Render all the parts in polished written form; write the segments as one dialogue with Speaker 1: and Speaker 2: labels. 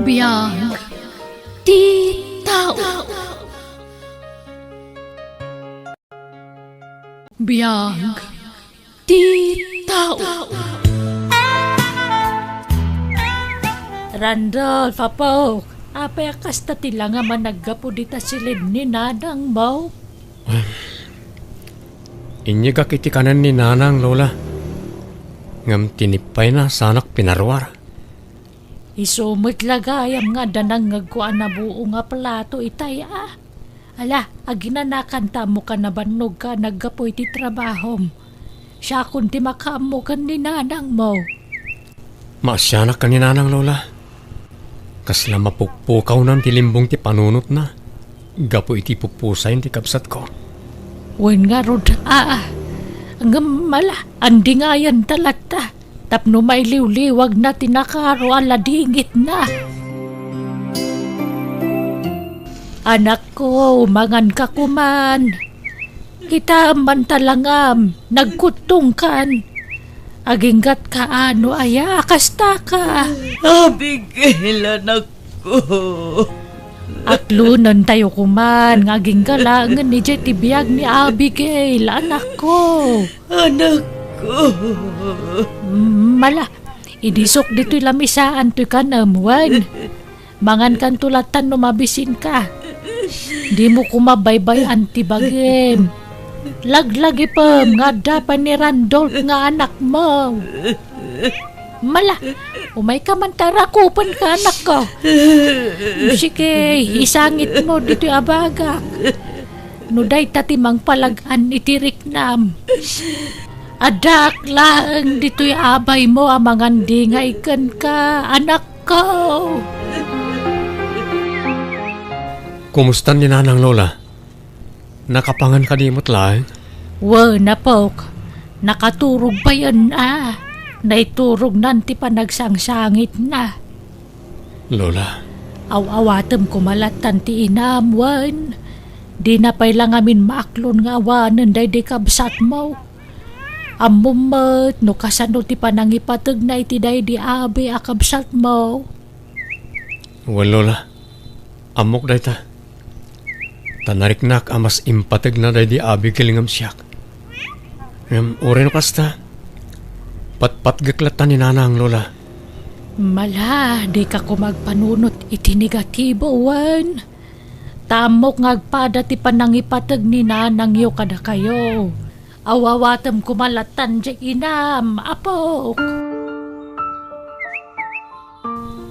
Speaker 1: Biyag ti tao. Biyag ti tao.
Speaker 2: Randolph, apo, apay kasta tila nga managgapo dita silid ni Nanang mo.
Speaker 3: Inyo kiti kanan ni Nanang, Lola. Ngam tinipay na sanak pinarwar.
Speaker 2: Isumit lagayam nga danang ngagkuan na buo nga plato itay ah. Ala, aginanakan mo ka na banog ka naggapoy ti trabahom. Siya kun ti makamo kan ni Nanang mo.
Speaker 3: Maasyanak ka ni Nanang, Lola. Kasla mapukpukaw ng tilimbong ti panunot na. Gapo iti pupusayin ti kapsat ko.
Speaker 2: Wen nga rod, hanggang mala, andi nga yan talata. Tapno may liwliwag na tinakaro aladingit na. Anak ko, mangan ka kuman. Kita man talangam, nagkutungkan. Aginggat ka ano aya, kasta ka.
Speaker 4: Abigail, anak ko.
Speaker 2: Atlunan tayo kuman, ngaging galangan ni Jetty Biyag ni Abigail, anak ko.
Speaker 4: Anak ko.
Speaker 2: Mala, idisok dito'y lamisaan to'y kanamuan. Mangan kan tulatan numabisin ka. Di mo kumabaybay antibagim. Laglagi pa nga dapan ni Randolph nga anak mo. Mala, umay ka man tarakupan ka anak ko. Sige, isangit mo dito'y abagak. Nuday tatimang palagan itirik nam. Adak lang dito'y abay mo amangan dingay kan ka, anak ko.
Speaker 3: Kumusta ni Nanang, Lola? Nakapangan ka dimot lang?
Speaker 2: Napok. Nakaturog pa yan Naiturog nanti pa nagsangsangit na.
Speaker 3: Lola.
Speaker 2: Awawatem kumalatan ti inam, wan. Di na pay lang amin maaklon nga awanan day di kabsat mo. Amumat, no kasano ti panangipatag na iti day di abi akabsat mo.
Speaker 3: Well, Lola. Amok day ta. Tanariknak amas impatag na day di Abigail ngam siyak. Ngam ore no kasta. Patpat gaklatan ni Nanang, Lola.
Speaker 2: Mala, di ka ko magpanunot iti negatibo, wan. Tamok ngagpada ti panangipatag ni Nanang yo kada kayo. Awawatam kumalatan di inam, apok.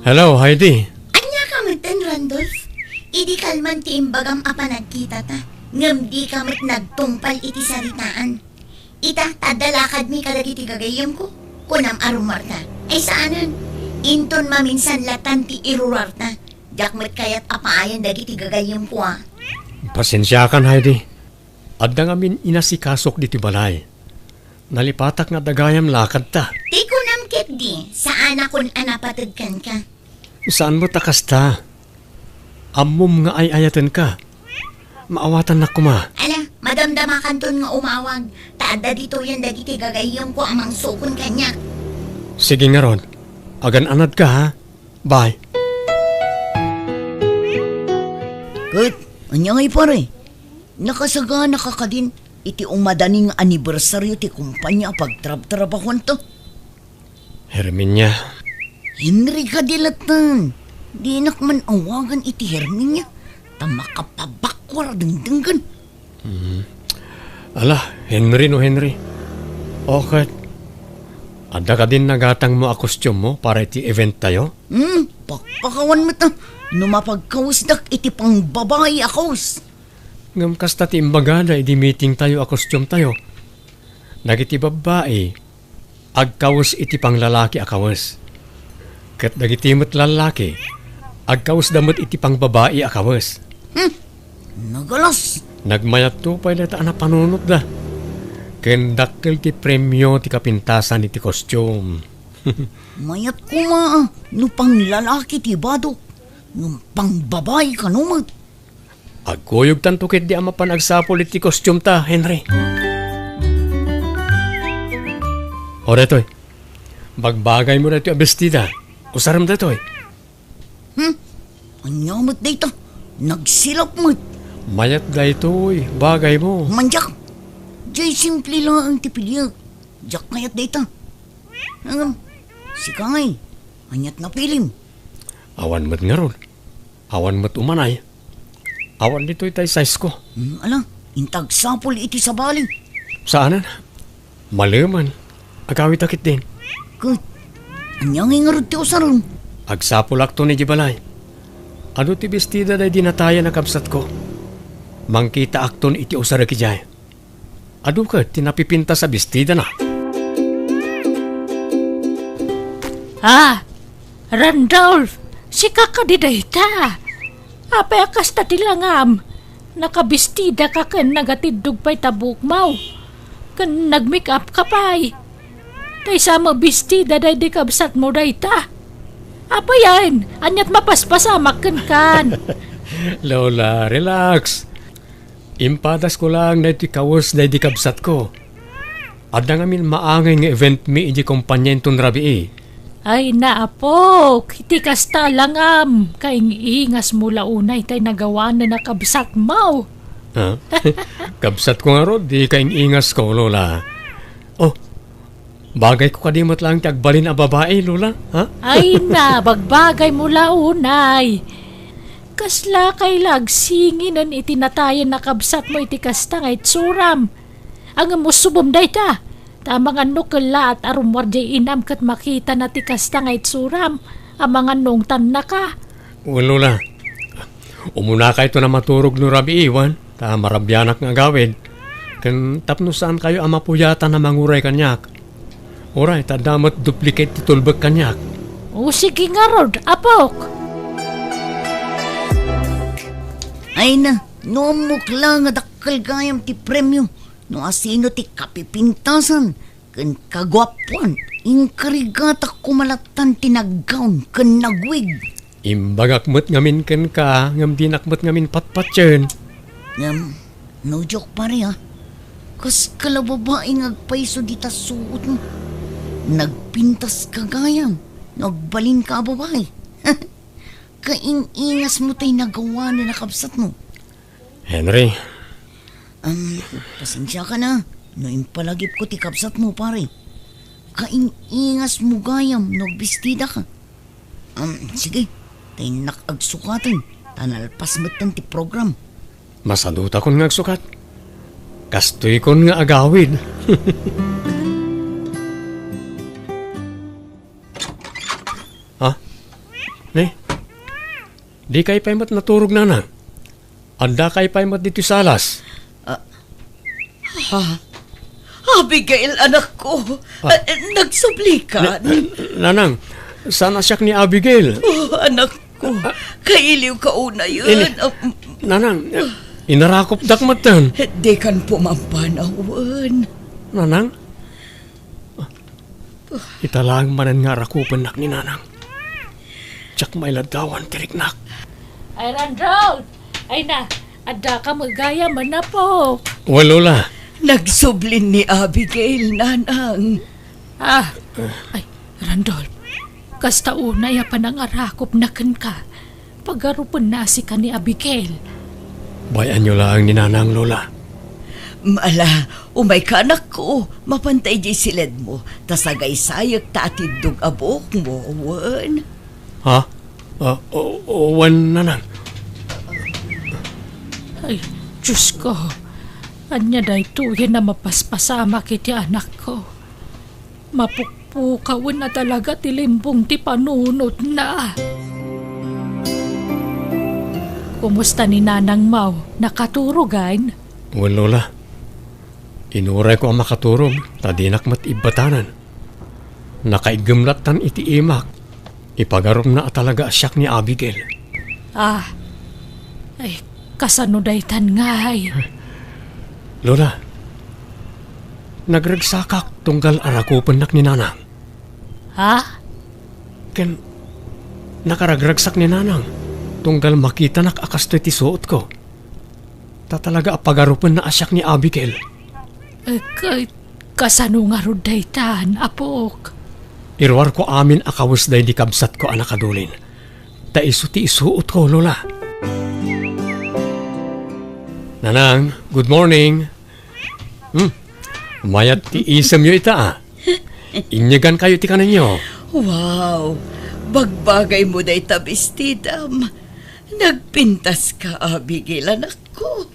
Speaker 3: Hello, Heidi.
Speaker 5: Anya ka matan, Randolph? Idi kalman ti imbagam apa nagkita ta. Ngam di kamit nagtungpal iti saritaan. Ita, tadalakad mi kadagiti gagayam ko. Kunam arumarta. Ay saanan? Inton maminsan latan ti irurarta. Jakmat kayat apaayan dagiti gagayam ko
Speaker 3: Pasensya kan, Heidi. Adda ngamin inasikasok diti balay. Nalipatak nga dagayam lakad ta.
Speaker 5: Di kunam ket di. Saan akon anapatagkan ka?
Speaker 3: Saan mo takasta? Ammom nga ay ayatan ka. Maawatan na kuma.
Speaker 5: Ala, madamdama kanton nga umawag. Taada dito yan dagiti gagayam ko amang sukon kanya.
Speaker 3: Sige nga ron. Agan-anad ka, ha? Bye.
Speaker 4: Kat, anya ngay pare. Nakasagana ka ka din. Iti umadaning anibersaryo ti kumpanya pagtrab-trabahon to.
Speaker 3: Herminia.
Speaker 4: Henry ka dilatan. Di nak man awagan iti Herminia. Tamakapabakwar dengdenggan.
Speaker 3: Ala, Henry no Henry. Okay. Ada ka din nagatang mo a costume mo para iti event tayo?
Speaker 4: Pakpakawan mo ta. Numapagkausdak iti pang babae akos.
Speaker 3: Ngam kasta ti imbaga na iti meeting tayo a costume tayo. Nagiti babae. Agkawas iti pang lalaki akawas. Kat dagiti mo't lalaki. Agkawas damot iti pang babae akawas.
Speaker 4: Nagalas.
Speaker 3: Nagmayat to pa ilata na panunot da. Kendakkel ti premyo ti kapintasan iti costume.
Speaker 4: Mayat ko ma. No pang lalaki ti badok. No pang babae ka numat.
Speaker 3: Agkuyog tanto ket di ama panagsapol iti costume ta, Henry. O detoy, bagbagay mo na ito abestida. Usaram detoy.
Speaker 4: Anyamot dayta. Nagsilap mo.
Speaker 3: Mayat daytoy, bagay mo.
Speaker 4: Manjak. Jay simple lang ang tipilya. Jak ngayat dayta. Si Kangay. Anyat na pilim.
Speaker 3: Awan mo't nga ron. Awan mo't umanay. Awan dito'y tay size ko.
Speaker 4: Ala, intag sapol iti sa bali.
Speaker 3: Saanan? Malaman. Agawit akit din.
Speaker 4: Kut, anyang ingarod ti usaron.
Speaker 3: Agsapulak to ni Jibalay. Ano ti bestida day dinataya na kabsat ko? Mangkita akton iti usara ki jay. Adu ka tinapipinta sa bestida na.
Speaker 2: Randolph, si kakadidayta. Apay akas ta tilangam. Nakabistida ka ken nagatidog pa'y tabuk mau. Ken nag-make up ka pa'y. Tay sama bestida day di kabsat mo dayta. Apa yan? Anyat mapaspasamak kan.
Speaker 3: Lola, relax. Impadas ko lang na iti kawas na iti kabsat ko. Adda ngamin maangay nga event mi iti kompanyenton rabi eh.
Speaker 2: Ay naapok, iti kasta langam. Kaing ingas mula unay tay nagawa na nakabsat mo.
Speaker 3: Ha? Kabsat ko nga ro, di kaing ingas ko, Lola. Oh, bagay ko kadimot lang tagbalin a babae, Lola. Ha?
Speaker 2: Ay na, bagbagay mula unay. Kasla kay lagsinginan itinatayan na kabsat mo iti kasta nga itsuram. Ang musubom dayta. Tamang ano kala at arumwarjay inam kat makita na ti kasta nga itsuram. Amang anong tan na ka.
Speaker 3: Well, Lola. Umuna ka ito na maturog no rabi iwan. Ta marabyanak nga gawid. Kan tapno saan kayo amapuyata na manguray kanyak. Oray, tadamot duplicate ti tulbag kanyak.
Speaker 2: O sige nga rod, apok.
Speaker 4: Ay na, noamok lang nga dakkel gayam ti premyo. No asino ti kapipintasan. Ken kagwapuan. Inkarigata kumalatan tinaggaon ken nagwig.
Speaker 3: Imbagak mo't ngamin ken ka, ngam dinakmot ngamin patpatyen.
Speaker 4: No joke pare ha. Kas kalababaeng agpaiso di ta suot mo. Nagpintas ka gayam. Nagbalin ka babae. Kaing-ingas mo tayo nagawa na nakabsat mo.
Speaker 3: Henry,
Speaker 4: Pasensya ka na. No impalagip ko ti kabsat mo pare. Kaing-ingas mo gayam. Nagbistida ka. Sige. Tayo nakagsukatan. Tanalpas mo't ti program.
Speaker 3: masaduta kon nga agsukat. Kastoy kon nga agawid. Ha? Ne? Di kay paimot naturog na na. Anda kay paimot dito salas.
Speaker 6: Abigail, anak ko. Nagsublikan.
Speaker 3: Nanang, sana siyak ni Abigail.
Speaker 6: Oh, anak ko. Kailiw ka una yun.
Speaker 3: Nanang, inarakop dakmatan.
Speaker 6: Di kan pumampanawan.
Speaker 3: Nanang? Italang manan nga rakupan nak ni Nanang. Tsak may ladawan tiriknak.
Speaker 2: Ay Randolph, ay na, ada ka magaya man na po.
Speaker 3: Walola.
Speaker 6: Nagsublin ni Abigail, nanang.
Speaker 2: Ay, Randolph, kasta unay pa nang arakop na kan ka. Pagarupan na si ka ni Abigail.
Speaker 3: Bayan nyo lang ni Nanang, Lola.
Speaker 6: Mala, umay ka anak ko. Mapantay di silid mo. Tasagay sayak tatidog abok mo, wan.
Speaker 3: Ha? Wan, Nanang.
Speaker 2: Ay, Diyos ko. Anya dahi tuyan na mapaspasama kiti anak ko. Mapukpukawan na talaga tilimbong ti panunot na. Kumusta ni Nanang Mau? Nakaturugan?
Speaker 3: Wan, Lola. Inuray ko ang makaturog. Tadinak mat ibatanan. Nakaigamlatan iti imak. Ipagarom na talaga asyak ni Abigail.
Speaker 2: Ay, kasano daytan nga ay.
Speaker 3: Lola, nagregsakak tunggal arakupan nak ni Nanang.
Speaker 2: Ha?
Speaker 3: Ken, nakaragragsak ni Nanang tunggal makita nak akas to iti suot ko. Tatalaga apagarupan na asyak ni Abigail.
Speaker 2: Kasano nga ro daytan, apok?
Speaker 3: Irwar ko amin akawas day di kabsat ko anak adulin. ta isu ti isuot ko, Lola. Nanang, good morning. Mayat ti isam nyo ita Inyagan kayo ti kanan nyo.
Speaker 6: Wow, bagbagay mo na itabistidam. Nagpintas ka, Abigail, anak ko.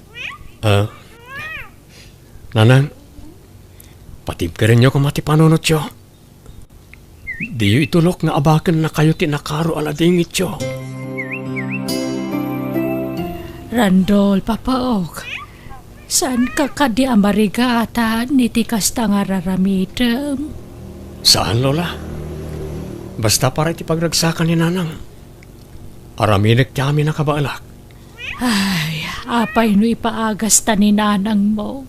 Speaker 3: Nanang, patib ka rin nyo kung mati panunot yo. Di yu itulok nga abakan na kayo tinakaro aladingit yo.
Speaker 2: Randol, papaok. Saan ka kadi amarigata ni tikas nga raramidem?
Speaker 3: Saan, Lola? Basta para iti pagragsakan ni Nanang. Araminek ti amin na kabaalak.
Speaker 2: Ay, apay no ipaagas ta ni Nanang mo.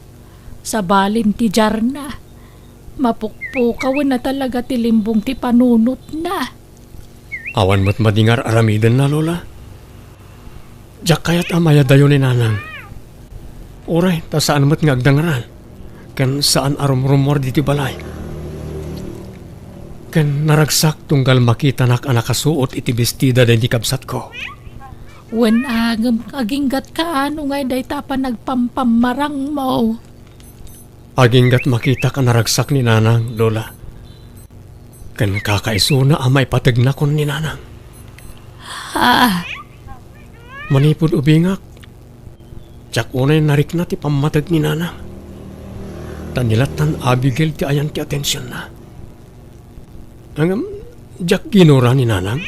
Speaker 2: Sa balin ti Jarna. Mapukpukaw na talaga ti limbong ti panunot na.
Speaker 3: Awan mo't madingar aramidan na, Lola. Diyak kaya't amaya dayo ni Nanang. Uray, ta saan mo't ngagdangaran. Kan saan arum-rumor diti balay. Kan naragsak tunggal makita nak anakasuot iti bestida den di kabsat ko.
Speaker 2: Wen agam aginggat ka ano ngay day tapa nagpampamarang mo.
Speaker 3: Aginggat makita ka naragsak ni Nanang, Lola. Kan kakaisuna amay patagnakon ni Nanang.
Speaker 2: Ha?
Speaker 3: Manipod ubingak. Tsak unay narik na ti pamatag ni Nanang. Tanilatan Abigail ti ayan ti atensyon na. Ang jak ginura ni Nanang.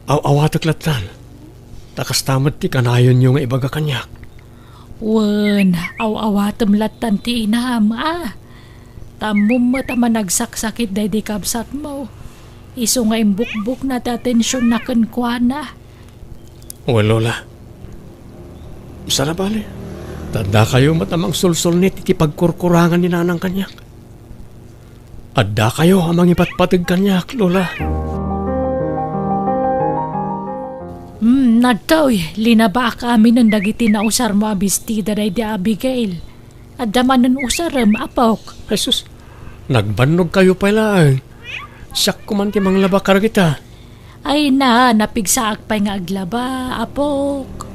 Speaker 3: Awatak latan. Takas tamat ti kanayon nyo nga ibaga kanyak.
Speaker 2: Wen, awatem latan ti inam Tamum mo tama nagsaksakit day di kabsat mo. Iso nga imbukbuk na ti atensyon na kenkwana.
Speaker 3: O Lola. Sana bale. Tanda kayo matamang sulsul ni ti pagkurkurangan ni Nanang kanyak. Adda kayo amang ipatpatag kanyak, Lola.
Speaker 2: Nagtaw, linaba kami ng dagiti na usar mo abistida day di Abigail. Adda man ng usaram, apok.
Speaker 3: Jesus, nagbanog kayo pala. Siyak kuman ti mang laba karagita.
Speaker 2: Ay na, napigsaak pa nga aglaba, apok.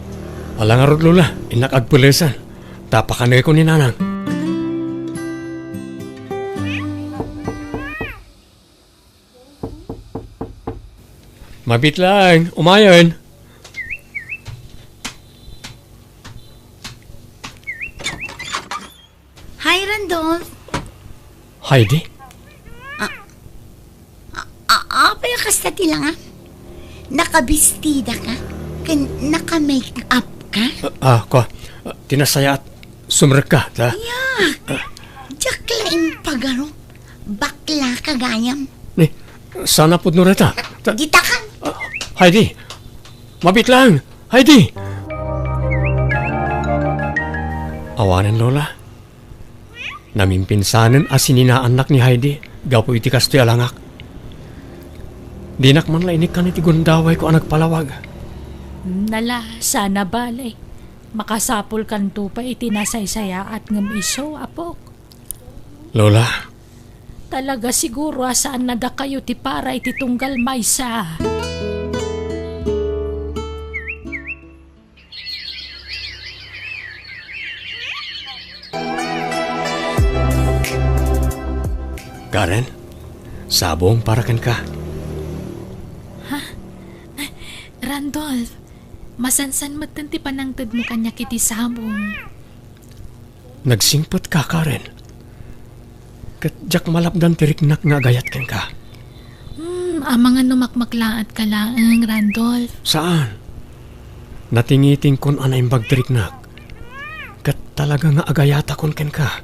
Speaker 3: Alang arod, Lola, inakagpulesan. Tapakanay ko ni Nanang. Mabit lang, umayon.
Speaker 5: Hi, Randolph.
Speaker 3: Heidi?
Speaker 5: Apay kasta tila nga. Nakabistida ka? Naka-make up ka?
Speaker 3: Tinasaya at sumrek ka, ta?
Speaker 5: Diyak laing pagaro. Bakla ka gayam.
Speaker 3: Ni, sana po nureta.
Speaker 5: Gitakan.
Speaker 3: Heidi, mabit lang. Heidi! Awanan, Lola. Namimpinsanan asininaanak ni Heidi. Gapo iti kastoy alangak. Dinak man lainik ka ni ti gundaway ko anak palawag.
Speaker 2: Nala, sana balay. Makasapol kan pa itinasaysaya at ngam iso, apok.
Speaker 3: Lola,
Speaker 2: Talaga siguro asaan nada kayo ti para iti tunggal maysa.
Speaker 3: Karen, sabong para kan ka.
Speaker 1: Randolph, masansan matanti panangtad mo kanya kiti sabong.
Speaker 3: Nagsingpot ka, Karen. Katjak malapdan tiriknak nga gayat kan ka.
Speaker 1: Amang nga numakmaklaat ka lang, Randolph.
Speaker 3: Saan? Natingiting kon anay bagtiriknak. Kat talaga nga agayata kon kan ka.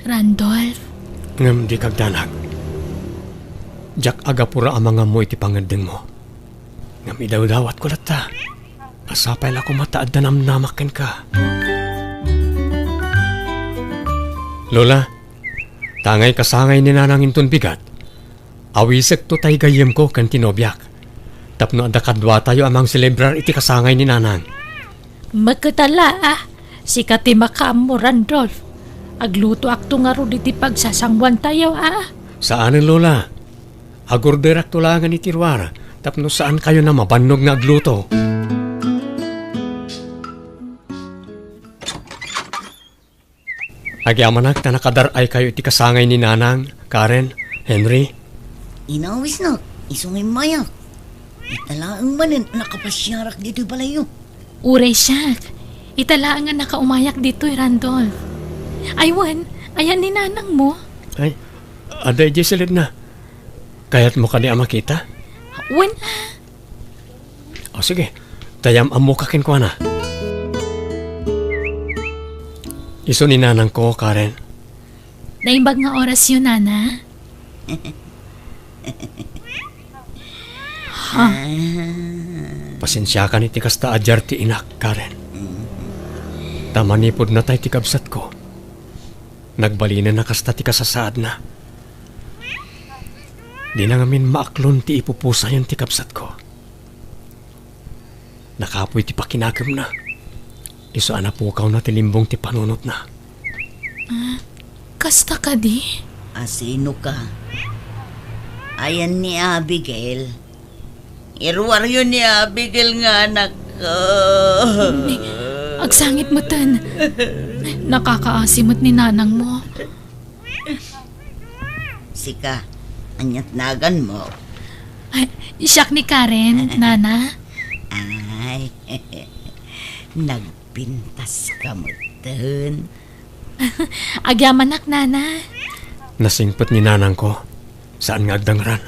Speaker 1: Randolph,
Speaker 3: Ngam di kagdanag. Jak agapura amang mo iti pangadeng mo. Ngam idaw-dawat ko lata. Asapay la ko mataad na namnamakan ka. Lola, tangay kasangay ni Nanang inton bigat. Awisek to tay gayem ko kan tinobyak. Tapno ada kadwa tayo amang celebrar iti kasangay ni Nanang.
Speaker 2: Magkatala si kati makam mo, Randolph. Agluto akto nga ro diti pagsasangwan tayo
Speaker 3: Saan Lola? Agorderak tulangan iti ruara. Tapno saan kayo na mabannog nga agluto? Agyamanak na nakadaray kayo iti kasangay ni Nanang, Karen, Henry.
Speaker 4: Inawis na, isungay mayak. Italaang manin, nakapasyarak dito balayo.
Speaker 1: Uray siya. Itala nga nakaumayak dito, Randolph. Aywan, ayan ni nanang mo.
Speaker 3: Ay, aday Jesselid na. Kaya't mo ka niya makita?
Speaker 1: Wan,
Speaker 3: O sige, tayam amo kakin ko na. Iso ni Nanang ko, Karen.
Speaker 1: naimbag nga oras yun, Nana.
Speaker 3: Pasensya ka ni tikasta adyar ti inak, Karen. Tamanipod na tayo ti kabsat ko. Nagbalinan na kasta ti kasasaad na. Di na ngamin maaklon ti ipupusa yung ti kabsat ko. Nakapoy ti pakinagam na. Iso anapukaw na ti limbong ti panunot na.
Speaker 1: Kasta ka di?
Speaker 4: Asino ka? Ayan ni Abigail. Irwar yun ni Abigail nga anak ko.
Speaker 1: Agsangit mo tan. Nakakaasimot ni nanang mo.
Speaker 4: Sika, anyat nagan mo.
Speaker 1: Ay, siyak ni Karen, Nana.
Speaker 4: Ay, nagpintas ka mo dun.
Speaker 1: Agyamanak, Nana.
Speaker 3: Nasingpot ni Nanang ko. Saan nga agdangran?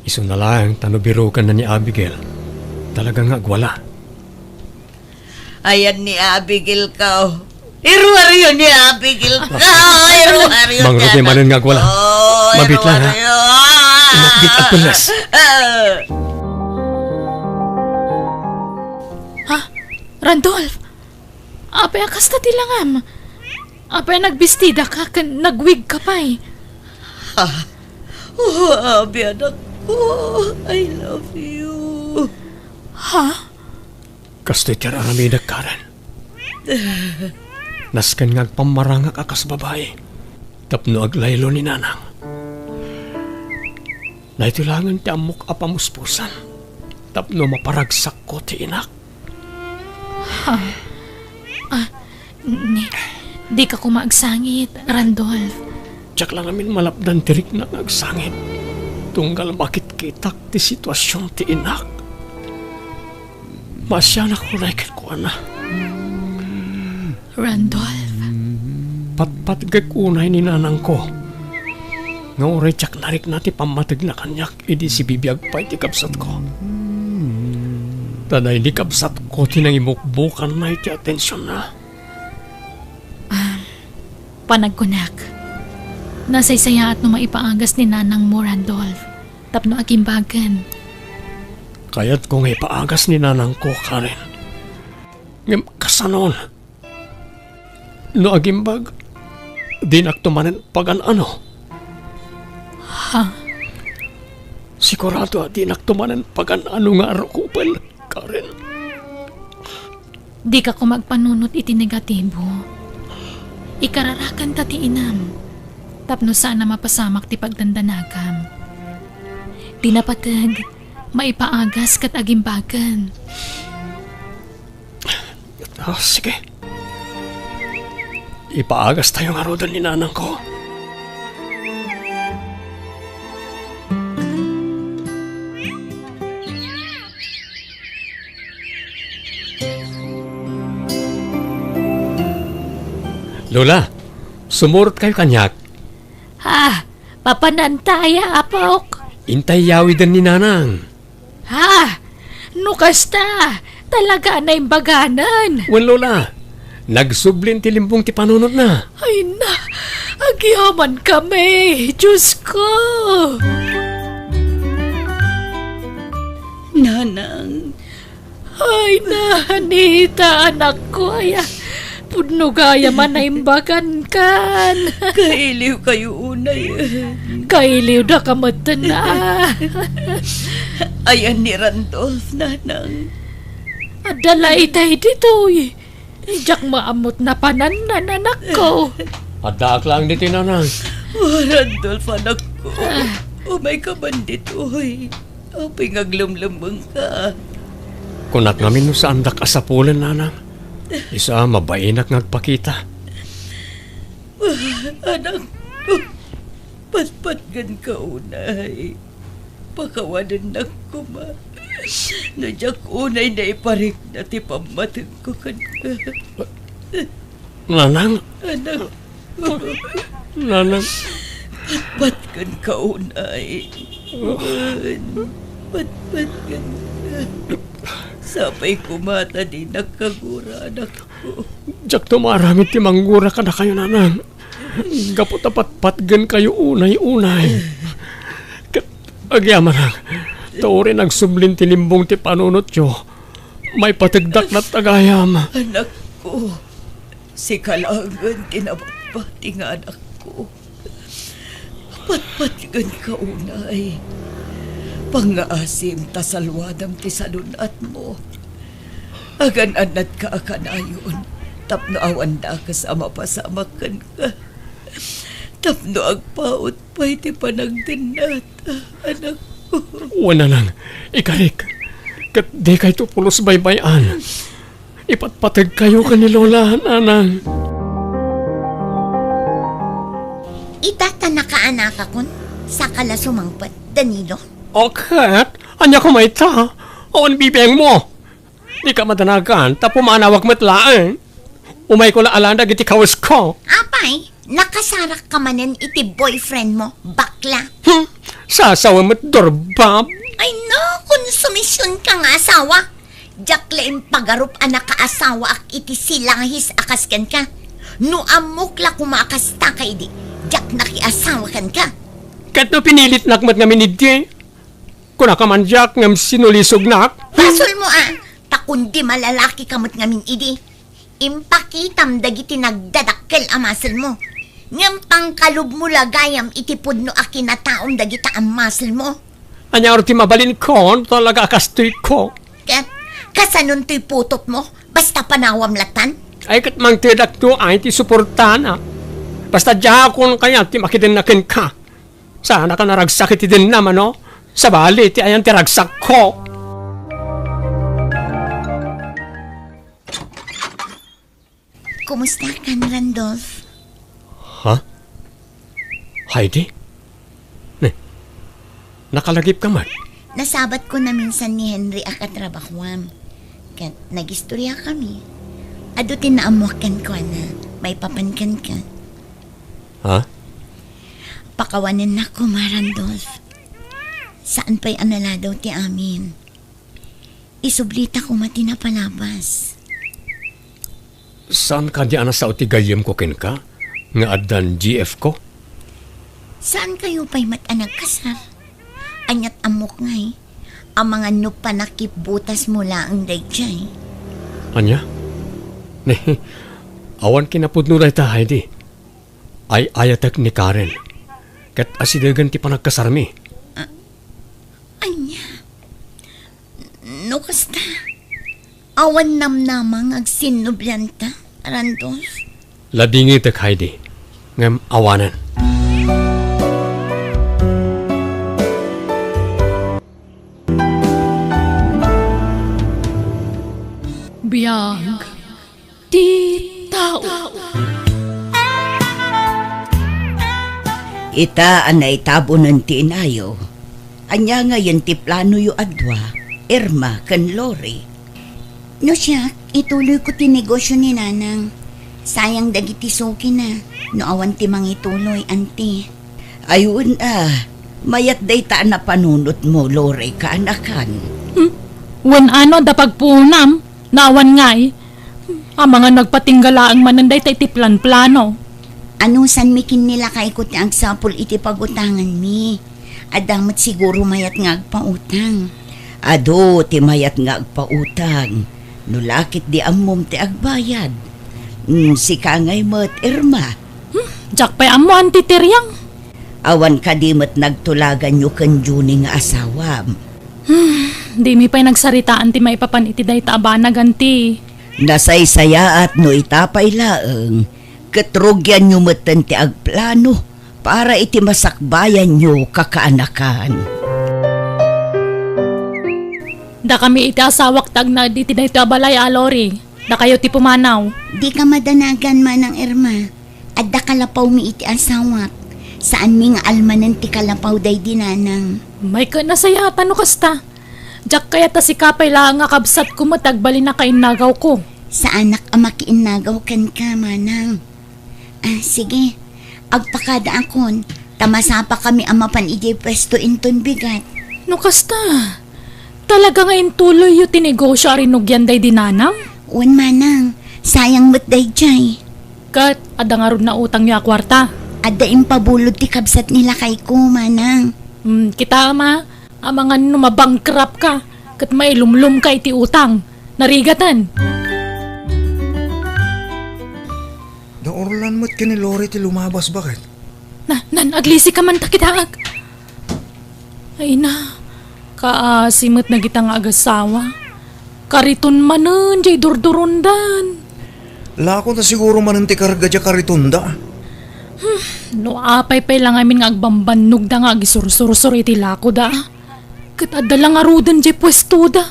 Speaker 3: Iso na lang tanubirukan na ni Abigail. Talagang agwala.
Speaker 4: Ayan ni Abigail ka. Irwar yun ni Abigail ka. Irwar yun.
Speaker 3: Mang Ruby manin nga agwala. Mabit lang, ha? Mabit at pulas.
Speaker 1: Ha? Randolph? Apay kasta tilangam. Apay nagbistida ka, nagwig ka pa eh.
Speaker 6: Oh, Abi, anak ko. I love you.
Speaker 1: Ha?
Speaker 3: Kasto'y tiraramidag, Karen. Naskan nga agpamarangak akas babae. Tapno aglaylo ni Nanang. Naitulangan ti amok apamuspusan. Tapno maparagsak ko ti inak.
Speaker 1: Di ka kumaagsangit, Randolph.
Speaker 3: Tsak lang amin malapdan tirik na agsangit. Tunggal makit kitak ti sitwasyon ti inak. Masya na ko naikit ko na.
Speaker 1: Randolph.
Speaker 3: Patpatgag unay ni Nanang ko. Nga oray tsak narik na ti pamatig na kanyak. Idi si bibiyag pa iti kapsat ko. Tanay di kapsat ko tinang imukbukan na iti atensyon na.
Speaker 1: Panagkunak. Nasaysaya at no maipaagas ni nanang mo, Randolph. Tapno agimbagan.
Speaker 3: Kaya't kung ipaagas ni Nanang ko, Karen. Ngem kasanon. No agimbag, di naktumanen pagan ano.
Speaker 1: Ha?
Speaker 3: Sigurado di naktumanen pagan ano nga arukupan, Karen.
Speaker 1: Di ka kumagpanunot iti negatibo. Ikararakan ta ti inam. Tapno sana mapasamak ti pagdandanagam. Di napatag, maipaagas kat agimbagan.
Speaker 3: Oh, sige. Ipaagas tayo nga rodan ni Nanang ko. Lola, sumurot kayo kanyak.
Speaker 2: Ha? Papanantaya, apok.
Speaker 3: Intay yawi din ni Nanang.
Speaker 2: Ha? Nukasta. Talaga na imbaganan.
Speaker 3: Wan Lola, nagsublin ti limbong ti panunod na.
Speaker 2: Ay na, agyaman kami. Diyos ko.
Speaker 6: Nanang,
Speaker 2: Ay na, Anita, anak ko. Ay, pudno gaya man na imbagan kan.
Speaker 6: kailiw kayo unay.
Speaker 2: Kailiw na kamatan na.
Speaker 6: Ayan ni Randolph, Nanang.
Speaker 2: Adala itay dito eh. Ijak maamot na pananan, anak ko.
Speaker 3: Adaak lang dito Nanang.
Speaker 6: Oh, Randolph, anak ko. Umay ka man dito, hoy. Apay ngaglamlamang ka.
Speaker 3: Kunak ngamin no sa andak asapulan, nanang. Isa mabainak ngagpakita.
Speaker 6: Anak ko, patpatgan ka unay. Pakawanan na ko ma. Nadyak unay na iparik na ti pamatag ko kan ka.
Speaker 3: Nanang,
Speaker 6: Anak,
Speaker 3: nanang,
Speaker 6: patpatgan ka unay. Patpatgan ka. Sapay kumata di nakagura anak ko.
Speaker 3: jak tumaramit ti manggura ka na kayo, nanang. Gapot na patpatgan kayo unay-unay. Agyaman lang, tauri nagsublin ti limbong ti panunot yo. May patagdak na tagayam.
Speaker 6: Anak ko, si Kalangan tinabatbati nga anak ko. Patpatgan ka unay. Pangaasim tasalwadam ti salunat mo. Agan-anat ka akanayon. Tapno awan da ka sa mapasamakan ka. Tapno agpaot pa iti panagdinat, anak ko.
Speaker 3: Wala lang, ikarik. Kat di kayo pulos baybayan. Ipatpatag kayo ka ni Lola, nanang.
Speaker 5: Itata nakaanak akon sa kalasumangpat, Danilo.
Speaker 3: Okay, anya ko may ta. Awan bibeng mo. Di ka madanagan, tapo manawag matlaan. Umay ko laalanda giti kawas ko.
Speaker 5: Apay, nakasarak ka manen iti boyfriend mo, bakla.
Speaker 3: Sasawa mo't dorbab.
Speaker 5: Ay no, konsumisyon ka nga asawa. Diyak laing pagarup anak ka asawa ak iti silangis akaskan ka. No amok la kumakasta ka idi, diyak nakiasawa kan ka.
Speaker 3: Kat no pinilit nakmat nga minidi. Kuna ka man jak ngam sinulisog nak.
Speaker 5: Pasol mo takundi malalaki kamot ngamin idi. Impakitam dagiti nagdadakkel amasel mo. Ngam pangkalub mo lagayam itipod no akin na taong dagita amasel mo.
Speaker 3: Anya ti mabalin ko, talaga kastoy ko.
Speaker 5: Kat, kasanon to'y putot mo, basta panawam latan.
Speaker 3: Ay kat mang tidak to ay ti suportana. Basta jakon kaya ti makidinakin ka. Sana ka naragsak iti din naman no. Sa bali ti ayan ti ragsak ko.
Speaker 5: Kumusta kan, Randolph?
Speaker 3: Ha? Heidi? Nakalagip ka man?
Speaker 5: Nasabat ko na minsan ni Henry akatrabahuam. Kat nagistorya kami. Adutin na amuakan ko na may papankan ka.
Speaker 3: Ha?
Speaker 5: Pakawanan na ko, Randolph. Saan pa'y anala daw ti amin? Isublita ko mati na palabas.
Speaker 3: Saan ka di anas sa utigayem ko ken ka? Nga addan GF ko?
Speaker 5: Saan kayo pa'y matanag kasar? Anyat amok ngay. Ang mga nupanakip butas mula ang dayjay.
Speaker 3: Anya? Ne, awan kinapudno na ita, Heidi. Ay ayatak ni Karen. Kat asidagan ti panagkasarmi.
Speaker 5: Anya? No kasta? Awan namnamang agsinublanta, Randolph.
Speaker 3: Ladingi tak Heidi. Ngam awanan.
Speaker 1: Biyag ti tao.
Speaker 6: Ita anay tabo ng tinayo. Anya ngayon ti plano yu adwa, Irma kan Lori.
Speaker 5: No siya, ituloy ko ti negosyo ni Nanang. Sayang dagiti suki na. No awan ti mangituloy, anti.
Speaker 6: Ayun mayat day ta na panunot mo, Lori, kaanakan.
Speaker 2: Wen ano da pagpunam, nawan ngay. Ang mga nagpatinggalaang mananday ta iti plan-plano.
Speaker 5: Ano san mikin nila kay ko ti agsapol iti pagutangan mi. Adamot siguro mayat nga agpautang.
Speaker 6: Ado, ti mayat nga agpautang. Nulakit di amom ti agbayad. Si kangay mo't Irma.
Speaker 2: Jak pa'y amo antitiryang.
Speaker 6: Awan ka di mo't nagtulagan yu kan Juni nga asawam.
Speaker 2: Di mi pa'y nagsaritaan ti maipapan iti day taabana ganti.
Speaker 6: Nasaysaya at no itapay laeng. Katrugyan nyo mo't ti agplano para iti masakbayan nyo kakaanakan.
Speaker 1: Da kami iti asawak tag na di tinay ito abalay Lori. Da kayo ti pumanaw.
Speaker 5: Di ka madanagan manang Irma. At da kalapaw mi iti asawak. Saan mi nga almanan ti kalapaw day dinanang.
Speaker 1: May ka nasayatan no kasta. Diyak kaya ta si Kapay lang nga kabsat ko matagbali na kainagaw ko.
Speaker 5: Sa anak ang makiinagaw kan ka manang. Sige. Agpakada akon. Tamasapa kami ang mapan ijay pwesto inton bigat.
Speaker 1: No kasta. Talaga ngayon tuloy yung tinegosyo arinugyan day dinanang?
Speaker 5: Un manang. Sayang mo't day jay.
Speaker 1: Kat, ada nga ron na utang niya kwarta.
Speaker 5: At daing pabulod ti kabsat nila kay ko manang.
Speaker 1: Kita ama, amangan numabangkrap ka. Kat may lumlum ka iti utang. Narigatan.
Speaker 7: Da orlan mo't ka ni Lori ti lumabas bakit?
Speaker 1: Aglisi ka man takitaag. Ay na, kaasimot na kitang agasawa. Kariton manan, jay durdurundan.
Speaker 7: Lako na siguro mananti karga dya karitunda.
Speaker 1: No apay pay lang amin nga agbambannog da nga agisursur-sur iti lako da. Kat adala nga rudan jay pwesto da.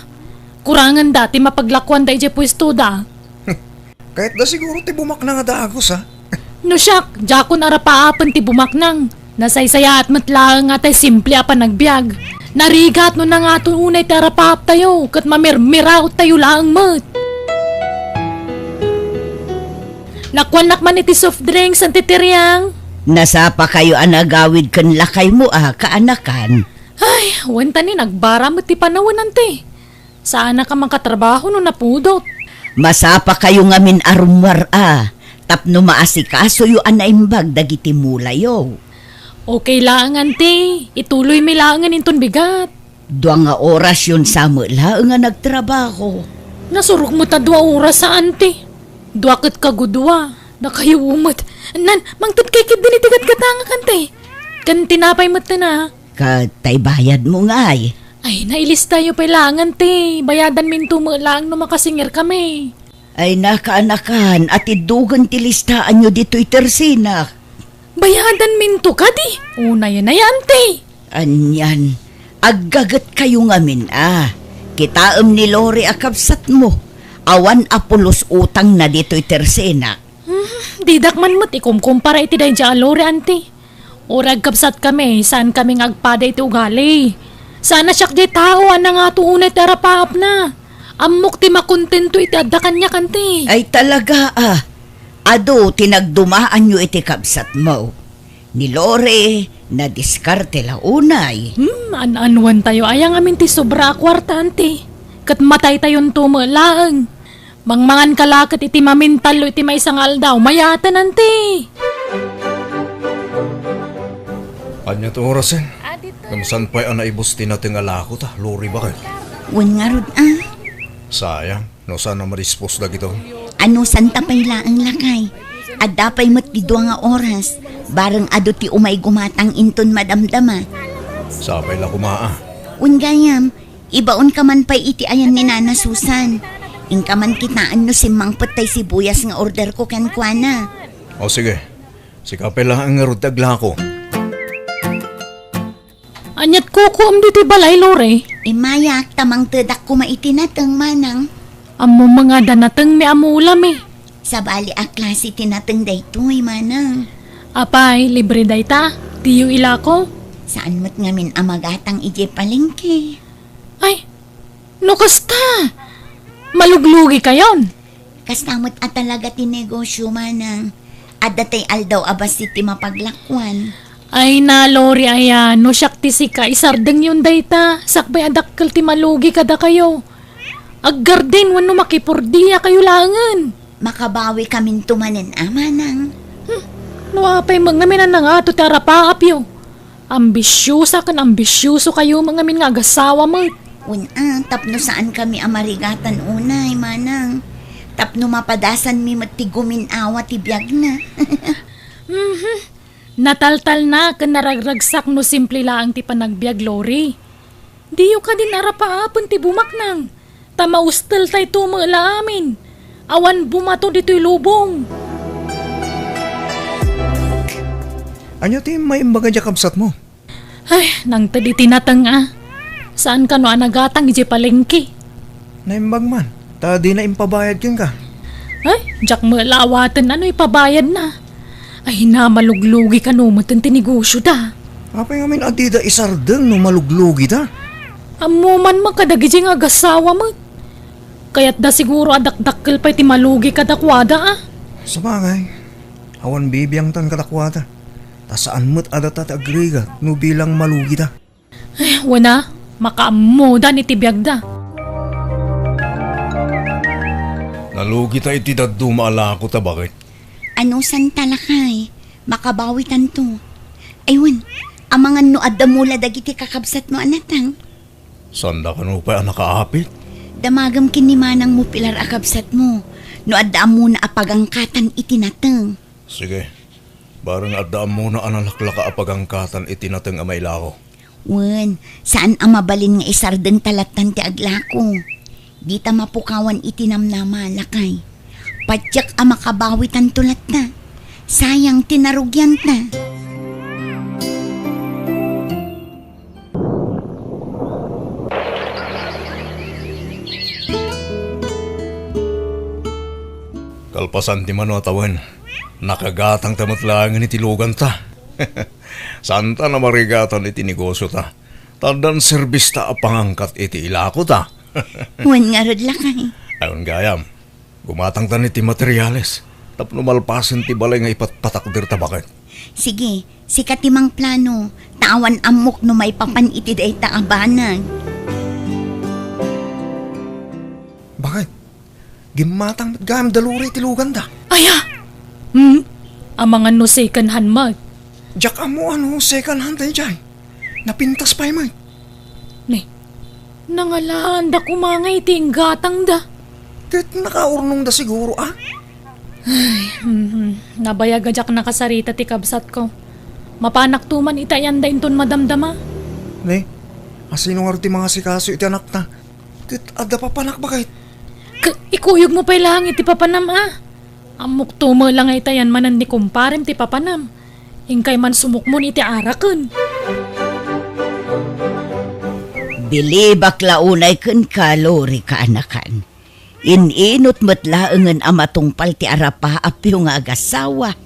Speaker 1: Kurangan dati mapaglakwan da jay pwesto da.
Speaker 7: Kahit da siguro ti bumak na nga dagos ha.
Speaker 1: No siyak, jakon arapaapan ti bumaknang. Nasaysaya at matlaang nga tay simple apan nagbiag. Narigat no na nga to unay ti arapaap tayo. Kat mamirmiraw tayo lang mat. Nakwanak man iti soft drinks ang titiryang.
Speaker 4: Nasapa kayo anagawid kan lakay mo kaanakan.
Speaker 1: Ay, wanta ni nagbara mo ti panawan ante. Sana ka mang katrabaho no napudot.
Speaker 4: Masapa kayo ngamin arumwar tapno maasikaso yu anaimbag dagiti mulayo.
Speaker 1: Okay lang ante, ituloy mi langan inton bigat.
Speaker 4: Dua nga oras yun sa mula nga nagtrabaho.
Speaker 1: Nasurok mo ta 2 oras sa ante. 2 kat kagudwa, nakayumot. Nan, mangtut kay kid dinitigat katanga kante. Kan tinapay mo ta na.
Speaker 4: Katay bayad mo nga
Speaker 1: Ay, nailis tayo pailangan te. Bayadan minto mo lang no makasingir kami.
Speaker 4: Ay nakaanakan at idugan ti listaan nyo dito'y tersinak.
Speaker 1: Bayadan minto ka di. Una yan na yan te.
Speaker 4: Anyan, aggagat kayo ngamin Kitaam ni Lori akabsat mo. Awan apulos utang na dito'y tersinak.
Speaker 1: Didak man mo't ikumkumpara iti dahi dya alore ante. Orag kapsat kami, saan kami ngagpada iti ugali. Sana siyak di tao na nga tuunay tarapaap na. Amok ti makontento iti adda kanya kante.
Speaker 4: Ay talaga Ado tinagdumaan nyo iti kabsat mo. Ni Lore na diskarte la unay.
Speaker 1: An-anuan tayo ayang amin ti sobra kwarta ante. Kat matay tayon tumalang. Mangmangan kalakat iti mamintalo iti may sangal daw. Mayatan ante.
Speaker 7: Anya to orasin? Kamsan pa'y anaibos tinating alako ta, Lori bakit?
Speaker 5: Un nga rod
Speaker 7: Sayang, no sana marispos da gito.
Speaker 5: Ano santa payla ang lakay. At dapay mo't di 2 nga oras. Barang ado ti umay gumatang inton madamdama.
Speaker 7: Sabay la kumaa.
Speaker 5: Un gayam, ibaon ka man pa'y iti ayan ni Nana Susan. Ingka man kitaan no si Mang Patay sibuyas nga order ko kan kuana.
Speaker 7: O sige, si kapela ang ngarutagla ko.
Speaker 1: Anyat kukuam diti balay lore.
Speaker 5: Imayak tamang tedak ko maitinatang manang.
Speaker 1: Amo mga danateng mi amulam eh.
Speaker 5: Sa bali a klase tinatang daytoy manang.
Speaker 1: Apay, libre day ta. Tiyo ila ko.
Speaker 5: Saan mo't ngamin amagatang ije palengke.
Speaker 1: Ay, no kasta. Maluglugi kayon.
Speaker 5: Kastamot at talaga tinegosyo manang. At datay aldaw abas iti mapaglakwan.
Speaker 1: Ay na, Lori, ayan. No siyak ti sika, isardeng yun dayta. Sakbay adakkel ti malugi kada kayo. Aggarden, wano makipurdiya kayo langan.
Speaker 5: Makabawi kamin tumanen manang.
Speaker 1: No apay mga minan na nga, tutara pa apyo. Ambisyosa kan ambisyoso kayo mga min nga agasawa mo.
Speaker 5: Tapno saan kami amarigatan unay manang. Tapno mapadasan mi matigumin awa ti biyag na.
Speaker 1: Nataltal na kan naragragsak no simple lang ti panagbiag, Lori. Diyo ka din arapaapon ti bumaknang. Tamaustal tay tumala amin. Awan bumato dito'y lubong.
Speaker 7: Anya ti may imbaga dya kabsat mo?
Speaker 1: Ay, nang tadi tinatang
Speaker 2: Saan ka no anagatang iji palengke?
Speaker 7: Naimbag man, ta di na impabayad kin ka.
Speaker 2: Ay, jak mo lawatan ano ipabayad na. Ay na maluglugi ka no matan tinegosyo da.
Speaker 7: Apay ngamin adida isardeng no maluglugi da.
Speaker 2: Amuman magkadagiji nga gasawa mo. Kaya't da siguro adakdakkel pa iti malugi kadakwada ah.
Speaker 7: Sabagay, awan bibiyang tan kadakwata. Ta saan mo't adata ti agregat no bilang malugi da.
Speaker 2: Ay, wana, makaammo da ni tibiyag da.
Speaker 7: Nalugi ta iti daddu maalako ta bakit?
Speaker 5: Ano san talakay? Makabawitan to. Aywan, amangan no adamula dagiti kakabsat mo anatang.
Speaker 7: Sanda ka no pa nakaapit?
Speaker 5: Damagam kinimanang mo pilar akabsat mo. No addaam mo na apagangkatan itinatang.
Speaker 7: Sige, barang adaan mo na analaklaka apagangkatan itinateng amay lako.
Speaker 5: Wen, saan ang mabalin nga isardeng talatan ti aglako? Di ta mapukawan itinamnama lakay. Padyak ang makabawitan tulat na. Sayang tinarugyan na.
Speaker 7: Kalpasan ti mano tawan, nakagatang tamatlangan iti lugan ta. Santa na marigatan iti negosyo ta. Tandan serbis ta apangangkat iti ilako ta.
Speaker 5: Wen nga rod lakay.
Speaker 7: Ayon gayam, gumatang ta iti materyales. Tapno malpasin ti balay nga ipatpatakder ta bakit.
Speaker 5: Sige, sikat timang plano. Tawan amok no may papan iti day taabanag.
Speaker 7: Bakit? Gimatang gayam daluri iti lugan ta.
Speaker 2: Aya! Amangan no second hand mag.
Speaker 7: Diyak amo ano second hand tayo dyan. Napintas pa yung
Speaker 2: Ne, nangalaan da kumangay ting gatang da.
Speaker 7: Kahit nakaurnong da siguro ah.
Speaker 2: Nabayaga jak nakasarita ti kabsat ko. Mapanak tuman itayan da inton madamdama.
Speaker 7: Ne, asino nga ti mga sikaso iti anak na. Kahit ada pa panak bakit?
Speaker 2: Ikuyog mo pa ilang iti papanam ah. Amok tumo lang ay tayan manan ni kumparem ti papanam. Ingkay man sumukmon iti arakon.
Speaker 4: Bili bakla unay kun kalori ka anakan. Ininot matlaangan amatungpal ti arapa apyo nga agasawa.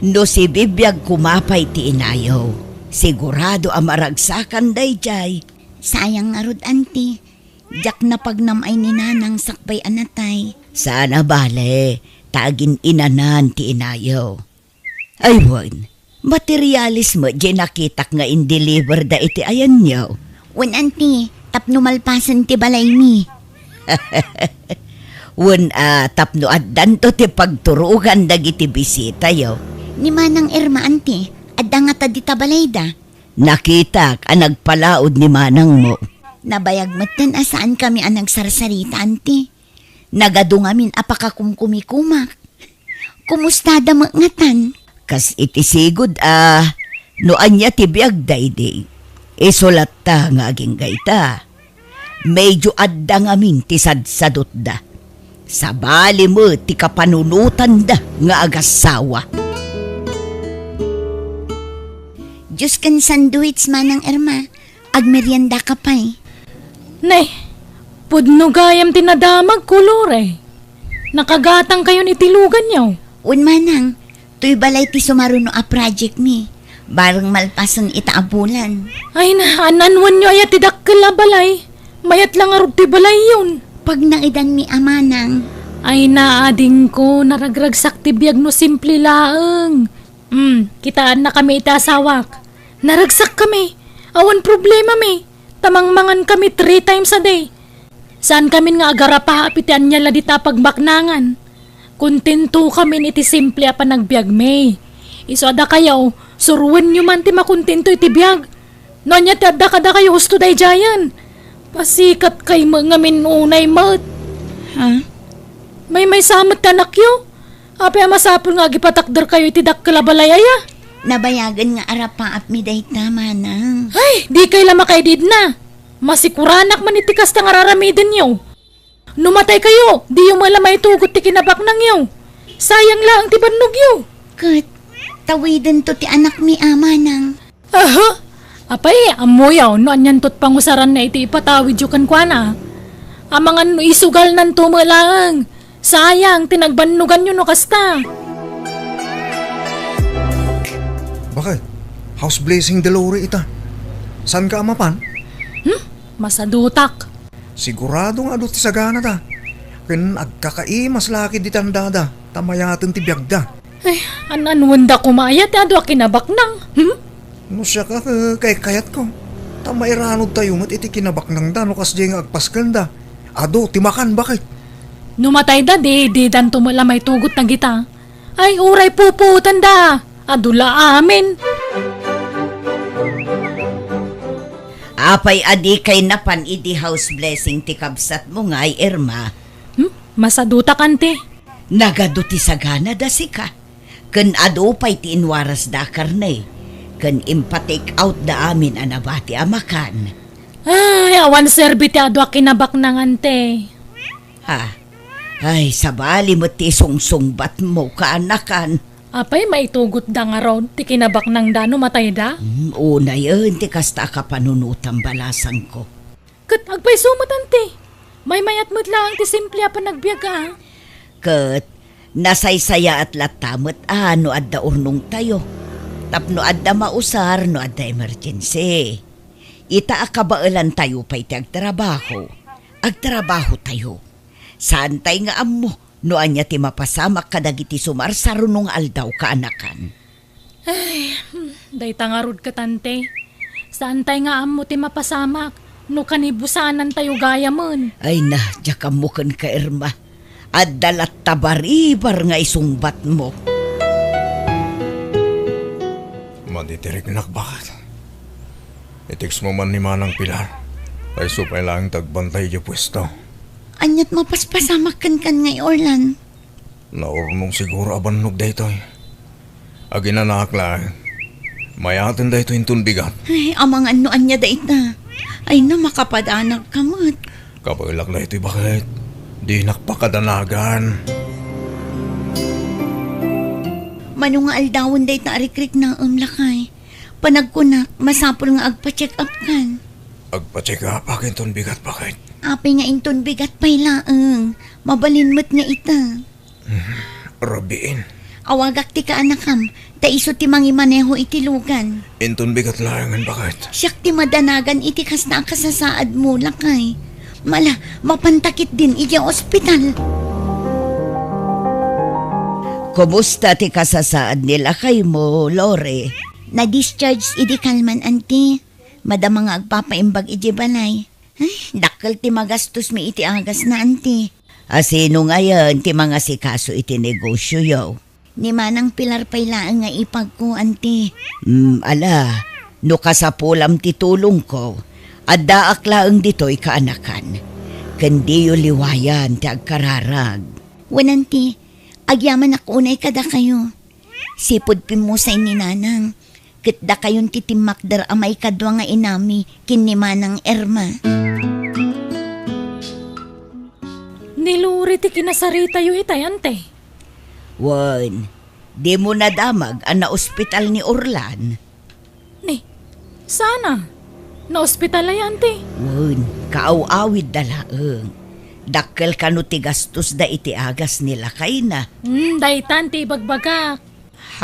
Speaker 4: No si bibiyag kumapay ti inayaw. Sigurado amaragsakan day jay.
Speaker 5: Sayang nga rod, auntie. Jak na pagnamay ni nanang sakbay anatay.
Speaker 4: Sana bale, tagin inanan ti inayaw. Aywan, materialis mo di nakitak nga in-deliver da iti ayan niyo.
Speaker 5: Wen auntie, tapno malpasan ti balay mi.
Speaker 4: Wen tapno addan to ti pagturugan dagiti bisita yo.
Speaker 5: Ni manang Irma, auntie, adda nga ta di ta balay da.
Speaker 4: Nakitak ang nagpalaod ni manang mo.
Speaker 5: Nabayag matan asaan kami ang nagsarsarita, auntie. Nagadungamin apakakumkumikumak. Kumusta da ngatan?
Speaker 4: Kas iti sigud no anya ti biag dayday. Isulat ta nga aging gayta. Medyo adda ngamin ti sadsadot da. Sa bali mo ti kapanunutan da nga agasawa.
Speaker 5: Diyos kan sandwich manang Irma. Agmeryenda ka pa'y.
Speaker 2: Ne, pudno gayam tinadamag kulore. Nakagatang kayo ni tilugan niyo.
Speaker 5: Un manang, tuy balay ti sumaruno a project mi. Barang malpasang itaabulan.
Speaker 2: Ay na, ananwan niyo ayat tidakkel a balay. Mayat lang arog ti balay yun.
Speaker 5: Pag naidan mi amanang.
Speaker 2: Ay naading ko, naragragsak ti biyag no simple laeng. Kitaan na kami itasawak. Naragsak kami. Awan problema mi. Tamangmangan kami 3 times a day. Saan kami nga agarapa apitian niya ladita pagbaknangan. Kontento kami iti simple pa nagbiag may. Iso ada kayo, suruan nyo man ti makontento iti biag. No niya ti adda kada kayo gusto day jayan. Pasikat kay mga minunay mat.
Speaker 5: Ha?
Speaker 2: May samot tanak yo. Ape masapul nga gipatakder kayo iti dakkalabalayaya.
Speaker 5: Nabayagan nga arapa at miday tama na.
Speaker 2: Ay, di kay lama kay did na. Masikuranak man iti kasta nga raramidin nyo. Numatay kayo, di yung malamay tugot ti kinabak nang yo. Sayang lang ti bannog yo.
Speaker 5: Kat, tawidan to ti anak mi ama nang.
Speaker 2: Aha, Apay, amoyaw, no anyan tot pangusaran na iti ipatawid yu kan kwa na. Amangan no isugal nan tumalang. Sayang, tinagbanugan nyo no kasta.
Speaker 7: Bakit? House blessing Delore ita. San ka amapan?
Speaker 2: Masadutak.
Speaker 7: Sigurado nga ti sagana ta. Ken agkakaimas laki di tandada. Tamayaten ti biyagda.
Speaker 2: Ay, anwanda kumayat, ado kinabak nang.
Speaker 7: No siya ka kay kayat ko. Tamayranod tayo mat iti kinabak ng dano kas di nga agpaskan da. Ado, timakan bakit?
Speaker 2: Numatay da, di dan tumala may tugot na kita. Ay, uray puputan da. Adula amin.
Speaker 4: Apay adi kay napan iti house blessing ti kabsat mo nga ay Irma.
Speaker 2: Masadutak ante.
Speaker 4: Nagado ti sagana da sika. Ken ado pay ti inwaras da karne. Ken impa-take out da amin anabati amakan.
Speaker 2: Ay, awan serbiti ado kinabak nang ante.
Speaker 4: Ha? Ay, sabali mo ti sungsungbat mo kaanakan.
Speaker 2: Apay, maitugot da nga raw, ti kinabak nang dano matay da.
Speaker 4: Una yun, ti kasta ka panunutang balasan ko.
Speaker 2: Kat agpay sumat ante. May mayat mo't lang ti simple pa nagbiyaga.
Speaker 4: Kat, nasaysaya at latamot no adda urnong tayo. Tapno adda mausar, no adda emergency. Ita akabailan tayo pa'y ti agtrabaho. Agtrabaho tayo. Saan tayo nga amo? No anya ti mapasamak kadagiti sumarsarunong aldaw kaanakan.
Speaker 2: Day tangarod ka tante. Saan tayo nga amo ti mapasamak? No kanibusanan tayo gaya mon.
Speaker 4: Ay na, diyakam mo kan ka Irma. At dalat tabaribar nga isungbat mo.
Speaker 7: Maditirik nak bakit? Itiks mo man ni Manang Pilar. Ay supay lang tagbantay di pwesto.
Speaker 5: Anyat mapaspasamak kan ngay Orlan.
Speaker 7: Naurnong siguro abannog daytoy. Aginanak lang. Mayaten daytoy intun bigat.
Speaker 5: Ay, amang ano anya da ita. Ay na makapadanak kamot.
Speaker 7: Kapag daytoy bakit? Di nakpakadanagan.
Speaker 5: Manong nga aldawon day ta arikrik na lakay. Panagkunak, masapol nga agpa-check up kan.
Speaker 7: Agpacheck up akin ton bigat bakit?
Speaker 5: Apay nga inton bigat pay laeng. Mabalinmat nga ita.
Speaker 7: Rabiin.
Speaker 5: Awagak ti ka anakam. Taiso ti mangimaneho iti lugan.
Speaker 7: Intun bigat layangan bakit?
Speaker 5: Siyak ti madanagan iti kas na kasasaad mo lakay. Mala, mapantakit din iti ospital.
Speaker 4: Kumusta ti kasasaad nila kay mo, Lore?
Speaker 5: Na-discharge iti kalman, auntie. Madama nga agpapaimbag iti balay. Ay, dakkel ti magastos mi iti agas na, auntie.
Speaker 4: Asino ngayon ti mga sikaso iti negosyo yaw?
Speaker 5: Ni Manang Pilar pay laang nga ipag ko, auntie.
Speaker 4: Ala, no kasapulam ti tulong ko, adda aklaang dito'y kaanakan. Kandiyo liwayan ti agkararag.
Speaker 5: Wananti, agyaman akunay kada kayo. Sipod pimusay ni Nanang. Kitda kayon titimakdar amay kadwa nga inami kin ni Manang Irma.
Speaker 2: Niluri ti kinasarita yu itay ante.
Speaker 4: Wan, di mo nadamag ang na-ospital ni Orlan.
Speaker 2: Ni, sana. Na-ospital ay ante.
Speaker 4: Wan, kaaw-awid dalaeng. Dakkel kano ti gastos da iti agas nila kay na.
Speaker 2: Day tante bagbagak.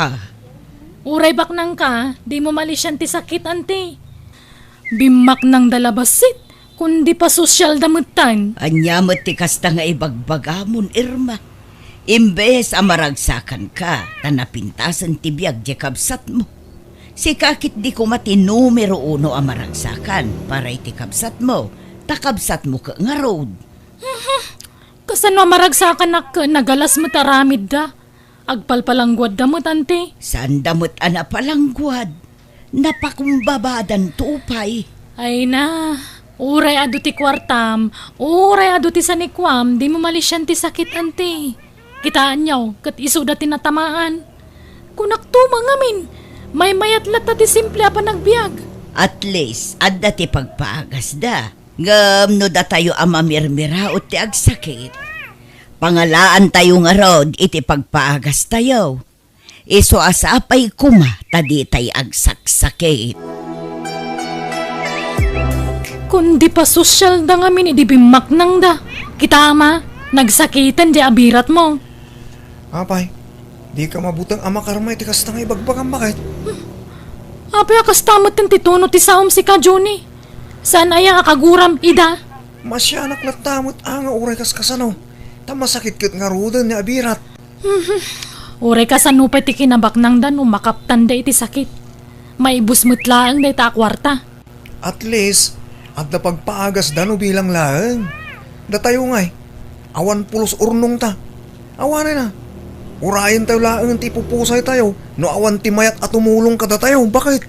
Speaker 4: Ha?
Speaker 2: Uray bak nang ka, di mo malisyan ti sakit ante. Bimak nang dalabasit, kundi pa sosyal damutan.
Speaker 4: Anyamot ti kasta nga ibagbagamon, Irma. Imbes amaragsakan ka, tanapintasan ti biyag di kabsat mo. Si kakit di ko mati numero 1 amaragsakan para iti kabsat mo, takabsat mo ka nga road.
Speaker 2: Kasan maragsakan nak nagalas mo taramid da. Agpalpalangguad damot ante.
Speaker 4: Saan damot ana palangguad? Napakumbabadan tupay.
Speaker 2: Ay na, uray ado ti kwartam, uray ado ti sanikwam, di mo malisyan ti sakit ante. Kitaan nyaw, kat iso da tinatamaan. Kunak tumang amin, may mayat lata ti simple pa nagbiag.
Speaker 4: At least, adda ti pagpaagas da. Ngam no da tayo amamirmiraot ti agsakit. Pangalaan tayo nga rod, iti pagpaagas tayo. Iso asapay kuma, tadi tay agsaksakit.
Speaker 2: Kung di pa sosyal da nga min, idibimak nang da. Kita ama, nagsakitan di abirat mo.
Speaker 7: Apay, di ka mabutang ama karma iti kas nga ibagbagan bakit?
Speaker 2: Apay akas tamot ng tituno ti saom si ka Johnny. Saan aya akaguram ida?
Speaker 7: Masyanak na tamot nga uray kas kasano. Tamasakit kit nga rudan ni abirat.
Speaker 2: Uray ka sa nupay ti kinabak nang dan umakaptan da iti sakit. May busmutlaang da ita kwarta.
Speaker 7: At least, at na pagpaagas dano bilang laang. Datayo nga'y, awan pulos urnong ta. Awanan na. Urayan tayo laang ti pupusay tayo. No awan ti mayat at tumulong kada tayo. Bakit?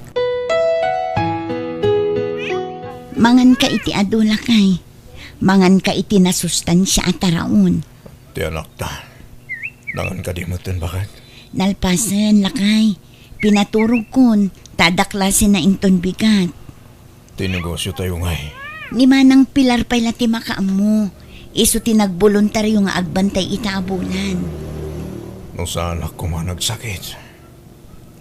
Speaker 5: Mangan ka iti adu lakay. Mangan ka iti nasustansya at taraon.
Speaker 7: Ti anak ta. Nangan ka di moten bakit?
Speaker 5: Nalpasan lakay. Pinaturog kon, tadaklasin na inton bigat.
Speaker 7: Tinegosyo tayo nga'y.
Speaker 5: Ni manang pilar pa'y lati makaamo. Iso tinagboluntaryo nga agbantay itaabulan.
Speaker 7: No sa anak ko man nagsakit.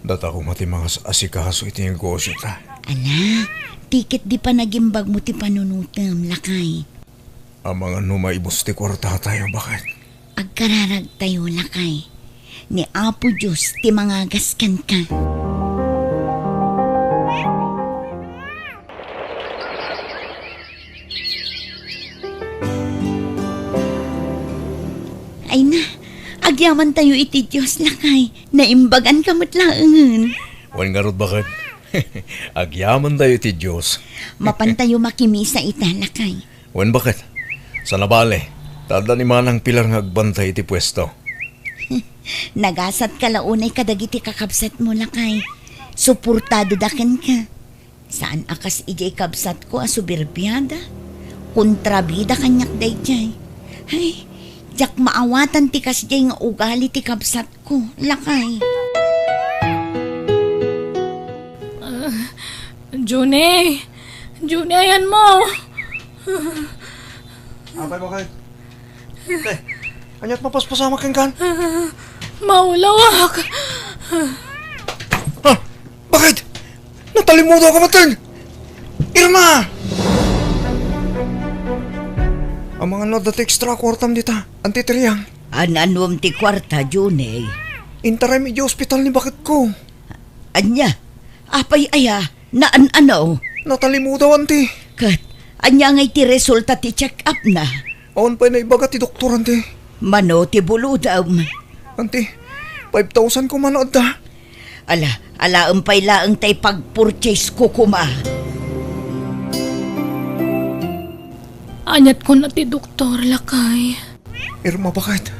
Speaker 7: Data ko mati mga asikaso iti negosyo ta.
Speaker 5: Ala, tikit di pa nagimbag mo ti panunutam, lakay.
Speaker 7: Ang mga numaibos ti kwarta tayo bakit?
Speaker 5: Agkararag tayo, lakay. Ni Apo Diyos ti mga gaskan ka. Ay na, agyaman tayo iti Diyos, lakay. Naimbagan kamot laangan.
Speaker 7: Wan garot bakit? Agyaman tayo ti Diyos.
Speaker 5: Mapantayo makimisa ita, lakay.
Speaker 7: Wan bakit? Sa nabale, tada ni manang pilar nga agbantay iti pwesto.
Speaker 5: Nagasat ka launay kadagiti kakabsat mo, lakay. Suportado daken ka. Saan akas ijay kabsat ko asubirbiyada? Kontrabida kanyak dayjay. Ay, jak maawatan ti kasjay nga ugali ti kabsat ko, lakay.
Speaker 2: Johnny! Johnny, ayan mo!
Speaker 7: Apay bakit? Anyat mapaspasama kang kan?
Speaker 2: Maulawak!
Speaker 7: Bakit? Natalimudo ka matan! Irma! Ang mga nadat extra kwartam dita, antitriyang.
Speaker 4: Ananom ti kwarta, Junay.
Speaker 7: Intaray mi di hospital ni bakit ko.
Speaker 4: Anya, apay aya, naan-ano.
Speaker 7: Natalimudo anti.
Speaker 4: Kat, anya ngay ti resulta ti check-up na.
Speaker 7: Awan pa na ibaga ti doktor anti.
Speaker 4: Mano ti buludam.
Speaker 7: Anti, 5,000 ko manood da.
Speaker 4: Ala umpay laang tay pag-purchase ko kuma.
Speaker 2: Anyat ko na ti doktor, lakay.
Speaker 7: Irma bakit?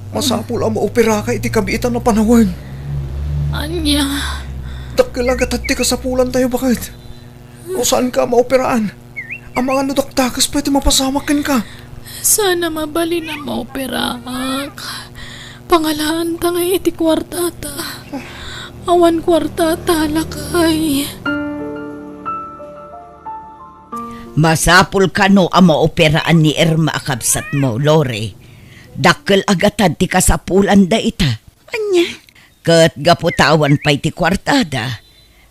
Speaker 7: Masapul ang maopera ka iti kabiitan na panahon.
Speaker 2: Anya,
Speaker 7: Dakilagat at ti kasapulan tayo bakit? O saan ka maoperaan? Ang mga nudaktakas pwede mapasamakin ka.
Speaker 2: sana mabali na maoperaak. Pangalaan ta nga iti kwartata. Awan kwartata, lakay.
Speaker 4: Masapul ka no ang maoperaan ni Irma akabsat mo, Lore. Dakkel agatad ti kasapulan da ita.
Speaker 5: Anya?
Speaker 4: Kat gaputawan pa'y ti kwartada.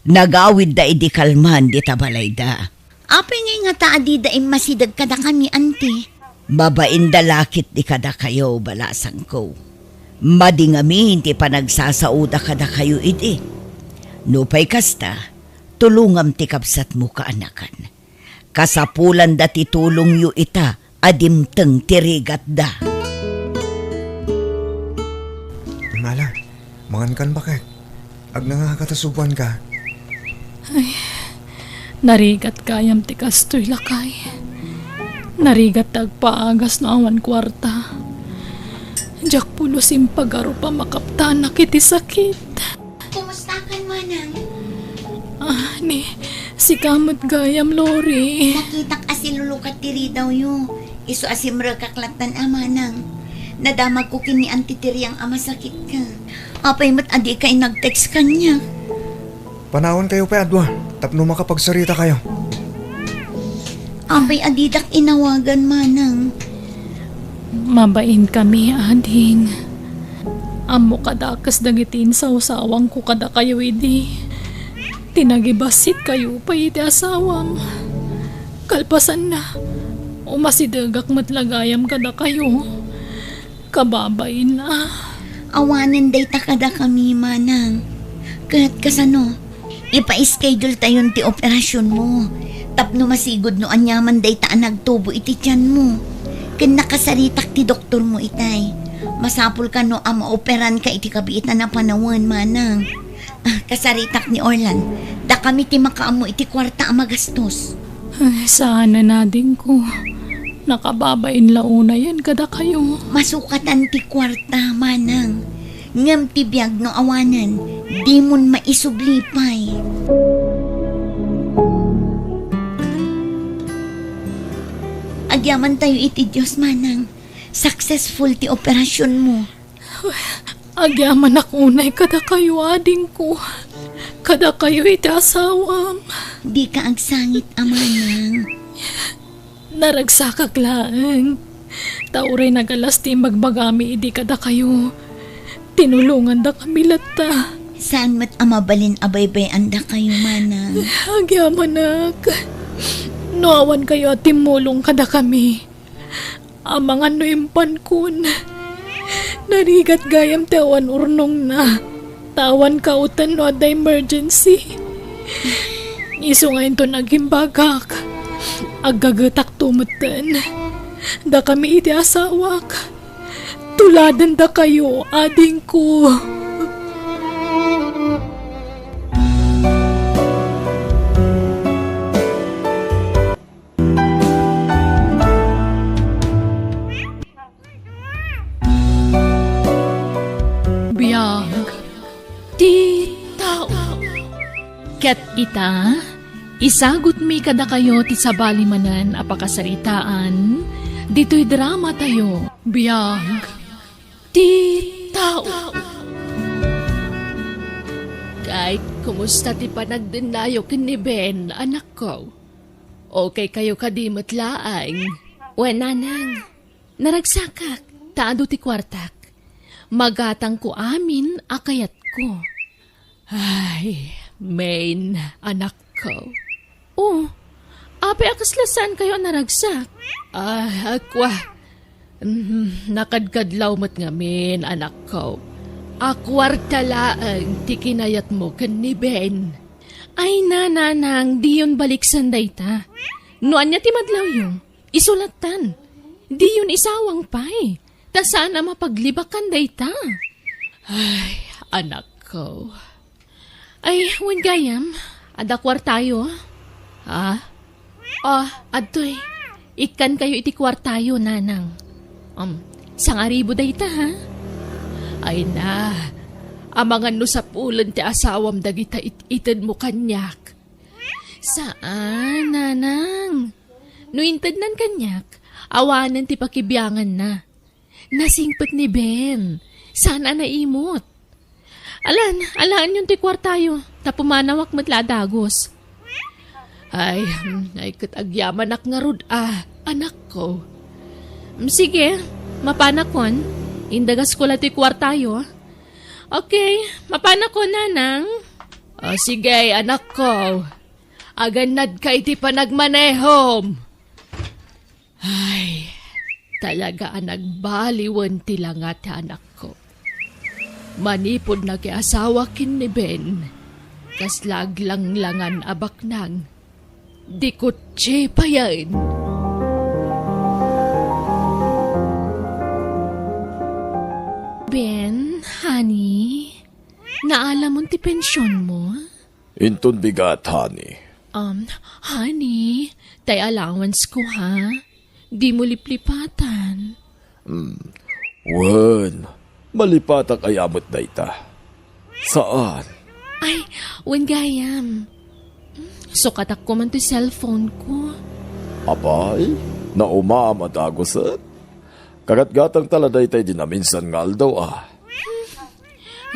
Speaker 4: Nagawid da idi kalman di tabalay da.
Speaker 5: Apay ngay nga taadi da masidag kada kami, anti.
Speaker 4: Babain da lakit di kada kayo balasang ko. Madingamin ti panagsasauda kada kayo idi. Nupay kasta, tulungam ti kapsat mo kaanakan. Kasapulan da ti tulong yu ita, adimteng tirigat da.
Speaker 7: Mala, mangan kan bakit? Ag nangakatasuban ka.
Speaker 2: Narigat kayam ti kastoy, lakay. Narigat tagpaagas no awan kwarta. Diyak pulos impagaro pa makaptan na kiti sakit.
Speaker 5: Kumusta kan, manang?
Speaker 2: Ni, si kamot gayam, Lori.
Speaker 5: Nakitak asilulukat tiri daw yu. Iso asimra kaklatan amanang. Nadamag ko kini antitiriang ama sakit ka. Apay mat adi kay nag-text kanya.
Speaker 7: Panahon kayo pa adwa, tapno makapagsarita kayo.
Speaker 5: Apay adidak inawagan, manang.
Speaker 2: Mabain kami, ading. Amo kadakas dagitin sa usawang ko kada kayo idi. Tinagibasit kayo pa iti asawam.
Speaker 1: Kalpasan na. Umasidagak matlagayam kada kayo. Kababay na.
Speaker 5: Awanan day takada kami, manang. Kahit kasano, ipa-schedule tayon ti operasyon mo. Tapno masigod no anyaman day taan nagtubo iti tiyan mo. Ken nakasaritak ti doktor mo itay. Masapul ka no operan ka iti kabiitan na panawan, manang. Kasaritak ni Orlan, da kami ti makaamo iti kwarta ang magastos.
Speaker 1: Ay, sana na din ko. Nakababain launa yan kada kayo.
Speaker 5: Masukatan ti kwarta, manang. Ngam ti biyag no awanan, di mon maisublipay. Agyaman tayo iti Diyos, manang. Successful ti operasyon mo.
Speaker 1: Agyaman akunay kada kayo ading ko. Kada kayo iti asawam.
Speaker 5: Di ka agsangit, amanang.
Speaker 1: Naragsakak laeng. Tauray nagalas ti magbagami idi kada kayo. Tinulungan da kami lata.
Speaker 5: Saan mat amabalin abaybay anda kayo, manang.
Speaker 1: Agyamanak. Noawan kayo at timulong kada kami. Amang ano impan kun. Narigat gayam tawan urnong na. Tawan kautan no ada emergency. Iso ngayon to nagimbagak. Agagatak tumutan. Da kami iti asawak. Tuladan da kayo, ading ko. Biyag, ti tao. Ket ita, isagot mi kada kayo ti sabali manan apakasaritaan, dito'y drama tayo. Biyag, ti tao. Kahit kumusta ti panagdinayo kin ni Ben, anak ko? Okay kayo kadimot laang. Wenanang, naragsakak, taado ti kwartak. Magatang ko amin akayat ko. Ay, main, anak ko. Oh, ape akaslasan kayo naragsak. Akwa. Nakadkadlaw mat ngamin, anak ko. Akwarta laang tikinayat mo kan ni Ben. Ay nananang, di yun baliksan dayta. Noan niya timadlaw yung isulatan. Di yun isawang pay. Ta sana mapaglibakan dayta. Ay, anak ko. Ay, wen gayam, adakwar tayo. Adtoy, ikan kayo iti kwartayo, nanang. Sangaribo dayta, ha? Ay na, amangan no sa pulan ti asawam dagita itid mo kanyak. Saan, nanang? No intid nan kanyak, awanan ti pakibiyangan na. Nasingpet ni Ben. Sana naimot. Alaan yung ti kwartayo, tapumanawak matladagos. Ay katagyaman ak nga rud, anak ko. Sige, mapanakon. Indagas ko lang ti kwartayo. Okay, mapanakon, nanang. Sige, anak ko. Aganad ka iti panagmanehom. Ay, talaga nagbaliwan ti langat anak ko. Manipod na kay asawa kin ni Ben. Kaslag lang-langan abak nang. Di kutsi pa yan. Ben, honey, naalam mo ti pensyon mo?
Speaker 8: Inton bigat, honey.
Speaker 1: Honey, tay allowance ko, ha? Di mo liplipatan.
Speaker 8: Wen, malipatak ayamot na ita. Saan?
Speaker 1: Ay, wen gayam. Sukatak ko man ti cellphone ko.
Speaker 8: Apay, naumam at agosan. Kagat-gatang taladay tayo dinaminsan ngal daw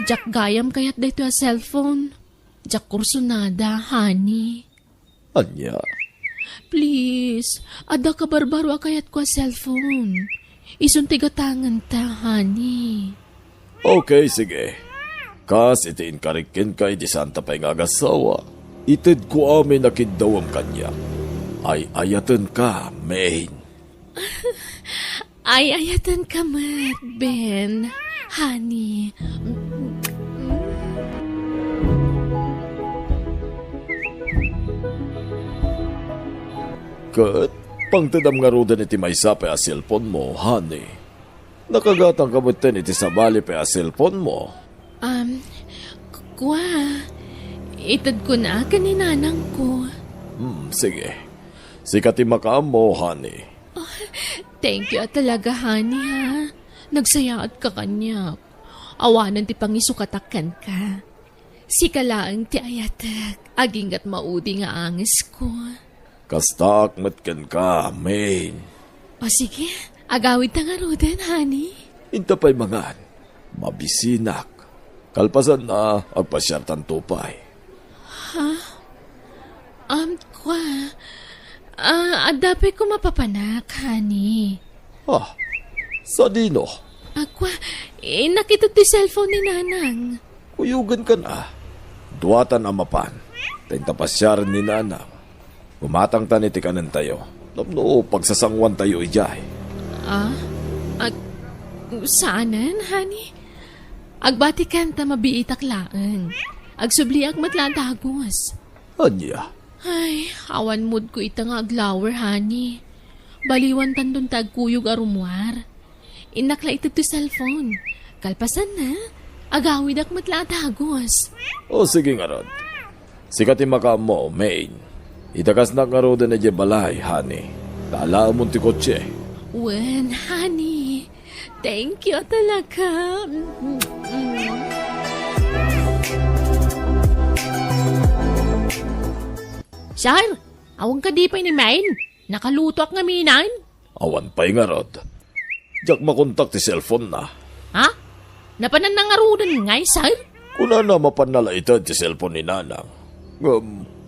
Speaker 1: Jak gayam kayat dito a cellphone. Jak kursunada, honey.
Speaker 8: Anya?
Speaker 1: Please, ada ka barbaro kayat ko a cellphone. Isuntigatangan ta, honey.
Speaker 8: Okay, sige. Kas itiin karikin kay di santa pa'y ngagasawa. Itid ko amin nakidawam kanya. Ay ayatan ka, Maine.
Speaker 1: Ay, ayatan ka mat, Ben. Honey.
Speaker 8: Kat, pangtadam nga rodan iti may sa pa cellphone mo, honey. Nakagatang kamutin iti sabali pa cellphone mo.
Speaker 1: Kwa. Itad ko na kaninanang ko.
Speaker 8: Sige. Sikati makaam mo, honey.
Speaker 1: Thank you talaga, honey, ha. Nagsayaat ka kanya. Awanan ti pangisukatakan ka. Sikalaang ti ayatak. Aging at maudi nga angis ko.
Speaker 8: Kasta akmatkan ka, Maine.
Speaker 1: O sige, agawid ta nga roden, honey.
Speaker 8: Inta pa'y mangan. Mabisinak. Kalpasan na agpasyartan tupay.
Speaker 1: Kwa. Adapi ko mapapanak, honey.
Speaker 8: Sa dino.
Speaker 1: Kwa, nakita ti cellphone ni Nanang.
Speaker 8: Kuyugan ka na. Duwatan amapan. Tenta pasyaran ni nanang. Umatang taniti kanan tayo. Napno, pagsasangwan tayo ijay.
Speaker 1: Saanan, honey? Agbati kanta mabiitak laan. Agsubli matladagos.
Speaker 8: Anya?
Speaker 1: Ay, awan mood ko itang aglower, honey. Baliwan tandun tagkuyog arumwar. Inakla ito to cellphone. Kalpasan na. Agawid ak matlatagos.
Speaker 8: O sige nga rod. Sikati maka mo, Maine. Itakas na nga rod na dyan balay, honey. Tala mo ti kotse.
Speaker 1: Wen, honey. Thank you talaga. Sir, awang ka di pa ni Main. Nakaluto ak nga minan.
Speaker 8: Awan pa'y nga rod. Diyak makontak ti cellphone na.
Speaker 1: Ha? Napanan na nga rudan ngay, sir?
Speaker 8: Kuna na mapanalaitad ti cellphone ni nanang.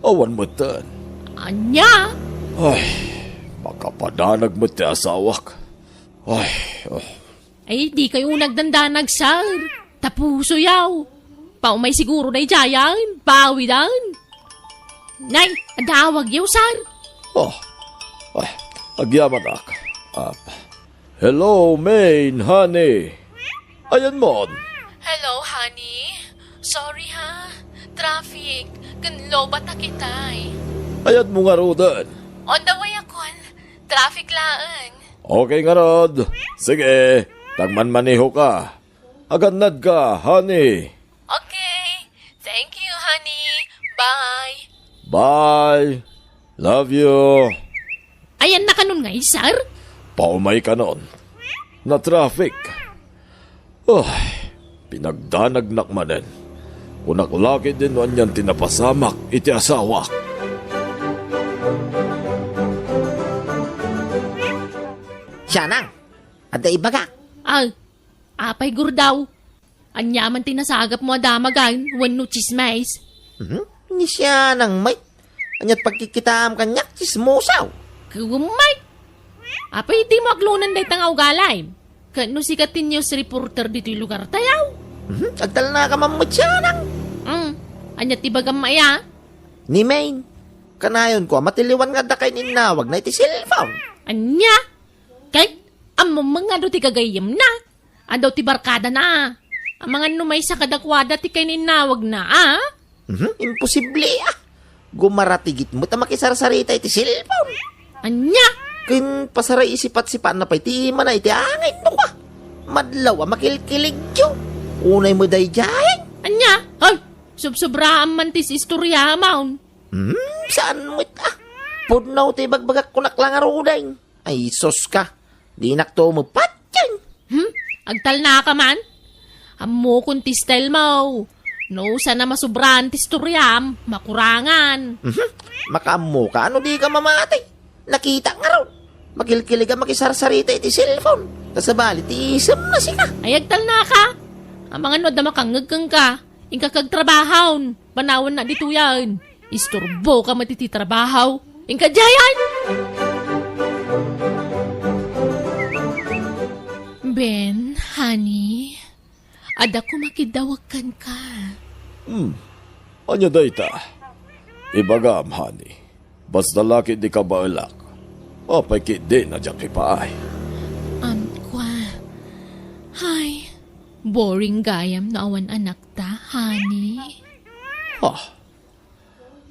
Speaker 8: Awan mo tan.
Speaker 1: Anya?
Speaker 8: Ay, makapadanag mo ti asawak.
Speaker 1: Ay, di kayo nagdandanag, sir. Tapuso yaw. Paumay siguro na ijayan. Pawidan. Nay, adawag yaw, sir.
Speaker 8: Agyaman ak. Hello, Maine, honey. Ayan mon.
Speaker 1: Hello, honey. Sorry, ha. Traffic. Kanlo ba ta kitay?
Speaker 8: Ayan mo nga rodan.
Speaker 1: On the way akon. Traffic laan.
Speaker 8: Okay nga rod. Sige, tagman-maniho ka. Agad ka, honey.
Speaker 1: Okay. Thank you, honey. Bye.
Speaker 8: Bye. Love you.
Speaker 1: Ayan na kanon nga, sir.
Speaker 8: Paumay ka nun. Na traffic. Pinagdanag nakmanen. Unaklaki din wan yan tinapasamak iti asawa.
Speaker 9: Siya nang. Ada ibaga.
Speaker 1: Apay gurdaw. Anyaman tinasagap mo adamagan when no chismais.
Speaker 9: Ni siya nang may. Anyat pagkikitaam kanyak chismosaw.
Speaker 1: Kumay. Apay di mo aglunan day tang ugalay. Kano sikatin news reporter dito yung lugar tayaw.
Speaker 9: Agdal na ka mamut siya nang.
Speaker 1: Anyat ibagam maya.
Speaker 9: Ni Maine. Kanayon ko, matiliwan nga da kay ninawag na iti cellphone.
Speaker 1: Anya? Kay, among mga do ti kagayam na. Adaw ti barkada na. Ang mga numay sa kadakwada ti kay ninawag na,
Speaker 9: Imposible Gumaratigit mo ta makisarsarita iti cellphone.
Speaker 1: Anya?
Speaker 9: Kin pasaray isipat-sipan na pa iti mana iti angit no ka. Madlaw makilkilig yo. Unay mo day jayan.
Speaker 1: Anya? Ay, subsobraan man tis istorya maun.
Speaker 9: Saan mo ita? Pudnaw ti bagbagak kunak lang aruday. Ay sos ka. Di nakto mo patyan.
Speaker 1: Agtal na ka man? Amo kung ti style mo. No, sana masubran ti istoryam. Makurangan.
Speaker 9: Makamo ka, ano di ka mamatay? Nakita nga raw. Makilkilig ka makisarsarita iti cellphone. Kasabali, ti isam na sika.
Speaker 1: Ay, agtal na ka. Ang mga no, damakangagkang ka. Ingka kagtrabahon. Panawan na dito yan. Isturbo ka matititrabahaw. Ingka jayan! Ben, honey, ada ko makidawakan ka.
Speaker 8: Anya day ta? Ibagam, honey. Basta laki di ka baalak. Apay ki di na dyan kipaay.
Speaker 1: Kwa. Hay. Boring gayam na awan anak ta, honey.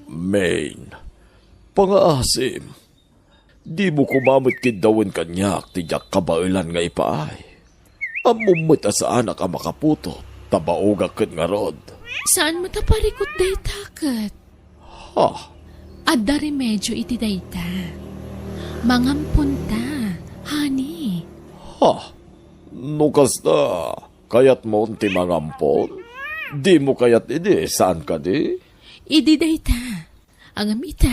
Speaker 8: Main. Pangaasim. Di mo kumamot kidawan kanyak ti jak kabailan nga ipaay. Amumot sa anak ka makaputo. Tabaoga kat nga rod.
Speaker 1: Saan mo taparikot day takat? Adda remedyo iti dayta. Mangampunta, honey.
Speaker 8: Nukas na. Kayat mo ti mangampon? Di mo kayat idi. Saan ka di?
Speaker 1: Idi dayta. Ang amita,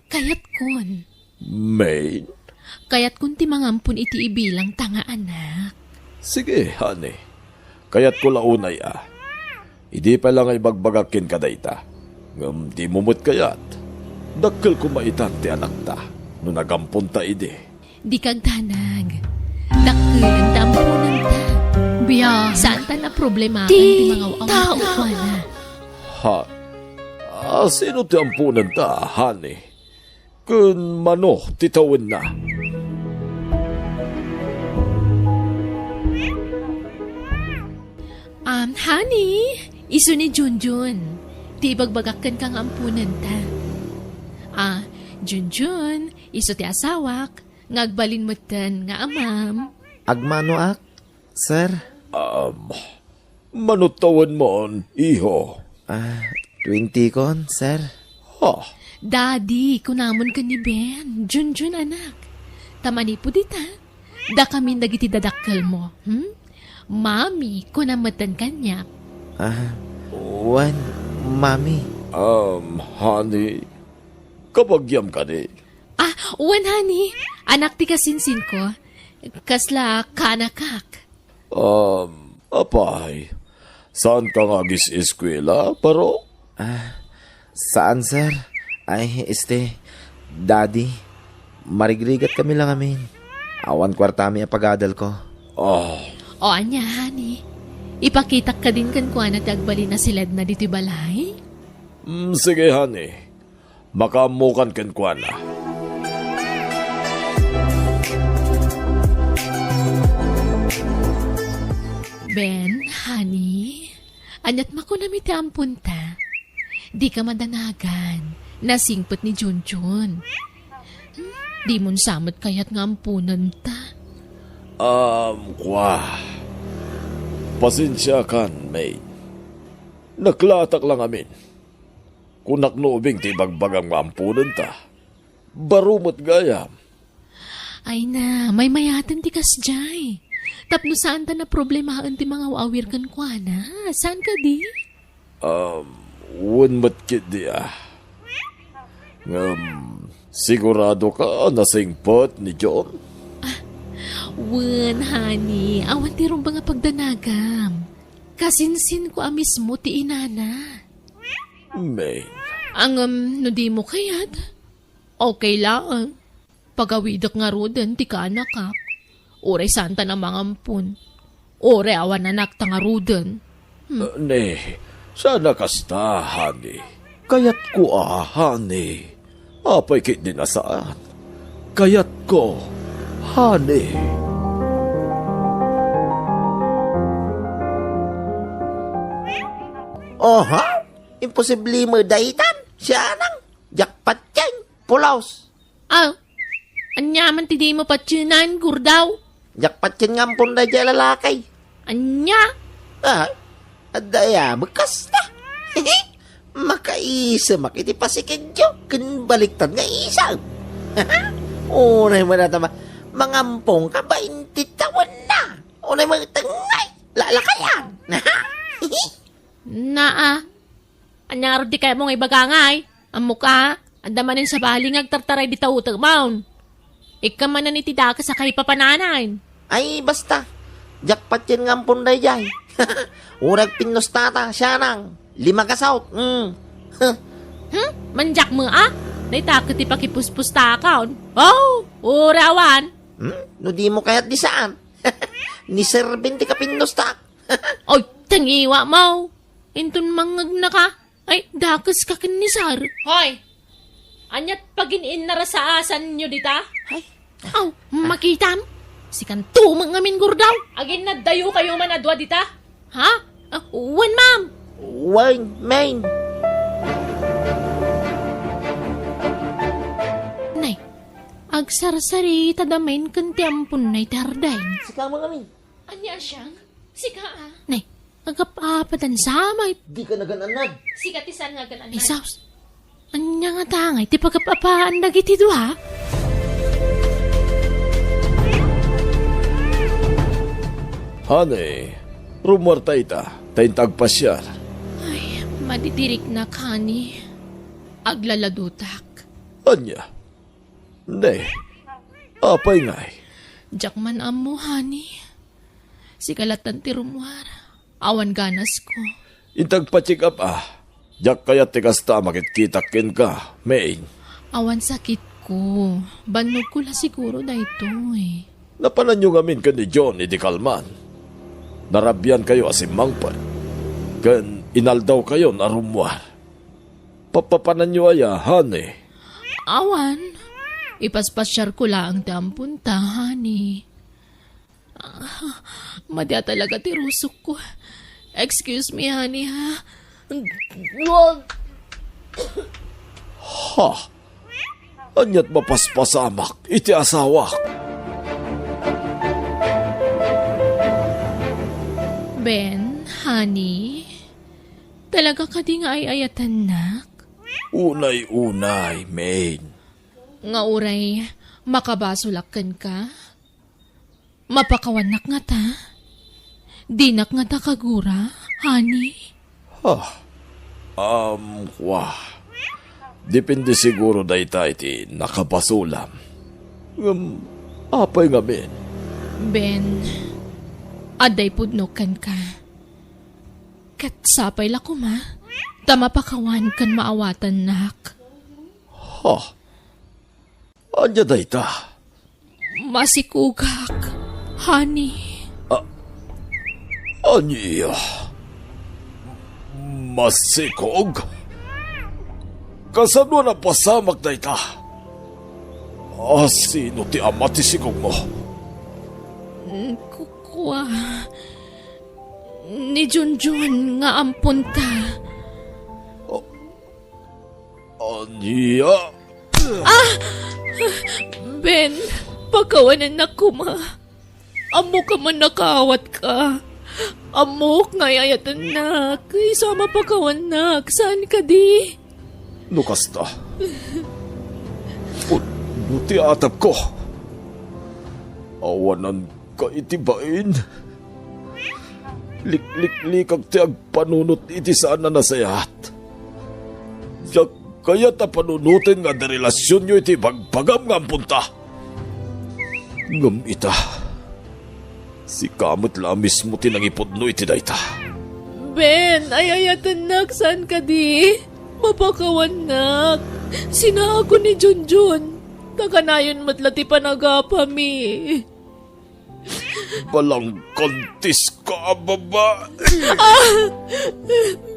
Speaker 1: kayat kon.
Speaker 8: Main?
Speaker 1: Kayat kun ti mangampun iti ibilang tanga anak.
Speaker 8: Sige, honey. Kayat ko launay Idi pa lang ay bagbagakin ka dayta. Ngam di mumut kayat. Dakkel ko maitan ti anak ta. No nagampun ta idi.
Speaker 1: Di kag tanag. Dakkel ang dampunan ta. Biya, saan ta na problema ti mga awang na?
Speaker 8: Sino ti ampunan ta, honey? Kun mano titawin na.
Speaker 1: Honey, iso ni Junjun. Di bagbagakan kang ampunan ta. Junjun, iso ti asawak. Ngagbalin mo tan nga amam.
Speaker 9: Agmano ak, sir?
Speaker 8: Manutawan mon, iho.
Speaker 9: 20 kon, sir?
Speaker 1: Daddy, kunamon ka ni Ben. Junjun anak. Tamani po dita. Da kami nagiti dadakkel mo. Mami, kunamatan kanya.
Speaker 9: Wan, mami.
Speaker 8: Honey, kabagyam ka di.
Speaker 1: Wan honey. Anak ti kasinsin ko. Kasla kanakak.
Speaker 8: Apay, saan ka nga gis-eskwela, paro?
Speaker 9: Saan, sir? Ay, daddy, marigrigat kami lang amin. Awan kwartami ang pag-adal ko.
Speaker 1: O anya, honey. Ipakitak ka din kan kuha na tagbali na silad na dito balay?
Speaker 8: Sige, honey. Makamukan ken kwa na.
Speaker 1: Ben, honey, anyat makunami ti ampunta. Di ka madanagan. Nasingpot ni Junjun. Di mon samot kayat nga ampunan ta.
Speaker 8: Kwa. Pasensya kan, May. Naklatak lang amin. Kunak nubing ti bagbagang mampunan ta. Barumot gayam.
Speaker 1: Ay na, may mayatan ti kasjay. Tapno saan ta na problemahan ti mga awir kan kwa na? Saan ka di?
Speaker 8: Wunmat kit di sigurado ka nasingpot ni John?
Speaker 1: Wen, honey, awan ti rum nga pagdanagam. Kasinsin ko mismo ti inana.
Speaker 8: May.
Speaker 1: No di mo kayat? Okay lang. Pagawidak nga rodan ti kanakak. Oray santa na mangampun. Oray awan anak ta nga rodan.
Speaker 8: Ne, sana kasta, honey. Kayat ko honey. Apay kit din na saan. Kayat ko, honey.
Speaker 9: Imposible mo daitan. Siya nang, jakpat yan, pulaos.
Speaker 1: Anyaman ti di mo patsunan, gurdaw.
Speaker 9: Jakpat yan nga ampun na dyan lalakay.
Speaker 1: Anya?
Speaker 9: Adaya, bekas na. Makaisa, makitipasikin dyo. Kinbaliktad nga isang. Unay mo na tama, mangampong ka ba, hindi tawan na. Unay mo tangay, lalakayan.
Speaker 1: Anyaro di kaya mong ibagangay. Ang mukha, andamanin sa bali ngagtartaray di tautag maun. Ika man na nitida ka sa kay papananain.
Speaker 9: Ay, basta. Jakpat yan nga ampun na dyan. Urag pinustata, siya nang. 5 kasaut.
Speaker 1: Manjak mo Naitakot ipakipuspus takaon. Urawan.
Speaker 9: No di mo kaya't di saan. Ni Sir Binti ka pinustak.
Speaker 1: Oy, tangiwa mo. Intun mangag na ka. Ay, dakas ka kanisar. Hoy,
Speaker 2: Anyat paginiin na rasaasan nyo dita?
Speaker 1: Aw, makitam. Sikan tumang ngamin gurdaw.
Speaker 2: Agin na dayo kayo man adwa dita?
Speaker 1: Ha? Wan, ma'am.
Speaker 9: Wang, main.
Speaker 1: Nay, agsarsari tadamain kentiampun nay tarday.
Speaker 9: Sika mo kami.
Speaker 2: Anya siyang? Sika ah.
Speaker 1: Nay, agapapatan samay.
Speaker 9: Di ka nagananad.
Speaker 2: Sika tisan nga ganan.
Speaker 1: Isaus. Anya nga tangay, ti pagkapapaan dagiti do ha?
Speaker 8: Hane, rumor ita, taintag pasyar.
Speaker 1: Ay, madidirik na kani. Aglaladutak.
Speaker 8: Anya? Hindi. Apay ngay.
Speaker 1: Jakman amo, honey. Sikalatan ti rumwar. Awan ganas ko.
Speaker 8: Intag pa-check up Jak kaya tikasta makit-kitakin ka, main.
Speaker 1: Awan sakit ko. Banog ko la siguro na ito eh.
Speaker 8: Napanan nyo ngamin ka ni John iti Kalman. Narabyan kayo asim mangpan. Kan inaldaw kayo na rumwar. Papapanan nyo aya, hane.
Speaker 1: Awan. Ipaspasyar ko lang tampunta, honey. Madya talaga ti rusok ko. Excuse me, honey, ha? Wag!
Speaker 8: Ha? Anyat mapaspasamak, iti asawak.
Speaker 1: Ben, honey, talaga ka di nga ay ayatan nak?
Speaker 8: Unay-unay, main.
Speaker 1: Nga uray, makabasulakan ka? Mapakawanak nga ta? Dinak nga ta kagura, honey?
Speaker 8: Wah. Depende siguro da iti nakabasulam. Apay nga, men.
Speaker 1: Ben, aday pudnokan ka. Kat sapay la kuma, tama pakawan kan maawatan nak.
Speaker 8: Anya da ita?
Speaker 1: Masikugak, honey.
Speaker 8: Anya? Masikog? Kasano na pasamak da ita? Sino ti ama ti sikog mo?
Speaker 1: Kukwa. Ni Junjun nga ampunta.
Speaker 8: Anya?
Speaker 1: Ben, pagkawanan na kuma. Amo ka man nakawat ka. Amok nga yayatan na. Isama pagkawan na. Saan ka di?
Speaker 8: Nukasta. Buti atap ko. Awanan ka itibain. Lik-lik-likag ti agpanunot iti saan na nasayat. Jak kaya ta panunutin nga da relasyon nyo iti bagpagam nga punta. Ngam ita. Si kamot la mismo tinangipod no iti dayta.
Speaker 1: Ben, ayayatan nak. Saan ka di? Mapakawan nak. Sinaako ni Junjun. Takanayon matlati panagapami.
Speaker 8: Balang kontis ka, baba.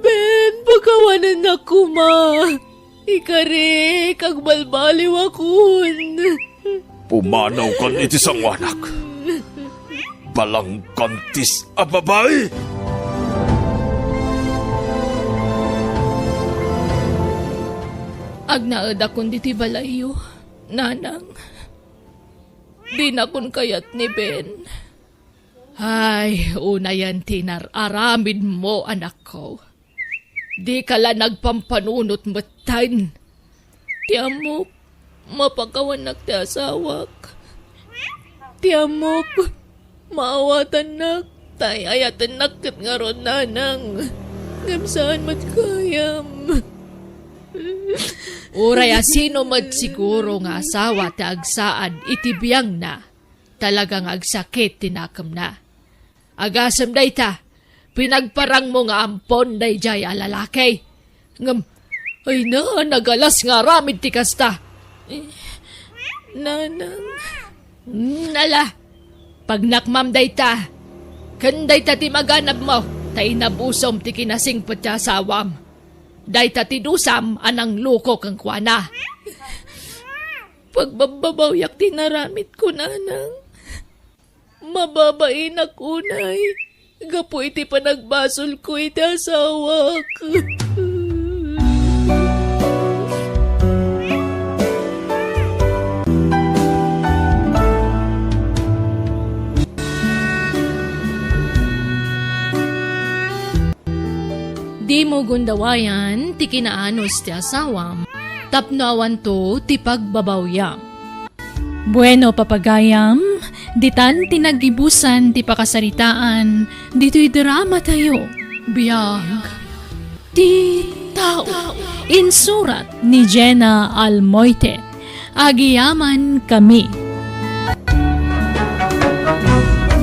Speaker 1: Ben, pagkawanan na kuma. Ikari, kagbalbaliw akun.
Speaker 8: Pumanaw kan iti sangwanak. Balang kontis, babay.
Speaker 1: Agnaad akon diti balayo, nanang. Di na kun kayat ni Ben. Ay, una yan tinar-aramid mo, anak ko. Di ka la nagpampanunot matan. Tiamok, mapakawanak ti asawak. Tiamok, maawatan nak, tayayatan nakit nga ron, nanang. Ngamsaan mat kayam. Uray asino mat siguro nga asawa ti agsaan itibiyang na. Talagang agsakit tinakam na. Agasam day ta, pinagparang mo nga ampon day jay alalakay. Ngam, ay na, nagalas nga ramid ti kasta. Nanang, nala, pag nakmam day ta, kanday ta ti maganap mo, tay nabusom ti kinasing pati asawam. Day ta ti dusam anang luko kang kuana.
Speaker 2: pagbababaw yak tinaramit ko nanang. Mababain ako, nay. Gapo iti panagbasol ko iti asawa ko. Di mo gundawayan, ti kinaanos ti asawam, tapno awan to ti pagbabawyam.
Speaker 1: Bueno, papagayam, ditan tinagibusan ti pakasaritaan, dito'y drama tayo. Biyag, ti tao, insurat ni Jenna Almoite. Agiyaman kami.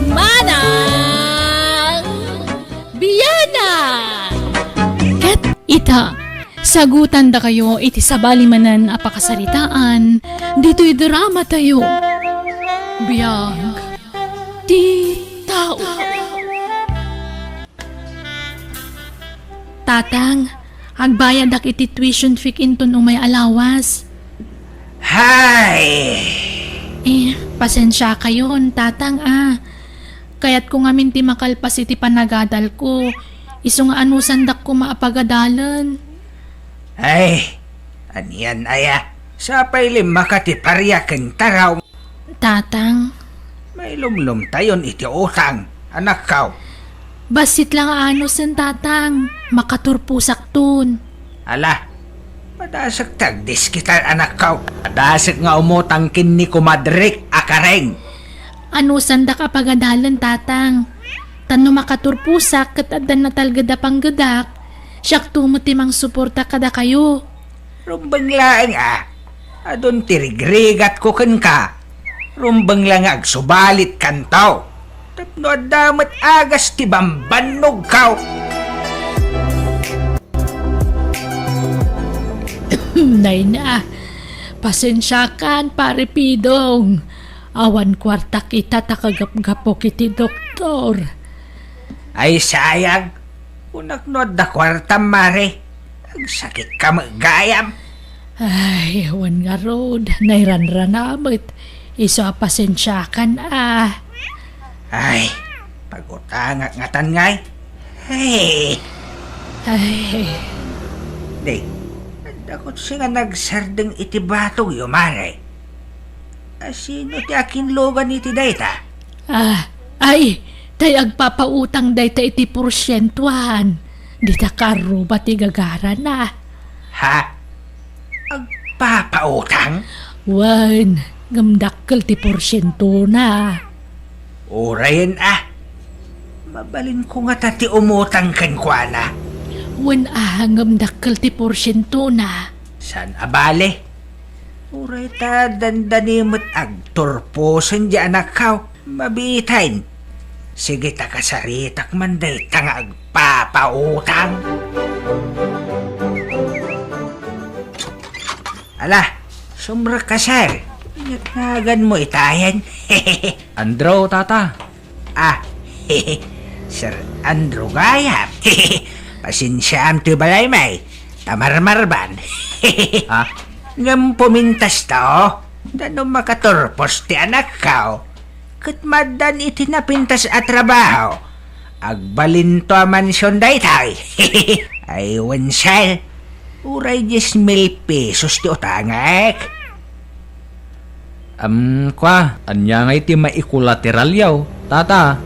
Speaker 1: Manang! Biyana! Ket ita, sagutan da kayo iti sabalimanan a pakasaritaan, dito'y drama tayo. Biyag, ti tao. Tatang, agbayad ak iti tuition fee inton umay alawas.
Speaker 10: Hay!
Speaker 1: Pasensya kayon, tatang Kaya't kung amin ti makalpas iti panagadal ko, iso nga anusan dak ko maapagadalan.
Speaker 10: Ay, aniyan aya. Sa pailim makatiparya keng taraw.
Speaker 1: Tatang,
Speaker 10: May lumlum tayon iti utang, anak kaw.
Speaker 1: basit lang anusan tatang, makaturpusak tun.
Speaker 10: Ala, padasag tagdis kita anak kaw. Padasag nga umutang kin ni kumadrik akareng.
Speaker 1: Anusan dak apagadalan tatang. Tano makaturpusak kat adan na talgada panggadak, siyak tumutimang suporta kada kayo.
Speaker 10: Rumbang lang adon tirigrigat ko ken ka. Rumbang lang agsubalit kantaw. Tapno adamat agas ti bambanog kaw.
Speaker 2: Nay na, pasensyakan pare Pidong. Awan kwarta kita takagap-gapok iti doktor.
Speaker 10: Ay sayang. Unaknod da kwarta mare. Ang sakit ka magayam.
Speaker 2: Ay, awan nga rod, nairanranamit. Iso pasensyakan
Speaker 10: Ay, pag-utangak nga tangay. Hey,
Speaker 2: Ay,
Speaker 10: di. Dakot siya nga nagsardeng iti batong yumare. Sino ti akin logan iti dayta?
Speaker 2: ay, tay agpapautang day ta iti porsyentuhan. Di ta karo ba ti gagara na?
Speaker 10: Ha? Agpapautang?
Speaker 2: Wan, gamdakkel ti porsyento na.
Speaker 10: Urayan Mabalin ko nga tati umutang kankwana.
Speaker 2: Wan gamdakkel ti porsyento na.
Speaker 10: San abale? Uray ta dandanimot agturposan di anak kaw. Mabitain. Sige ta kasaritak man day ta nga agpapautang. Ala, sumra ka sir. Nagnagan mo itayan.
Speaker 11: Andro, tata.
Speaker 10: Sir Andrew Gayam. Pasinsyam ti balay may. Tamarmarban.
Speaker 11: Ha?
Speaker 10: Ngam pumintas tao. Dano makaturpos ti anak kao. Kat madan iti napintas at trabaho. Agbalin to a mansyon daytay. Ay wansal. Uray 10,000 pesos ti utangak.
Speaker 11: Anya nga iti maikulateral yaw, tata.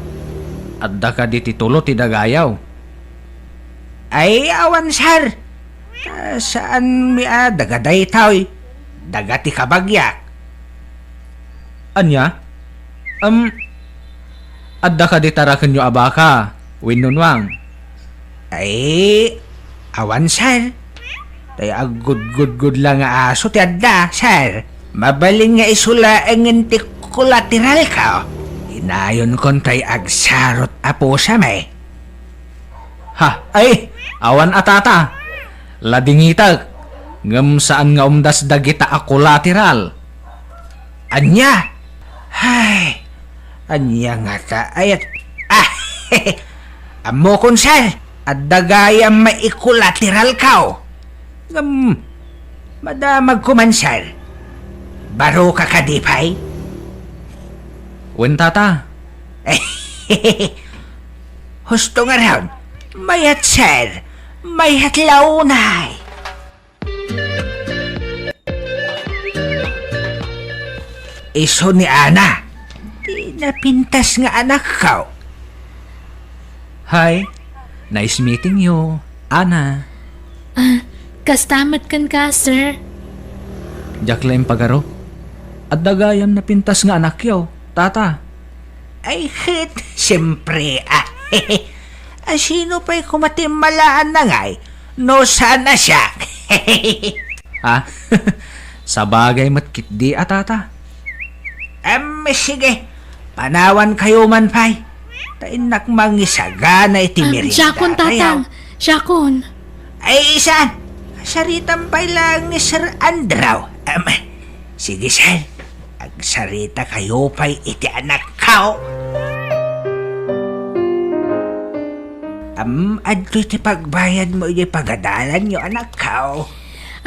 Speaker 11: Adda ka di titulo ti dagayaw.
Speaker 10: Ay awan sar. Saan mi dagaday taoy? Dagati kabagyak.
Speaker 11: Anya? Adda ka di tarakan nyo abaka, winunwang.
Speaker 10: Ay, awan sar. Tay agud lang nga aso ti adda, sar. Mabaling nga isula ang inti kolateral ka. Inayon kon tay agsarot apo sa may.
Speaker 11: Ha, ay, awan atata. Ladingitag, ngam saan nga umdas dagita a kolateral.
Speaker 10: Anya? Hay, anya nga ta ayat. Amo kon sar. At dagayang maikulateral ka. Madamag kumansar. Baro ka kadipay?
Speaker 11: Wen tata.
Speaker 10: Husto nga raon. Mayat sir. Mayat launay. Iso ni Ana. Di napintas nga anak ka.
Speaker 11: Hi. Nice meeting you, Ana.
Speaker 1: Kastamat kan ka, sir.
Speaker 11: Jakla yung pagaro. At dagayam na pintas nga anak yaw, tata.
Speaker 10: Ay, hit. Siyempre, sino pa'y kumatimalaan na nga'y? No, sana siya.
Speaker 11: Ha? Sa bagay matkit di tata.
Speaker 10: Sige. Panawan kayo man, pay. Tainak mangisaga na itimirinda.
Speaker 1: Siyakon, tatang. Siyakon.
Speaker 10: Ay, isan. Saritan pa'y lang ni Sir Andraw. Sige, sir. Agsarita kayo pa'y iti anak kao. Adto iti pagbayad mo iti pagadalan nyo anak kao.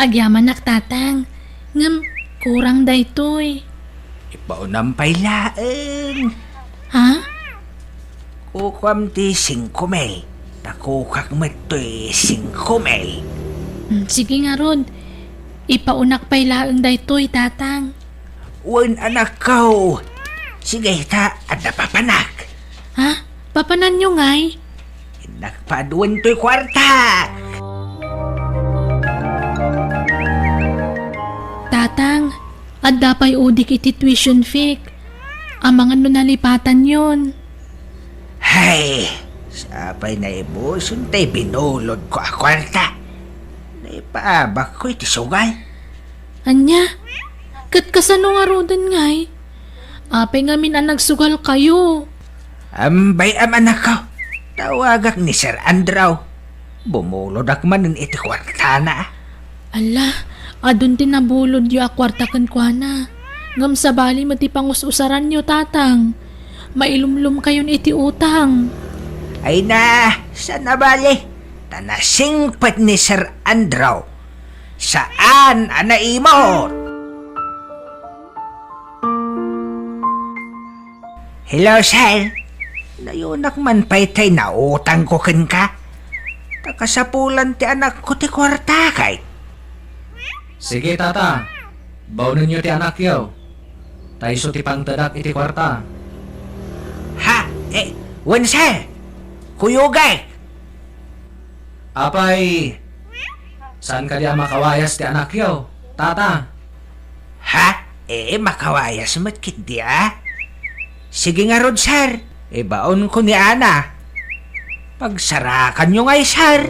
Speaker 1: Agyaman nak, tatang. Ngam, kurang daytoy.
Speaker 10: Ipaunam pa'y laeng.
Speaker 1: Ha?
Speaker 10: Kukwam ti 5,000. Nakukak mo ito'y 5,000.
Speaker 1: Sige nga, Rod. Ipaunak pa'y laang daytoy, tatang.
Speaker 10: Wan anak kao. Sige, ta, at napapanak.
Speaker 1: Ha? Papanan nyo nga'y?
Speaker 10: Nakpaduan to'y kwarta.
Speaker 1: Tatang, adda pa'y udik iti tuition fee. Ang mga nalipatan yon.
Speaker 10: Hay, sapay na ibuson tayo binulod ko a kwarta. Naipaabak ko iti sugal.
Speaker 1: Anya? Kat kasano nga rodan nga'y? Apay nga min ang nagsugal kayo.
Speaker 10: Ambay anak ko. Tawagak ni Sir Andraw. Bumulod ak manin iti kwarta na.
Speaker 1: Ala, adun tinabulod yu akwarta kan kwa na. Ngam sa bali mati pangus-usaran nyo, tatang. Mailumlum kayon iti utang.
Speaker 10: Ay na, sana bali. Tanasingpat ni Sir Andraw. Saan anaimot? Hello, sir. Nayunak man pa'y tay na utang ko kin ka. Takasapulan ti anak ko ti kwarta kay.
Speaker 11: Sige tata. Baunan nyo ti anak yaw. Taiso ti pangtadak iti kwarta.
Speaker 10: Ha? Wan sir. Kuyugay.
Speaker 11: Apay, saan ka diya makawayas ti anak yaw, tata?
Speaker 10: Ha? Makawayas matkit di Sige nga rod, sir. Baon ko ni Ana. Pagsarakan nyo ngay, sir.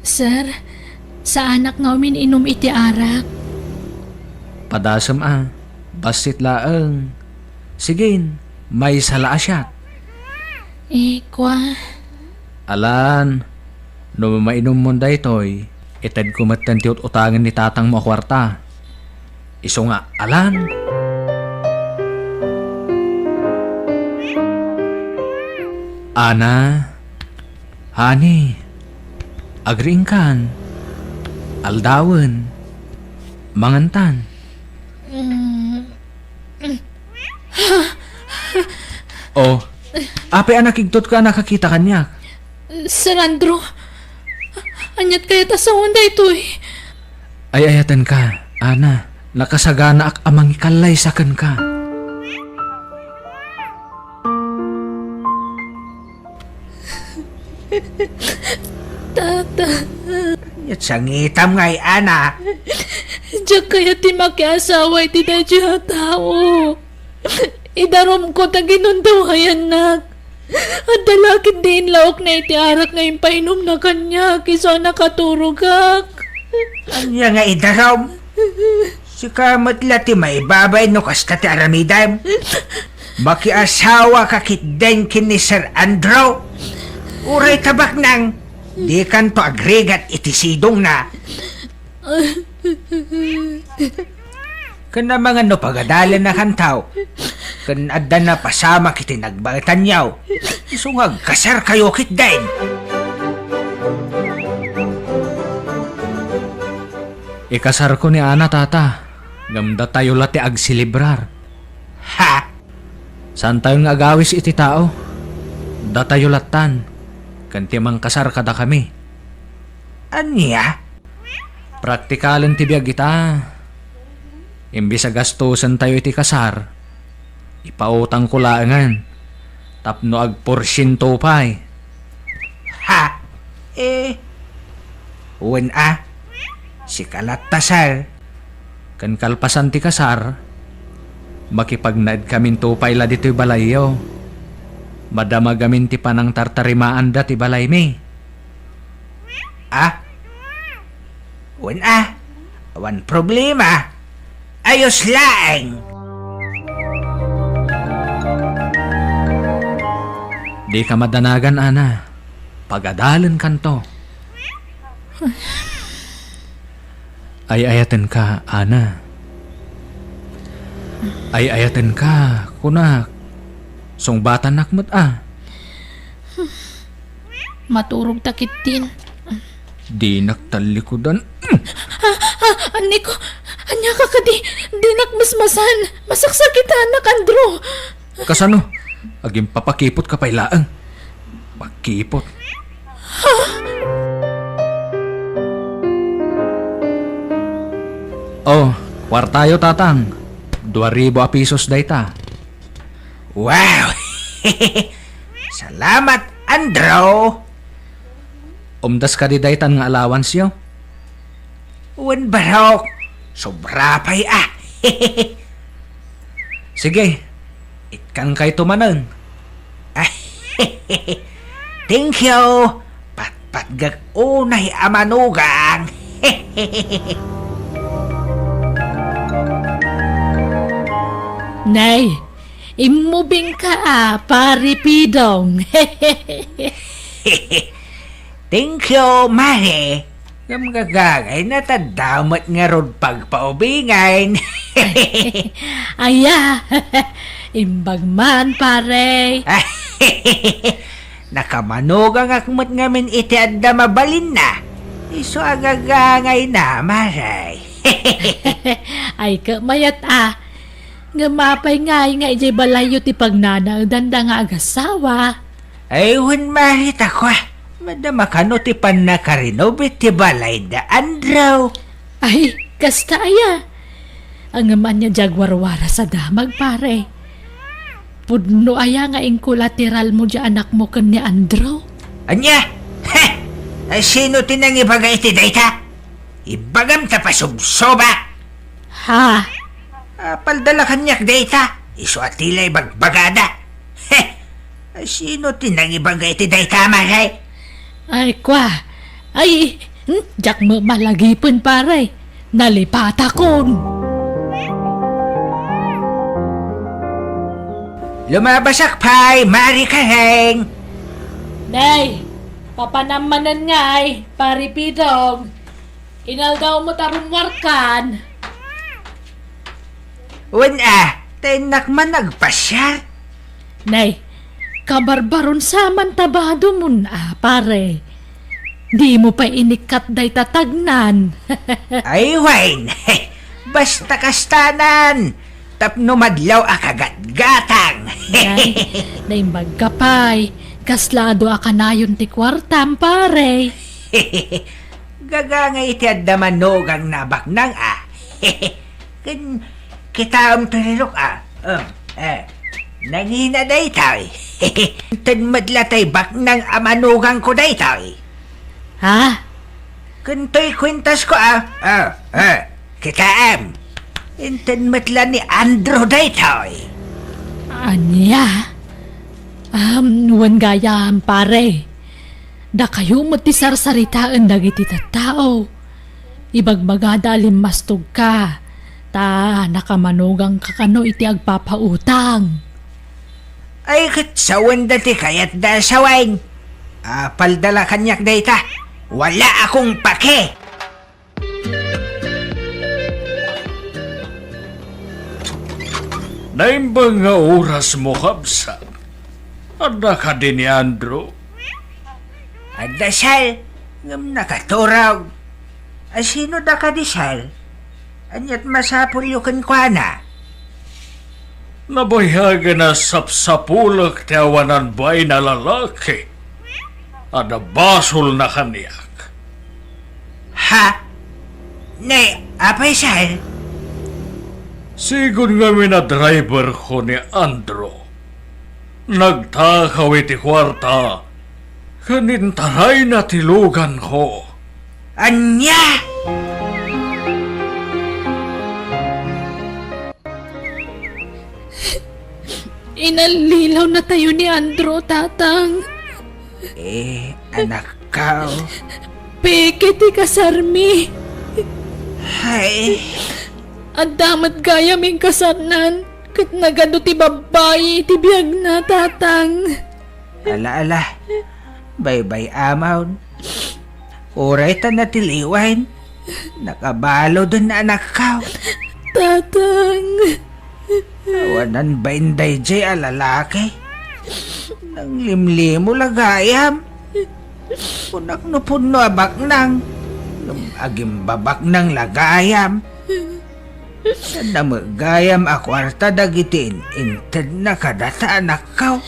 Speaker 1: Sir, sa anak nga inom iti arak.
Speaker 11: Padasam basit laeng. Sigin, may sala siya.
Speaker 1: Kwa.
Speaker 11: Alan, no mainom mo daytoy, itad kumatan ti utangan ni tatang mo kwarta. Iso nga, alan. Ana, Hani, agringkan, aldawan, mangantan. Oh, ape anak igtot ka nakakita kanya.
Speaker 1: Sir Andrew, anyat kaya ta sa onda ito
Speaker 11: Ay ayatan ka, Ana. Nakasagana ak amang ikalay sakan ka.
Speaker 1: Tata.
Speaker 10: At sangitam ngay, Ana.
Speaker 1: Diyak kaya ti makiasawa iti na diya tao. Idarom ko ta ginundawayan nak. At dalakit din laok na iti arak na impainom na kanya kiso nakaturugak.
Speaker 10: Anya nga idarom. Si kamat lati may babay no kasta ti aramidam. Makiasawa kakit den kin ni Sir Andrew. Uray tabak nang di kan to agregat iti sidong na. Kana mga no pagadalan na kantaw. Kan adda na pasama kiti nagbagatan yaw. Isungag kasar kayo kit den.
Speaker 11: Ikasar ko ni Ana, tata. Gamda tayo lati agsilibrar.
Speaker 10: Ha?
Speaker 11: Saan tayo nga agawis iti tao? Da tayo latan. Kanti mang kasar kada kami.
Speaker 10: Anya?
Speaker 11: Praktikalan ti biyag ita. Imbis sa gastusan tayo iti kasar, ipautang ko laangan. Tapno ag porsyento pa'y.
Speaker 10: Ha? Uwan si Kalatasar.
Speaker 11: Kan kalpasan ti kasar, makipagnaid kamin tupay la dito'y balayo. Madama gamin ti panang tartarimaan da ti balay mi.
Speaker 10: Uwan awan problema. Ayos laeng.
Speaker 11: Di ka madanagan, Ana. Pagadalan kanto. Ay-ayaten ka, Ana. Ay-ayaten ka, kunak. Sungbatan nakmat
Speaker 1: Maturog takit din.
Speaker 11: Di naktalikudan.
Speaker 1: Ani ko, anya ka ka di nakmasmasan. Masaksakit anak, Andro.
Speaker 11: Kasano? Aging papakipot ka pailaang. Pakipot. Oh, kwartayo tatang. 2,000 a pisos dayta.
Speaker 10: Wow! Salamat, Andro!
Speaker 11: Umdas ka di daytan nga allowance yo.
Speaker 10: Uwan barok. Sobra pa'y
Speaker 11: Sige, ikan kay tumanang.
Speaker 10: Thank you. Patpatgag unay amanugang.
Speaker 2: Nay, imubing ka pari pidong.
Speaker 10: Thank you, Mare. Ngam gagagay na tadamat nga rod pagpaubingan.
Speaker 2: Aya, imbag man pare.
Speaker 10: Nakamanugang akmat ngamin iti adda mabalin na. Iso agagangay na, Maray.
Speaker 2: Ay ka mayat nga mapay nga ijay balayo ti pagnana danda nga agasawa.
Speaker 10: Ay, hun mahit ako. Madama kano ti pan na karinobit ti balay da Andro.
Speaker 2: Ay, kasta aya. Ang aman niya jagwarwara sa damag pare. Pudno aya nga ing kolateral mo di anak mo kan ni Andro.
Speaker 10: Anya? Ay, sino tinang ibagay ti dayta? Ibagam ta pasubsoba.
Speaker 2: Ha?
Speaker 10: Paldala kanyak dayta. Iso atilay bagbagada. Ay, sino tinang ibagay ti dayta, Maray?
Speaker 2: Ay, kwa. Ay, jak mo malagipon pare. Nalipata kon.
Speaker 10: Lumabasak pa'y, Mari Kareng.
Speaker 2: Nay, papanamanan nga'y, pari pidong. Inal daw mo tarong warkan.
Speaker 10: Wan tenak man nagpasyal.
Speaker 2: Nay, kabarbaron sa mantabado mo na, pare. Di mo pa inikat day tatagnan.
Speaker 10: Ay, Wayne. Basta kastanan. Tapno madlaw akagat-gatang.
Speaker 2: Naimbag ka pa'y. Kaslado akanayon ti kwartam, pare.
Speaker 10: Gagangay ti adamanog nabak nang kita perilok nangina day tayo. Tan madlatay bak nang amanugang ko day tayo.
Speaker 2: Ha?
Speaker 10: Kunto'y kwintas ko kita intan matla ni Andro day tayo.
Speaker 2: Anya? Wan gayam, pare. Da kayo mo ti sarsaritaan dagiti tattao. Ibagbagada limastog ka. Ta nakamanugang kakano iti agpapautang.
Speaker 10: Ay katsawan dati kayat da sawain. Paldala kanyak dayta. Wala akong pake.
Speaker 8: Naimbang nga oras mo, Kabsa. Ada ka din ni Andro.
Speaker 10: Adasal, ngam nakaturaw. Asino da ka disal? Anyat masapul yukan kwa na.
Speaker 8: Nabayagan na sapsapulak tiyawanan ba'y na lalaki. Ada basol na kaniyak.
Speaker 10: Ha? Ne, apay sal?
Speaker 8: Sigun nga na driver ko ni Andro. Nagtakaw iti kwarta. Kanintaray na tilugan ko.
Speaker 10: Anya?
Speaker 1: Inalilaw na tayo ni Andro, tatang.
Speaker 10: Anak kao.
Speaker 1: Peke ti kasarmi.
Speaker 10: Hay,
Speaker 1: At damat gaya ming kasarnan. Kat nagado ti babae ti biyag na, tatang.
Speaker 10: ala. Bye-bye amaw. Uray ta na tiliwan. Nakabalo dun na anak kao.
Speaker 1: Tatang.
Speaker 10: Awanan ba inday jay alalaki? Nang limlimo lagayam. Punak no puno abak nang. Agim babak nang lagayam. Sa namagayam akwarta dagitin. Inted na kadata anak kao.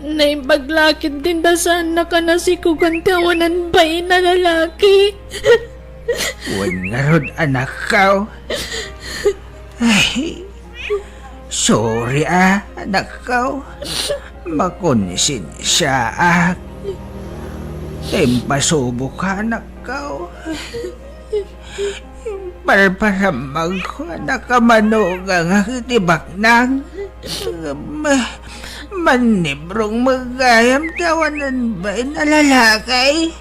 Speaker 1: Naibaglakid din dasan na ka na si kugantawanan ba na lalaki.
Speaker 10: Wan nga rod anak kao. Ay, sorry anak kao. Makonsensya Tempasubo ka anak kao. Parparamag ko anak kamanugang tibak nang. Manibrong magayam tawanan ba na lalaki?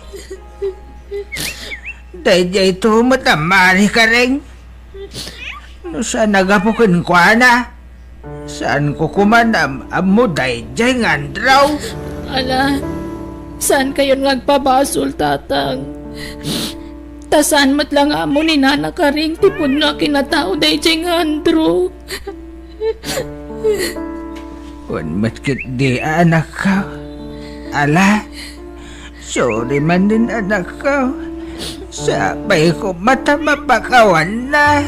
Speaker 10: Dayjay to matamari ka rin. No saan nagapukin ko na? Saan ko kumanam amo dayjay ngandraw?
Speaker 1: Ala, saan kayo nagpabasol, tatang? Tasaan mat lang amo ni nana ka rin tipon na kinatao day nga Andrew.
Speaker 10: Wan matkit di anak ka. Ala, sorry man din anak ka. Sabay ko mata mapakawan na.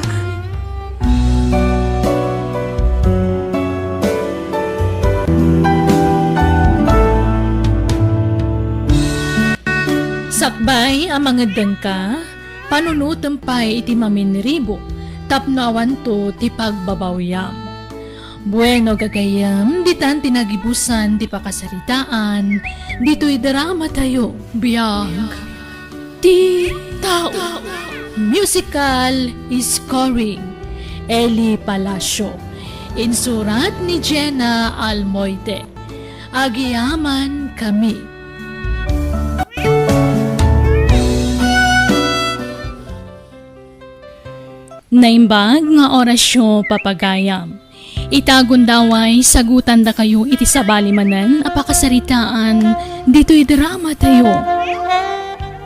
Speaker 1: Sakbay ang mga dangka, panunutampay iti maminribo, tapnawan to ti pagbabawyam. Bueno gagayam, ditan tinagibusan ti pakasaritaan, dito'y drama tayo, biyag. Ti tao. Musical scoring, Eli Palacio. Insurat ni Jenna Almoite. Agiyaman kami. Naimbag nga orasyo papagayam. Itagon daway sagutan da kayo iti sabalimanan apakasaritaan dito'y drama tayo.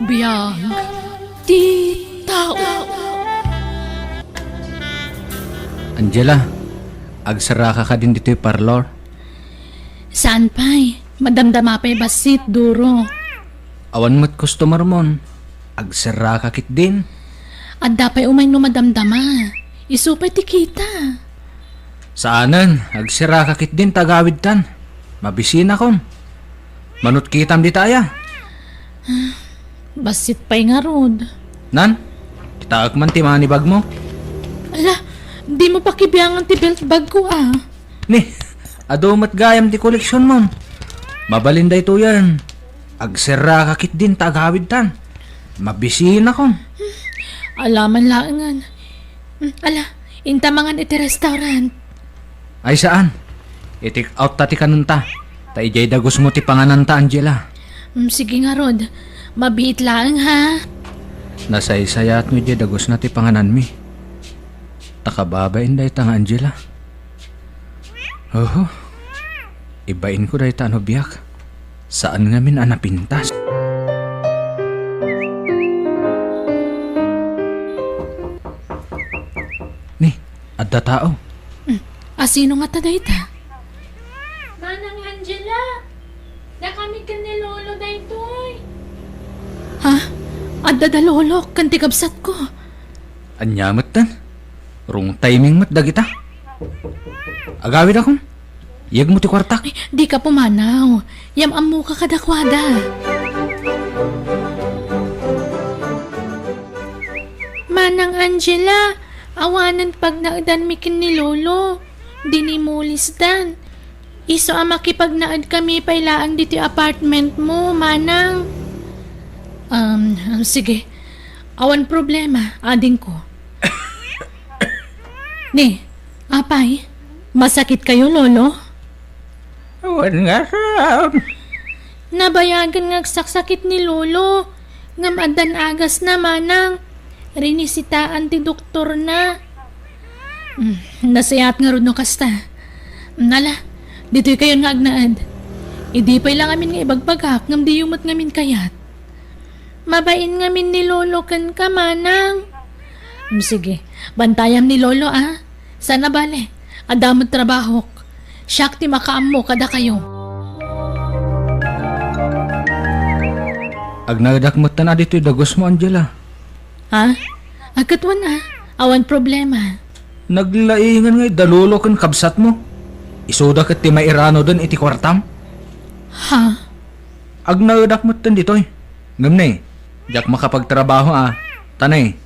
Speaker 1: Biyag ti tao.
Speaker 11: Angela, agsara ka din dito'y parlor.
Speaker 1: Saan pa'y? Madamdama pa'y basit duro.
Speaker 11: Awan mo't customer mon. Agsara ka kit din.
Speaker 1: At dapay umay no madamdama. Isupay ti kita.
Speaker 11: Saanan, agsira ka kit din tagawid tan. Mabisina kon. Manut kitam di taya.
Speaker 1: Basit pa'y nga rod.
Speaker 11: Nan, itaak man ti manibag mo.
Speaker 1: Ala, di mo pa kibiyangan ti belt bag ko
Speaker 11: Ni, adumat gayam ti koleksyon mon. Mabalinday to yan. Agsira ka kit din tagawid tan. Mabisina kon.
Speaker 1: Alaman laangan. Ala, intamangan iti restaurant.
Speaker 11: Ay saan? Itik out ta ti kanunta. Ta ijay dagos mo ti pangananta, Angela.
Speaker 1: Sige nga rod, mabiit lang ha.
Speaker 11: Nasaysayat mo ijay dagos na ti panganan mi. Takababain day ta nga, Angela. Oho, ibain ko day ta ano biyak. Saan nga min anapintas? Ni, adda tao.
Speaker 1: Asino nga taday ta?
Speaker 2: Manang Angela, na kami ka ni Lolo daytoy.
Speaker 1: Ha? Adda dalolok kan tikabsat ko.
Speaker 11: Anyamat tan. Rung timing mat dagita. Agawid akong. Iyag mo ti kwartak.
Speaker 1: Di ka pumanaw. Yam amu ka kadakwada. Manang Angela, awanan pag naadan mikin ni Lolo. Dinimulis dan. Iso ang makipagnaad kami pailaan dito apartment mo, manang. Sige. Awan problema, ading ko. Ni, apay, masakit kayo, Lolo?
Speaker 10: Awan nga raw.
Speaker 1: Nabayagan nga saksakit ni Lolo. Ngam adan agas na, manang. Rinisitaan ti doktor na. Nasayat nga ron no kasta. Nala, dito'y kayo nga agnaad. Idi pa'y lang amin nga ibagbagak, ngam di yumat ngamin kayat. Mabain ngamin ni Lolo kan ka, manang. Sige, bantayam ni Lolo Sana bale, adamot trabahok. Siyak ti makaam mo kada kayo.
Speaker 11: Agnadakmat na dito'y dagos mo, Angela.
Speaker 1: Agkatwan awan problema.
Speaker 11: Naglaingan nga dalulo kan kabsat mo. Isuda kat ti mairano doon iti kwartam. Agnadakmat tan dito'y. Ngam na jak makapagtrabaho Tanay,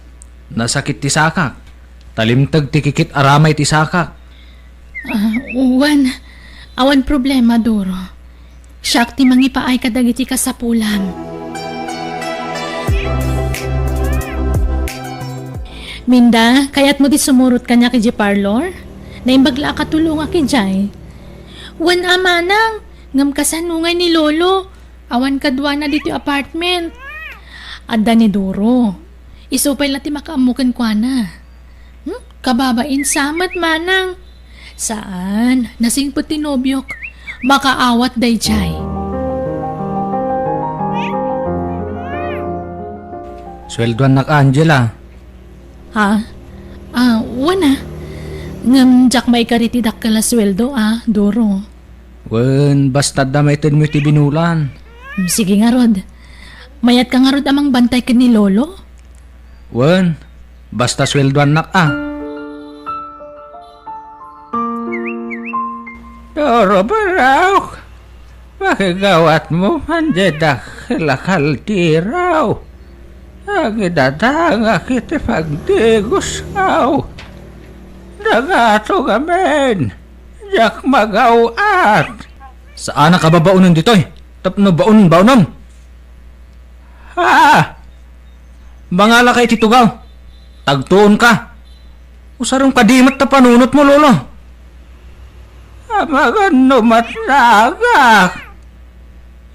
Speaker 11: nasakit ti sakak. Talimtag ti kikit aramay ti sakak.
Speaker 1: Awan problema, Duro. Siyak ti mangipaay kadagiti kasapulan. Minda, kayat mo di sumurot kanya kay parlor? Naimbagla ka tulong aki jay. Wan amanang, ngam kasanungay ni Lolo. Awan kadwa na dito apartment. Adda ni Duro. Isupay lati makaamukan kwa na. Kababain samat, manang. Saan? Nasingpot ti nobyok. Makaawat day jay.
Speaker 11: Sweldoan nak Angela.
Speaker 1: Wana. Ngam jak may karitidak kala sweldo, Duro.
Speaker 11: Wen, basta damaitin mo iti binulan.
Speaker 1: Sige nga, Rod. Mayat ka nga, Rod, amang bantay ka ni Lolo?
Speaker 11: Wen, basta sweldoan nak
Speaker 10: Doro baraw. Makigawat mo manjedak lakal tiraw. Ang idatanga kita pagdigos kaw. Dagato gamen. Jak magawat.
Speaker 11: Saan na kababaunan dito'y? Tapno baon-baonom. Bangala kay titugaw. Tagtuon ka. Usarong kadimat ta panunot mo, Lolo.
Speaker 10: Amagano matlagak.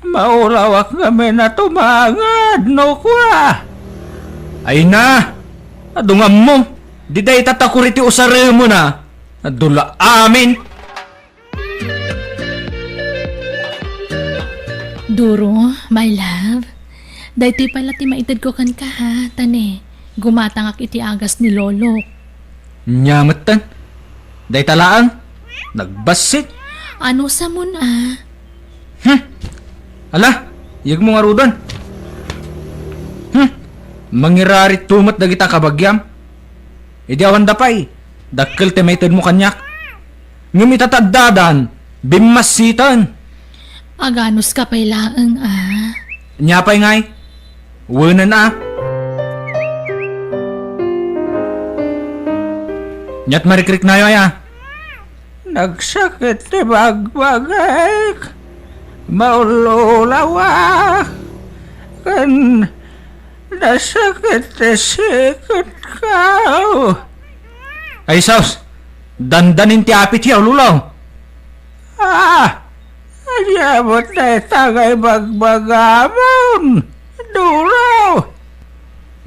Speaker 10: Maulawak kami na tumangad, no kwa.
Speaker 11: Ay na! Adungam mo! Diday tatakuriti usare mo na! Adula amin!
Speaker 1: Duro, my love. Dahiti pala ti maitad ko kan ka tane. Gumatangak iti agas ni Lolo.
Speaker 11: Nyamat tan! Day talaan! Nagbasit!
Speaker 1: Ano sa mun
Speaker 11: Ala! Yag mo nga rudon! Mangirarit tumat dagita kabagyam. Idi awan dapay. Dakkel temated mo kanyak. Ngum itatagdadan. Bimasitan.
Speaker 1: Aganos ka pa'y laang
Speaker 11: Nyapay ngay. Wunan Nyat marikrik na yoy
Speaker 10: Nagsakit ti bagbagak. Maululawa. Kan nasakit ti sikot kaw.
Speaker 11: Ay saus. Dandanin ti apit yaw lulaw.
Speaker 10: Ayabot na itagay bagbagamon. Dulaw.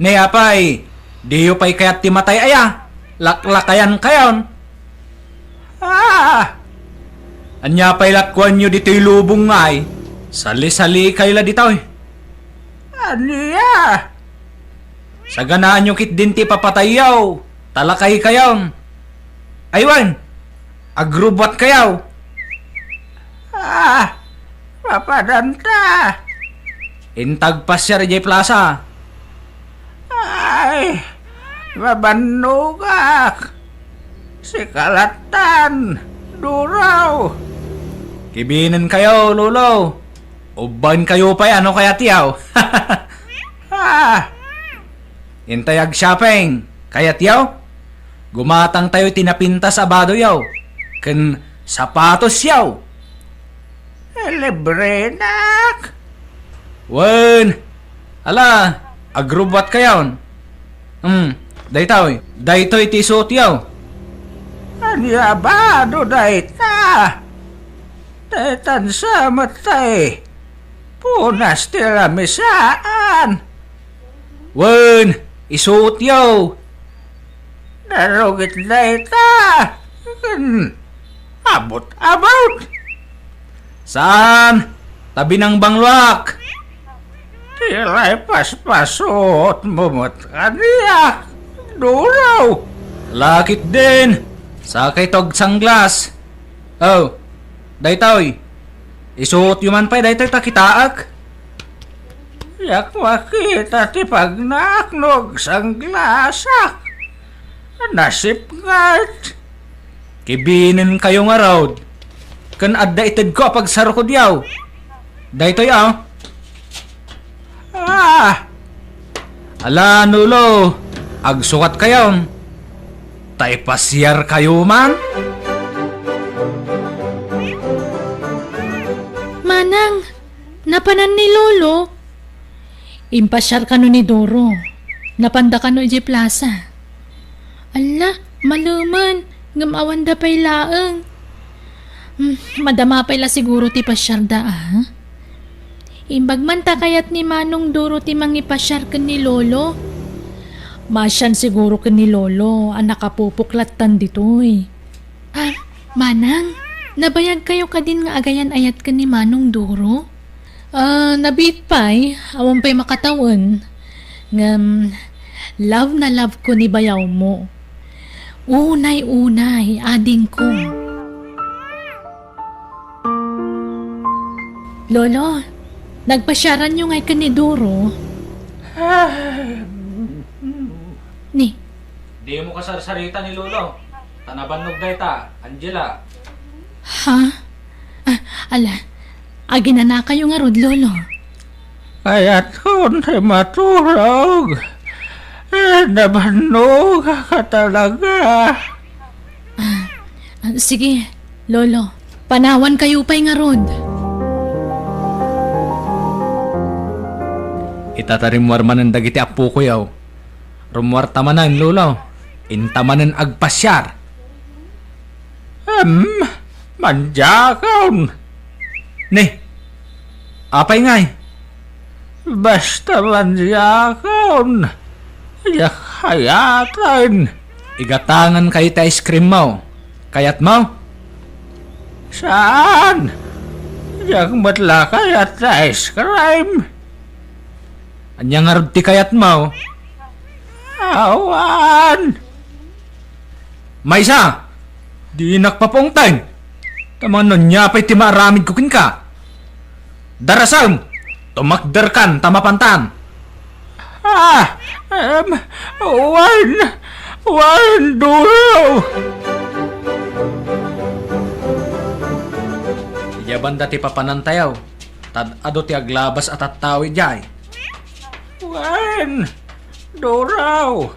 Speaker 11: Nayapay. Diyo pa'y kayat ti matay aya. Laklakayan kayon. Anya pa'y lakwan nyo dito'y lubong ngay. Sali-sali kayo la dito'y.
Speaker 10: Aniya?
Speaker 11: Sa ganaan nyo kit din ti papatayaw. Talakay kayon. Aywan. Agrubat kayaw.
Speaker 10: Papadanta.
Speaker 11: Intag pa siya Rejay Plaza.
Speaker 10: Ay, mabanugak. Si Kalatan, Duraw.
Speaker 11: Kibinan kayo, Lolo. Uban kayo pa ano kaya tiyaw?
Speaker 10: Ah,
Speaker 11: Intayag shopping. Kaya tiyaw? Gumatang tayo tinapinta sa bado yaw. Ken sapatos yaw.
Speaker 10: libre nak.
Speaker 11: Wen. Ala, agrubat kayon. Daytoy. Daytoy ti suot yaw.
Speaker 10: Anya ba do dayta? Daytan sa matay. Punas tila misaan.
Speaker 11: Wen, isuot yaw.
Speaker 10: Narugit dayta. Abot.
Speaker 11: Saan? Tabi ng bangluak.
Speaker 10: Tila'y paspasot mumot kaniya. Duraw.
Speaker 11: Lakit din. Sakay tog sanglas. Oh, daytoy. Isuot yuman pa daytoy takitaak.
Speaker 10: Yak makita ti pagnaknog sang glasak. Nasip ngat.
Speaker 11: Kibinin kayo nga raw. Kan adda ited ko pag sarukod yaw. Daytoy Ala nulo. Agsukat kayon. Tay pasyar kayo man.
Speaker 2: Manang, napanan ni Lolo. Impasyar ka no ni Doro. Napanda ka no iji plaza. Ala, maluman. Ngamawan da pa'y laeng. Madama pa'y la siguro ti pasyar da Imbag man ta kayat ni Manong Doro ti mangipasyar ken ni Lolo. Masyan siguro ken ni Lolo ang nakapupuklatan ditoy.
Speaker 1: Manang, nabayag kayo ka din nga agayan ayat ken ni Manong Doro?
Speaker 2: Nabit pa'y, awan pa'y makatawan. Ngam, love na love ko ni bayaw mo.
Speaker 1: Unay, ading ko.
Speaker 2: Lolo, nagpasyaran nyo ngay ka ni Doro.
Speaker 1: Ni,
Speaker 11: Di mo kasarsarita ni Lolo. Tanabannog dayta, Angela.
Speaker 1: ha? Ala, agina na kayo nga rod, Lolo.
Speaker 10: Kaya't kung matulog. Nabanog ka talaga.
Speaker 1: Sige, Lolo, panawan kayo pa'y nga rod.
Speaker 11: Itatarimwar man ang dagiti apo ko yaw. Rumwar tamanan, Lolo. Intamanan agpasyar.
Speaker 10: Manjakaon.
Speaker 11: Ni, apay ngay.
Speaker 10: Basta manjakaon. Yak hayatan.
Speaker 11: Igatangan kayo ta ice cream mo. Kayat mo?
Speaker 10: Saan? Yak matla kayat sa ice cream.
Speaker 11: Anyang arod ti kayat mo.
Speaker 10: Awan.
Speaker 11: Maysa, di nakpapongtan. Tamang nun niya pa'y timaramid kukin ka. Darasam, tumakder kan tamapantan.
Speaker 10: Wan duraw.
Speaker 11: Iyabanda ti papanantayaw. Tad ado ti aglabas at tattawi jay.
Speaker 10: Wan duraw.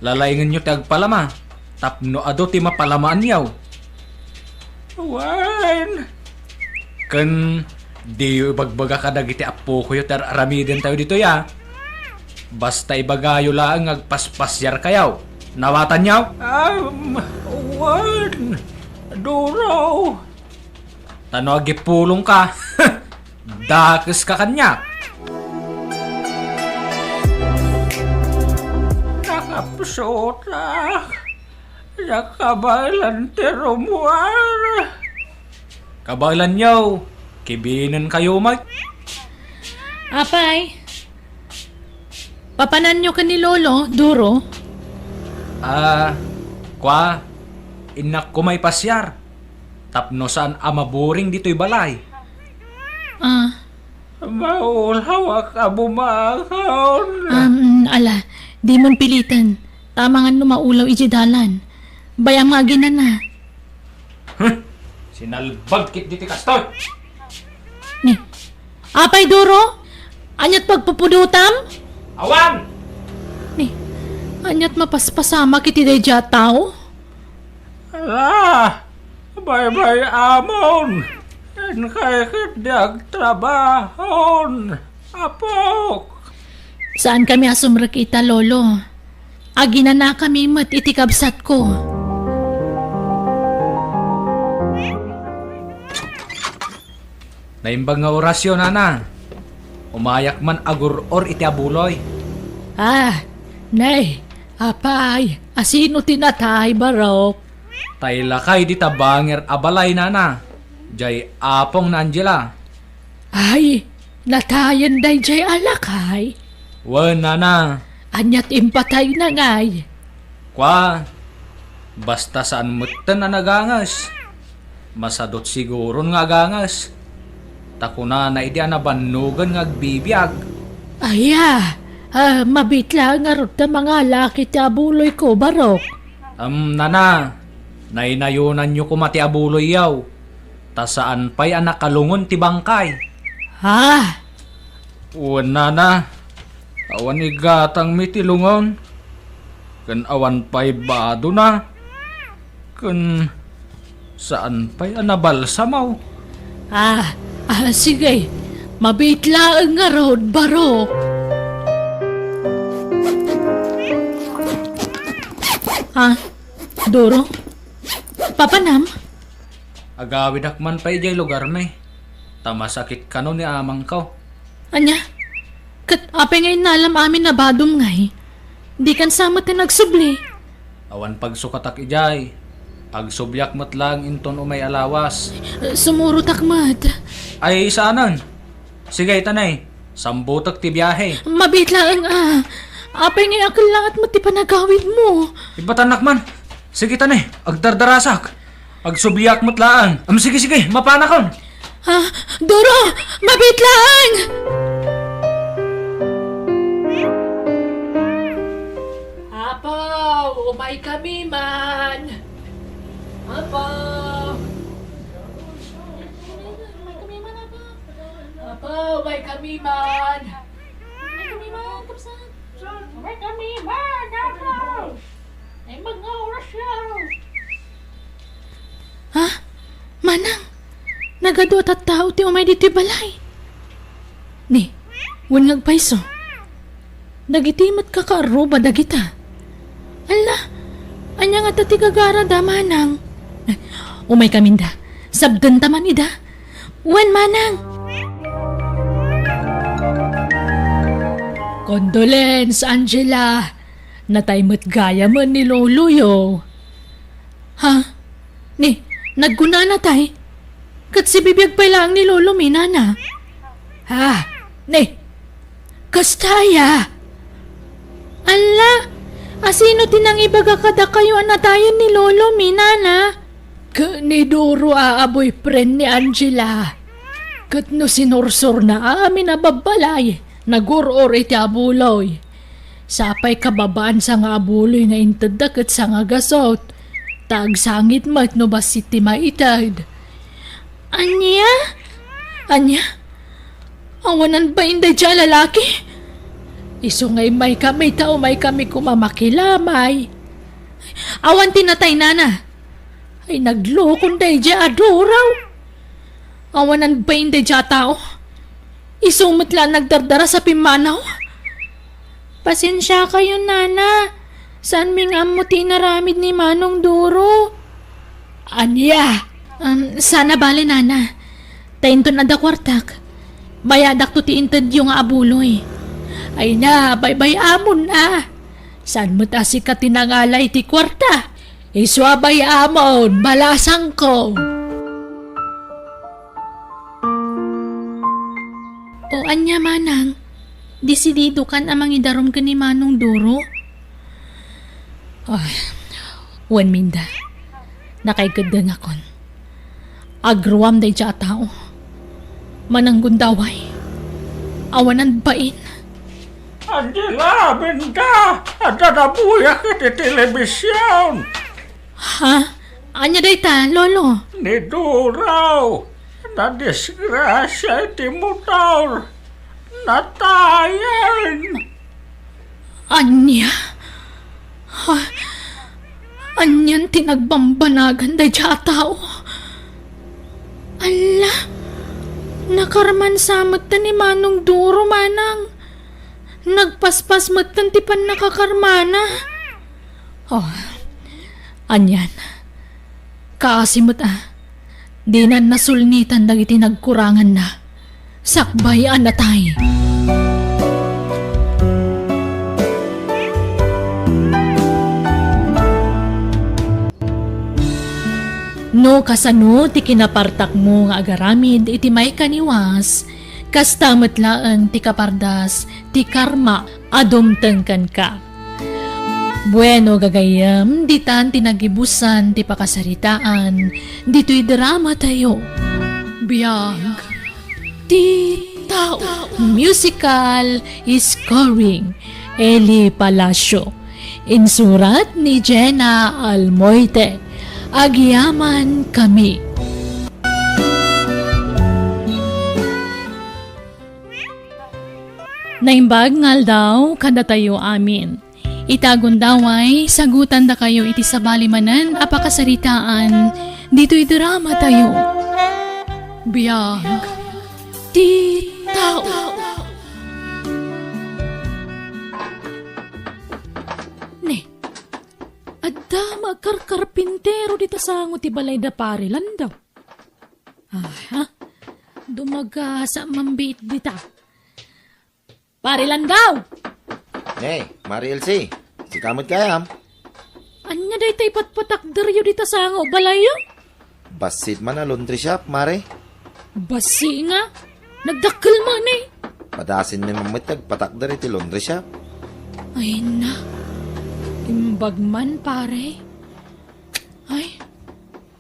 Speaker 11: Lalayngan nyo ti agpalama. Tapno ado ti mapalamaan yaw.
Speaker 10: Wan.
Speaker 11: Kan di ibagbaga ka dagiti apo ko tar aramidin tayo dito ya. Basta ibagayo lang agpaspasyar kayaw. Nawatan yaw?
Speaker 10: Wan duraw.
Speaker 11: Tano agipulong ka. Dakes ka kanya.
Speaker 10: Nakapsutak. Nakabalan ti rumwar.
Speaker 11: Kabalan yaw. Kibinan kayo mag.
Speaker 2: Apay, papanan nyo ka ni Lolo, Doro.
Speaker 11: Kwa, inak ko may pasyar. Tapno saan amaboring dito'y balay.
Speaker 10: Maulhaw ka bumakon.
Speaker 1: Ala, Di mon pilitan. Tama nga maulaw ijidalan. Bayang nga ginana.
Speaker 11: Sinalbag kit diti kastoy.
Speaker 1: Ni. Apay Duro? Anyat pagpupudutam?
Speaker 11: Awan!
Speaker 1: Ni. Anyat mapaspasama kiti day tao?
Speaker 2: Ala, bye-bye amon. Kaya dag trabahon. Apok.
Speaker 1: Saan kami asumrakita, Lolo? Agina na kami mat itikabsat ko.
Speaker 11: Naimbang nga orasyon, Nana. Umayak man agur or iti abuloy.
Speaker 2: Nay, apay, asino tinatay barok?
Speaker 11: Taylakay di tabanger abalay, Nana. Jay apong na Angela.
Speaker 2: Ay, natayan day jay alakay.
Speaker 11: Wan, Nana.
Speaker 2: Anyat impatay na ngay.
Speaker 11: Kwa, basta saan mutan na nagangas. Masadot siguro nga gangas. Takuna na idi na banugan nga agbibiyag.
Speaker 2: Aya, mabitla nga rot na mga laki ti abuloy ko, barok.
Speaker 11: Nana, nainayunan nyo kumati abuloy yaw. Ta saan pa'y anak kalungon ti bangkay.
Speaker 2: Ha?
Speaker 11: Uwan, Nana. Awan igatang mitilungon. Kan awan pa'y bado na. Kan saan pa'y anabalsamaw.
Speaker 2: Sige. Mabitla nga rod, barok.
Speaker 1: Duro? Papanam?
Speaker 11: Agawid akman pa'y jay lugar me. Tamasakit ka no ni amang ko.
Speaker 1: Anya? Kat apay ngayon nalam amin na badom ngay. Di kan sama nagsubli.
Speaker 11: Awan pagsukatak ijay. Agsubyak mat lang inton umay alawas.
Speaker 1: Sumuro takmat.
Speaker 11: Ay saanan? Sige tanay. Sambutak ti biyahe.
Speaker 1: Mabitlaan Apay ngay akal lang at mati panagawid mo.
Speaker 11: Ibatanak man. Sige tanay. Agdardarasak. Agsubyak mat lang. Sige. Mapanakon.
Speaker 1: Duro! Mabitlaan!
Speaker 2: Apaw, umay kami man. Apaw. Apaw, umay kami man. Umay kami man, apaw. Ay mga orasyon.
Speaker 1: Manang, nagadot at tao ti umay dito balay. Ni, wan ngagpaiso. Nagitimat ka kaaruba dagita. Ala, anya nga tati gagara da manang. Umay kaminda, sabdan taman ida. Wan manang.
Speaker 2: Condolence, Angela. Nataymot gaya mo ni Lolo yo.
Speaker 1: Ni, nagguna na tay. Kat si bibiyag pa lang ni Lolo minana.
Speaker 2: Ni,
Speaker 1: Kastaya. Ala, asino tinang ibaga kada kayo anatayan ni Lolo minana?
Speaker 2: ni Duro aaboy friend ni Angela. Kat no sinursur na amin na babalay. Naguror iti abuloy. Sapay kababaan sa nga abuloy nga intadak at sa nga gasot. Tagsangit mat no basit ti maitad.
Speaker 1: Anya? Awanan ba inday dya lalaki?
Speaker 2: Isungay may kami tao may kami kumamakilamay.
Speaker 1: Awan tinatay nana.
Speaker 2: Ay naglukon day dya adoraw.
Speaker 1: Awanan ba inday dya tao? Isumit lang nagdardara sa pimanaw. Pasensya kayo, nana. Saan ming amo tinaramid ni Manong Duro?
Speaker 2: Anya?
Speaker 1: Sana bale, nana. Tainton na da kwartak. Bayadak to tiintad yung abuloy.
Speaker 2: Ay na, baybay amon na. Saan mo tasi ka tinangalay ti kwarta? Iswabay amon, balasang ko.
Speaker 1: O anya manang, disidido kan amang idarom ka ni Manong Duro?
Speaker 2: Wan minda, nakaigagdan akon. Agruam day dya tao. Mananggundaway. Awanan bain.
Speaker 10: Angela, benda! Ada nabuya iti telebisyon!
Speaker 1: Ha? Anya dayta, lolo?
Speaker 10: Ni Duraw! Nadisgrasya iti motor! Natayan!
Speaker 1: Anya? Ha? Anyan tinagbambanagan day siya tao? Ala, nakarman samot ta ni Manong Duro, manang. Nagpaspas matan ti pan nakakarmana. Oh, anyan. Kaasimot di na nasulnitan dagiti nagkurangan na. Sakbayan na tayo. No kasano ti kinapartak mo nga agaramid iti may kaniwas, kastamat laeng ti kapardas ti karma adumtengkan ka. Bueno gagayam, ditan tinagibusan ti pakasaritaan, dito'y drama tayo. Biyag, ti tao, musical scoring, Eli Palacio. Insurat ni Jenna Almoite. Agyaman kami. Naimbag ngal daw kada tayo amin. Itagon daway, sagutan da kayo iti sabalimanan apakasaritaan, dito'y drama tayo. Biyag, ti tao. Ne, adda magkarkarpintero dita sango ti balay da parilan daw. Ha? Dumaga sa mambit dita. Parilan daw!
Speaker 9: Hey, Mari Elsie, si kamot kayam.
Speaker 1: Anya day tay patpatakder yu dita sango balayo?
Speaker 9: Basit man na laundry shop, Mare.
Speaker 1: Basi nga, nagdakkel man eh.
Speaker 9: Padasin ni mamitag patakder iti laundry shop.
Speaker 1: Ay na, imbag man pare. Ay,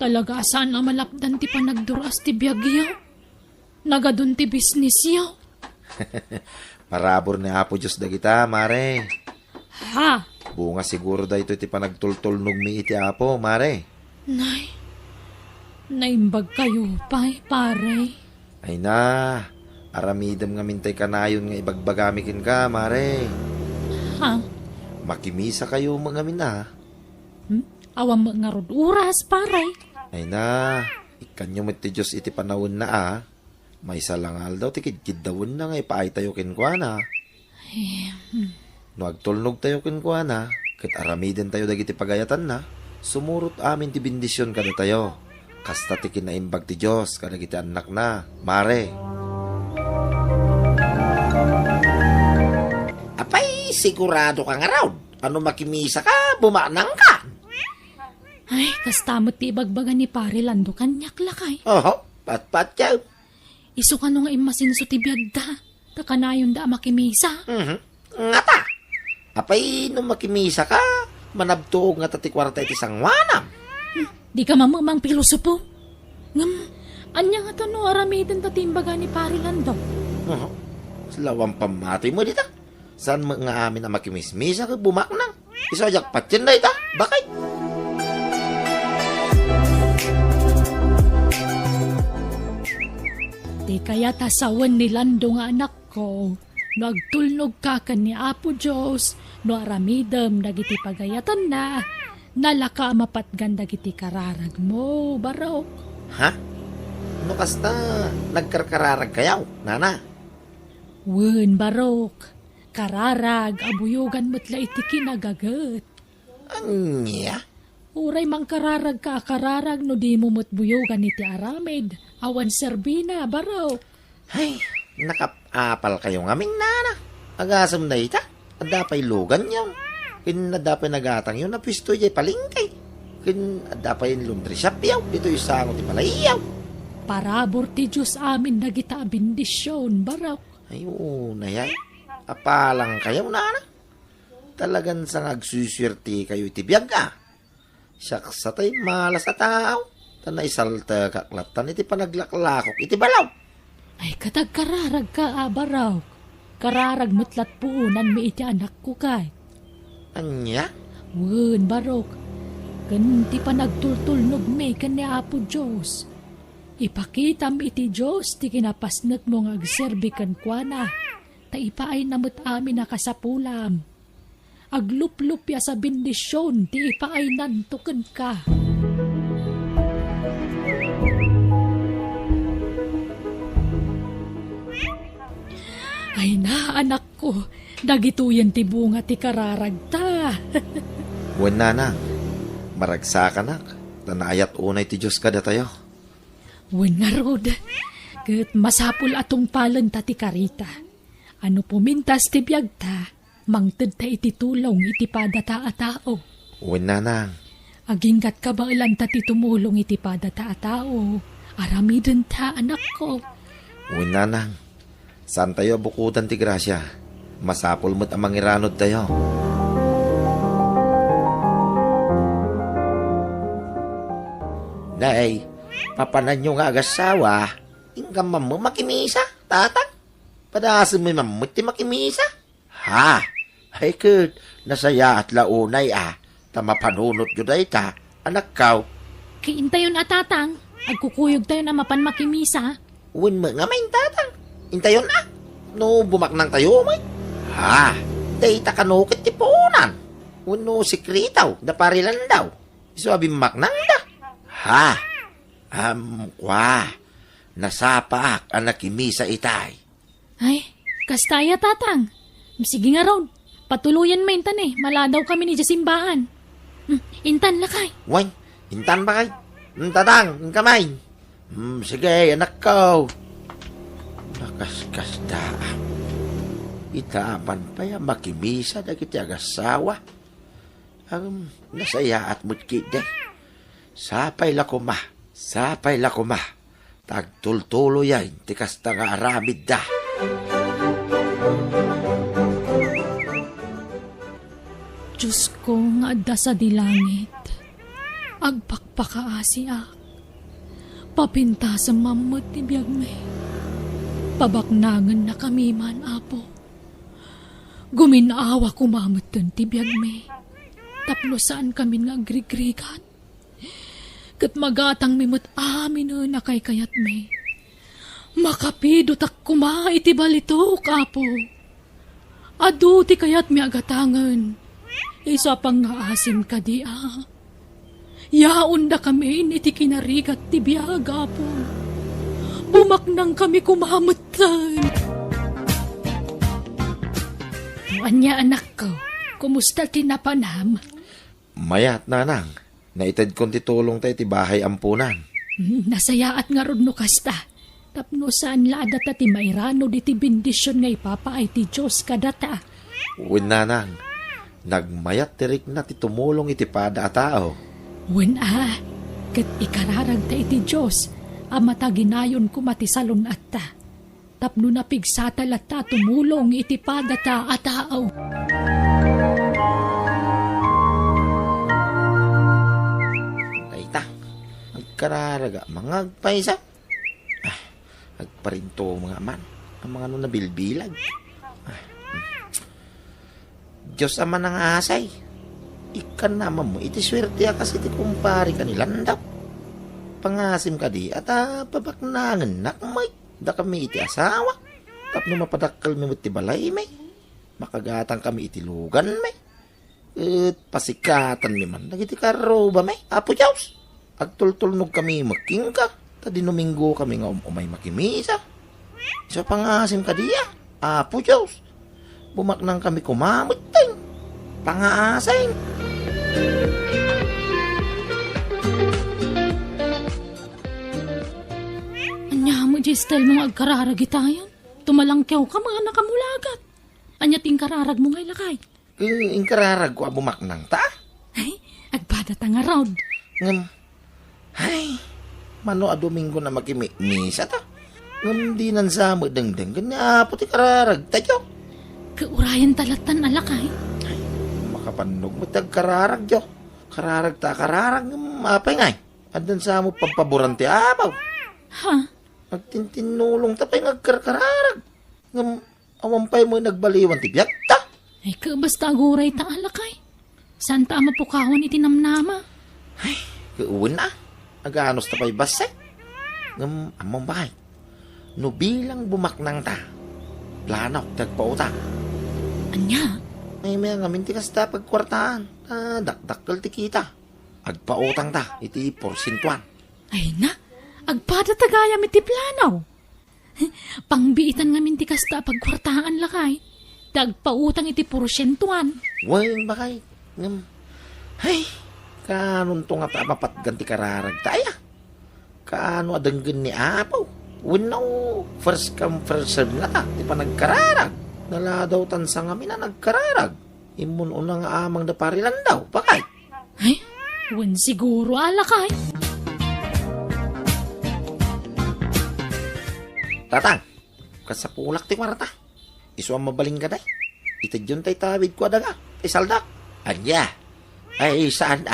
Speaker 1: talaga saan na malapdan ti panagduras ti biyag yaw? Nagadun ti business yaw?
Speaker 9: Parabor ni Apo Diyos da kita, Mare.
Speaker 1: Ha?
Speaker 9: Bunga siguro da ito iti panagtultulnog mi iti Apo, Mare.
Speaker 1: Nay, naimbag kayo pare.
Speaker 9: Ay na, aramidam nga mintay kanayon nga ibagbagamikin ka, Mare.
Speaker 1: Ha?
Speaker 9: Makimisa kayo mga mina.
Speaker 1: Awam mo nga rod oras pare.
Speaker 9: Ay na, ikanyo mo ti Diyos iti panawon na May salangal daw, tikid-kid dawon na nga ipaay tayo kinkwana. No agtulnog tayo kinkwana, kat aramiden tayo dagiti pagayatan na, sumurot amin ti bendisyon kada tayo. Kasta ti kinaimbag ti Diyos, kada giti anak na, Mare.
Speaker 10: Apay, sigurado ka nga raw. Ano makimisa ka, bumanang ka.
Speaker 1: Ay, kastamot ti ibagbagan ni pare lando kanyak lakay.
Speaker 10: Oho, pat-pat yaw.
Speaker 1: Iso ka nung imasinso ti biyag da. Takanayon da makimisa.
Speaker 10: Nga ta. Apay, nung makimisa ka, manabtuog nga tati kwarta iti sangwanam.
Speaker 1: Di ka mamamang pilosopo. Ngam, anya nga tano aramidin tatimbaga ni pare lando.
Speaker 10: Oho, salawang pamati mo dita. Saan mga amin na makimismisa ka bumaknang? Isajak patyan na ita, bakit?
Speaker 1: Di kaya tasawan ni Lando nga anak ko. No agtulnog ka ni Apo Diyos, no aramidam dagiti pagayatan na, nalaka mapatgan dagiti kararag mo, barok.
Speaker 10: Ha? Ano kasta nagkarkararag kayaw, nana?
Speaker 1: Wen, barok. Kararag, abuyugan mo't la iti kinagagat.
Speaker 10: Anya?
Speaker 1: Uray mang kararag ka, kararag no di mo mo't buyugan iti aramid. Awan serbina, barok.
Speaker 10: Ay, nakapapal kayo ng aming nana. Agasam na ita. Adapay lugan yun. Kin adapay nagatang yun na pisto jay palingkay. Kin adapay laundry shop yaw. Dito yung sangot ti palayaw.
Speaker 1: Parabor ti Diyos amin nagita bendisyon, barok.
Speaker 10: Ay, na yan. Apalang kayo, nana. Talagan sa nagsuswerte kayo iti biyag ka. Siyaks sa tayo malas sa tao. Tanay salta kaklatan iti panaglaklakok iti balaw.
Speaker 1: Ay katagkararag ka, barok.
Speaker 2: Kararag matlat puunan mi iti anak ko kay.
Speaker 9: Anya?
Speaker 2: Wen, barok. Kan ti panagtultulnog mi kan ni Apo Diyos. Ipakitam iti Diyos ti kinapasnet mo nga agserbi kan kuana. Ta ipaay namut amin nakasapulam. Aglup-lup ya sa bendisyon ti ipaay nantuken ka. Ay na, anak ko, dagituyan ti bunga ti kararagta.
Speaker 9: Wen nanang, maragsa ka nak. Nanayat unay ti Diyos kada tayo.
Speaker 2: Wen nga rod, kat masapul atong palan ta ti karita. Ano pumintas ti biyag ta, mangted ta iti tulong iti padata a tao.
Speaker 9: Wen nanang,
Speaker 2: Aginggat ka ba ilan ta ti tumulong iti padata a tao. Aramiden ta, anak ko.
Speaker 9: wen nanang, saan tayo bukutan ti grasya? Masapul mo't ang mangiranod tayo. Nay, papanan nyo nga agasawa, ingkam mo makimisa, tatang. Padasin mo mamut ti makimisa. Ha? Ay kud, nasaya at launay tamapanunot yun ay ta, anak kaw.
Speaker 1: Kiintayon atatang, agkukuyog tayo na mapan makimisa.
Speaker 9: Uwin mo nga main tatang. Intayon no bumaknang tayo may. Ha? Dayta kanukit ti punan. Uno sikritaw, naparilan daw. Isabi maknang da. Ha? Kwa. Nasapaak ang nakimisa itay.
Speaker 1: Ay, kastaya tatang. Sige nga ron, patuluyan mo intan maladaw kami ni Jasimbahan. Intan lakay.
Speaker 9: Wany, intan ba kay? Tatang, ang kamay. Sige, anak ko. Nakaskas daam. Itaaman pa ya makimisa na kiti agasawa. Ang nasaya at mutkide. Sapay lakuma. Tagtultulo yan, tikas ta nga aramid da.
Speaker 1: Diyos ko nga adda sa dilangit. Agpakpakaasi Papinta sa mamot ti biyag me. Pabaknangan na kami man, Apo. Guminawa kumamot dun ti biyag me. Tapno saan kami nga agrigrigat. Kat magatang mimot amin na kay kayat me. Makapido tak kuma iti balitok, Apo. Adu ti kayat mi agatangan. Isa pang ngaasim ka di Yaon da kami iti kinarigat ti biyag, Apo. Bumaknang kami kumamutan. Anya anak ko, kumusta tinapanam?
Speaker 9: Mayat nanang, naitad kong titulong tayo ti bahay ampunan.
Speaker 1: Nasayaat nga rod no kasta. Tapno saan laada ta ti mairano di ti bendisyon nga ipapaay ti Diyos kadata.
Speaker 9: Uwin nanang, nagmayat tirik na ti tumulong iti pada a tao.
Speaker 1: Wen kat ikararag ta iti Diyos, amata ginayon ko matisalon at ta. Tapno napigsatal at ta tumulong iti padata a tao.
Speaker 9: Naita, agkararaga, mga agpaisa. Agparinto mga man, ang mga nabilbilag. Diyos ama ng asay. Ikan naman mo, iti swerte kasi iti kumpari ka nilandap. Pangasim ka di, at pabaknangan nakmay. Da kami iti asawa. Tapno mapadakal mi iti balay may. Makagatang kami iti lugan may. At pasikatan mi man, nagiti karo ba may? Apo Diyos, agtultulnog kami making ka. Tadi Domingo kami nga umay makimisa. Sa pangasim ka di Apo Diyos, bumaknang kami kumamot tayo. Pangaasay.
Speaker 1: Anya mo, Gistel, mong agkararag itayon. Tumalangkyaw ka mga nakamulagat. Anya ting kararag mo ngay lakay.
Speaker 9: Ingkararag ko bumaknang ta?
Speaker 1: Ay, agbadat nga rod.
Speaker 9: Ay, mano a Domingo na makimisa ta? Di nan sa mo dengdeng, ganyan puti kararag tayo.
Speaker 1: Kaurayan talatan alakay.
Speaker 9: Makapanog mo tagkararag jo. Kararag ta kararag mapay ngay. Andan sa mo pampaborante abaw.
Speaker 1: Ha?
Speaker 9: Magtintinulong tapay ngagkarkararag. Awampay mo nagbaliwan ti biyak ta.
Speaker 1: Ay ka basta aguray ta alakay. Santa ama pukawan iti namnama.
Speaker 9: Kauwan na. Aganos ta pa'y basay. Ngam amang bahay. No bilang bumaknang ta. Plano, tagpauta.
Speaker 1: Anya?
Speaker 9: Ay may ngamin ti kasta pagkwartaan. Dakdakkel ti kita. Agpautang ta, iti porsintuan.
Speaker 1: Ay na, agpada tagayam iti planaw. Pangbiitan nga minti kasta pagkwartaan lakay. Dagpautang iti porsyentuan.
Speaker 9: Wain bakay. Ay, kanon to nga mapat ganti kararag tayo. Kaano adanggan ni Apo. Winaw, first come, first serve na ta. Di pa nagkararag. Nala daw tansa nga na nagkararag. Imun unang amang daparilan daw. Bakay?
Speaker 1: Ay, wen siguro alakay.
Speaker 9: Tatang, kasapulak ti kwarta. Isu ang mabaling ka day. Itadyon tay tawid ko adaga. Tay saldak. Anya. Ay saan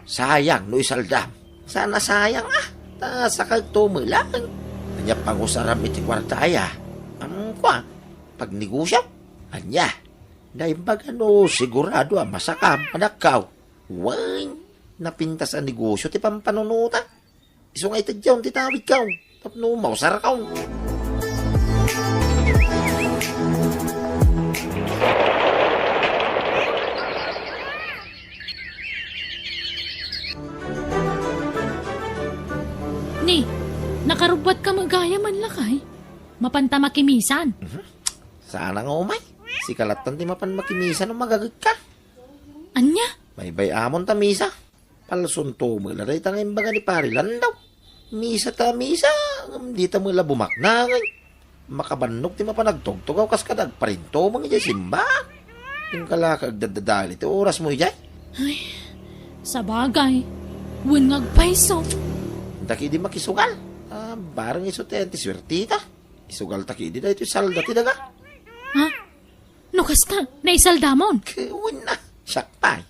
Speaker 9: sayang no isaldam. Sana sayang sa kagtumulang. Anya pangusaram iti kwarta aya. Ang kwa. Pag negosyo. Anya. Daimbaga no sigurado masakam panakaw. Wain. Napintas ang negosyo ti pampanunutan. Isu nga itadyon ti tawid kaw. Tapno mausar kaw.
Speaker 1: Ni, nakarubbat ka magayaman lakay. Mapanta makimisan.
Speaker 9: Sana nga umay. Si kalatan ti mapan makimisan o magagag ka.
Speaker 1: Anya?
Speaker 9: May amon ta misa. Palsunto mo laray ta ngayon baga ni parilan daw. Misa ta misa. Di ta mo la bumaknangay. Makabannog ti mapanagtugtugaw kas kadag parinto mga ijay simba. Yung kalakag dadadali ti oras mo ijay.
Speaker 1: Ay, sa bagay. Wingag paiso.
Speaker 9: Taki di makisugal. Barang iso ti antiswertita. Isugal taki di da ito salda ti daga.
Speaker 1: Ha? Nukas ka, naisaldamon.
Speaker 9: Kawin na. Sakpay.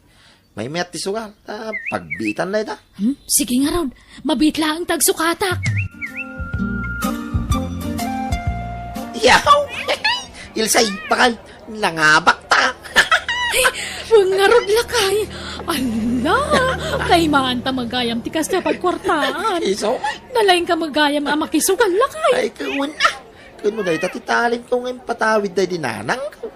Speaker 9: May met ti sugal. Pagbitan na ita.
Speaker 1: Sige nga raw, mabitla ang tagsukatak.
Speaker 9: Yaw! Ilsay, bakal, nangabak ta.
Speaker 1: Bungarod lakay. Ala, kay maan ta magayam ti kas na pagkwartaan.
Speaker 9: Iso?
Speaker 1: Nalaing ka magayam ang makisugal lakay.
Speaker 9: Ay, kawin na. Kawin mo dahi tatitalin ko ngayon patawid dahi dinanang ko.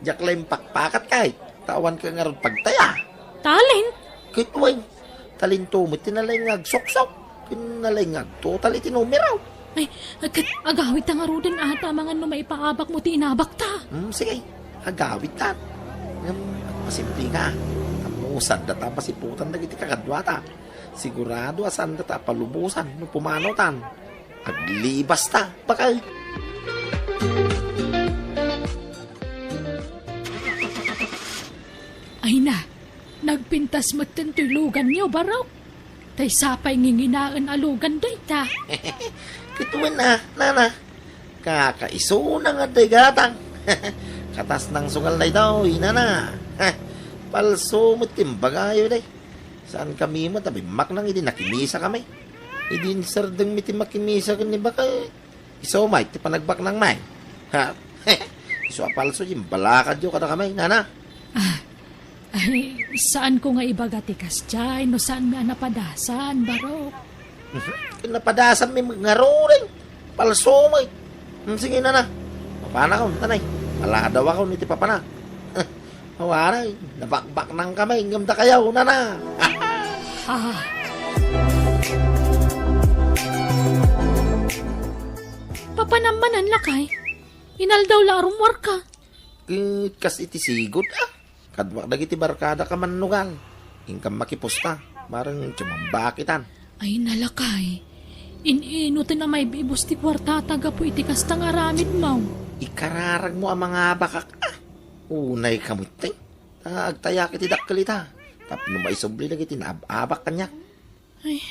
Speaker 9: Diyak lang pakpakat kay. Tawan ka nga ron pagtaya.
Speaker 1: Talin?
Speaker 9: Kitway. Talinto mo, tinalay nga agsoksok. Tinalay nga total itinumiraw.
Speaker 1: Ay, agawit ta nga rodan ata mga no maipaabak mo ti inabak ta.
Speaker 9: Sige, agawit ta. Pasimple nga. Tamusan data pasiputan na giti kakadwata. Sigurado asan data palubusan no pumanotan. Aglibas ta, bakal.
Speaker 1: Ay na, nagpintas matentoy lugan niyo baraw. Tay sapay nginginaan alugan day ta.
Speaker 9: Kituin na, nana. Kakaiso na nga day gatang. Katas ng sungal na ito, inana. Palso mo timbagayo day. Saan kami mo, tabi mak nang hindi nakimisa kami. Idin sardang miti makimisa ka ni baka. Iso may, ti panagbak ng may. Ha? Iso apalso yung balakad yung kada kami, nana.
Speaker 1: Ay, saan ko nga ibagati kas dyan? No saan nga napadasan, barok?
Speaker 9: Napadasan may ngaruring. Palso may. Sige na. Papana ko, tanay. Maladaw ako niti papana. Hawaray, nabakbak ng kamay. Ngamda kayaw, nana.
Speaker 1: Papanamanan lakay. Inaldaw larum warka.
Speaker 9: Kas iti sigod Kadwak dagiti barkada ka manugal. Ingkam makipusta. Marang tsumambakitan.
Speaker 1: Ay nalakay. Ininutin na may bibos ti kwarta taga po iti kastang aramid mo.
Speaker 9: Ikararag mo ang mga bakak. Unay kamuting. Agtayak iti dakkalita. Tapno may subli lagi tinababak kanya.
Speaker 1: Ay,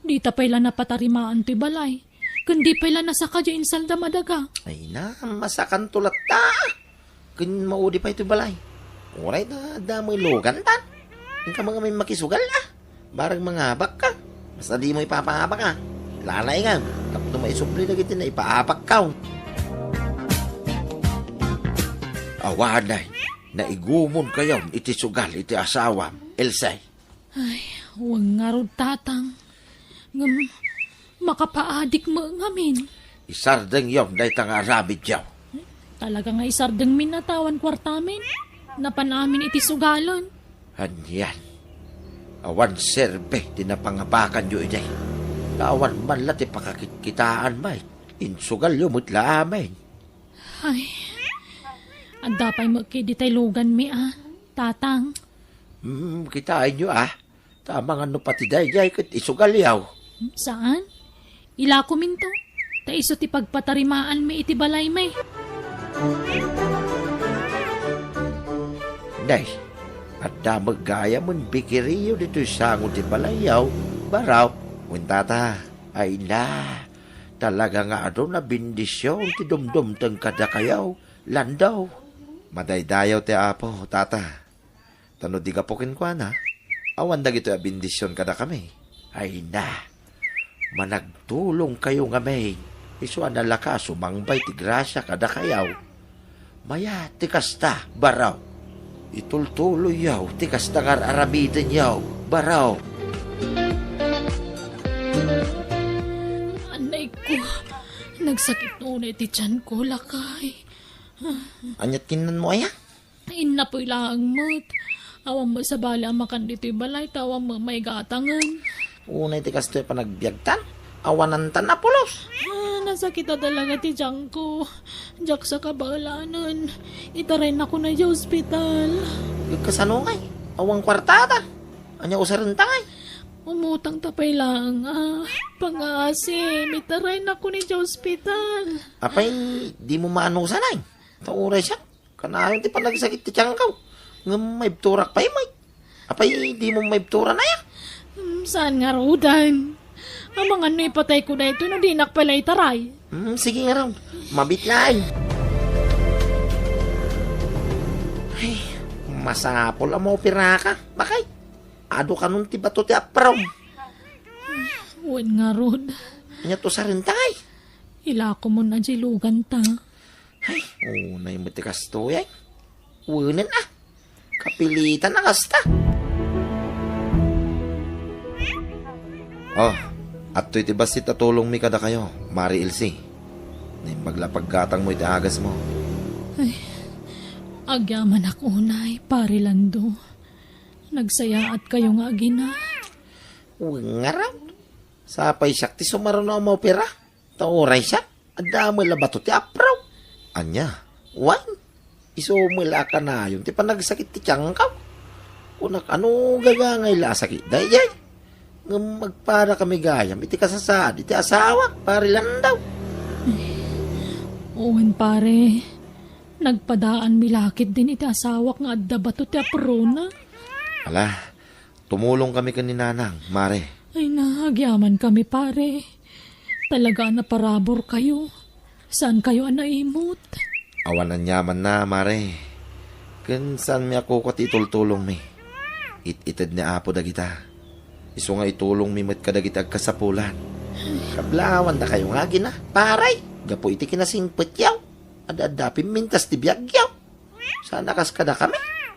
Speaker 1: di ta pala napatarimaan ti balay. Kundi pala nasa kadya insalda madaga.
Speaker 9: Ay na, masakan tulat ta. Kun maudi pa ito balay. Uray na damoy lugan tan. Yung ka mga may makisugal Barang mga abak ka. Basta di mo ipapaabak Lalay nga. Tapno may subli lagi na ipaabak ka. Awanay, naigumon kayo iti sugal iti asawam, Elsay.
Speaker 1: Ay, huwag nga rod tatang. Ngam, makapaadik mo ngamin.
Speaker 9: Isardeng yom day tang arabid yaw.
Speaker 1: Talaga nga isardeng minatawan kwartamin. Napanamin iti sugalon.
Speaker 9: Hanyan. Awan serbe, tinapangabakan yu iday. Awan man lati pakakitkitaan may. Insugal yu mutla amin.
Speaker 1: Ay, ang dapay mo kay lugan mi tatang.
Speaker 9: Kitain yu Tamang ano pati day kat isugal yaw.
Speaker 1: Saan? Ila ko minto. Ta iso ti pagpatarimaan mi iti balay may.
Speaker 9: Day, at damag gaya mon bikiriyo dito sango ti balayaw. Baraw, tata, ay na. Talaga nga na bindisyon ti dumdum teng kada kayaw. Landaw. Madaydayaw ti apo, tata. Tano di kapukin ko na. Awan dagito a bindisyon kada kami. Ay na. Managtulong kayo nga may. Isu na lakas sumangbay ti grasya kada kayaw. Maya ti kasta, baraw. Itultuloy yaw, ti kasta nga aramitin yaw, baraw.
Speaker 1: Anay ko, nagsakit noon iti tiyan ko, lakay.
Speaker 9: Anyat kinan mo aya?
Speaker 1: Tain na po ilang mo't. Awang mo sa bala makan dito'y balay, tawang mo may gatangan.
Speaker 9: Unay ti kastoy panagbiagtan, awanan tan apulos.
Speaker 1: Nasakit na talaga ti tiyan ko. Diyak sa kabalanan. Itarin ako na sa ospital.
Speaker 9: Kasano ngay? Awang kwartada. Anya usaran tangay.
Speaker 1: Umutang tapay lang Pangasim, itarin ako ni sa ospital.
Speaker 9: Apay, di mo maano sanay. Tauray siya. Kanayon ti panagsakit ti tiyan ka. Nga may turak pa may. Apay, di mo may tura na ya.
Speaker 1: Saan nga rodan? Ang mga ano ipatay ko na ito no di nakpalay taray.
Speaker 9: Sige nga raw. Mabitlaan. Ay, masapol ang mga pira ka. Bakay? Ado ka nun ti bato ti aprom.
Speaker 1: Uwan nga rod.
Speaker 9: Anya to sa rentay.
Speaker 1: Ila ko mo na jilugan ta.
Speaker 9: Ay, unay mo ti kasto ay. Uwanan Kapilitan na kasta. Oh, at to'y tibas si tatulong mi kada kayo, Mari Elsie. Maglapaggatang mo iti agas mo.
Speaker 1: Ay, agyaman ako unay, pare Lando. Nagsaya at kayo nga agina.
Speaker 9: Nga raw. Sapay siya ti sumaron na maupira. Tauray siya. Adamo labato ti apraw. Anya, wan. Isumula ka na yun. Ti panagsakit ti tiyang ka. Kunak ano gagangay lasakit. Dayay. Nga magpara kami gayam. Iti kasasad. Iti asawa. Pare lang daw.
Speaker 1: Owen pare. Nagpadaan milakit din iti asawak nga adda bato ti aprona.
Speaker 9: Ala, tumulong kami kaninanang, Mare.
Speaker 1: Ay nahagyaman kami pare. Talaga na parabor kayo. Saan kayo naimot?
Speaker 9: Awanan yaman na, Mare. Saan mi ako katitultulong mi? Ititid ni Apo dagita. Iso nga itulong mi mat kadagitag kasapulan. Kablawan da kayo nga gina. Paray, gapo iti kinasingpet yaw. Adadapin mintas ti biyag yaw. Sana kas kada kami.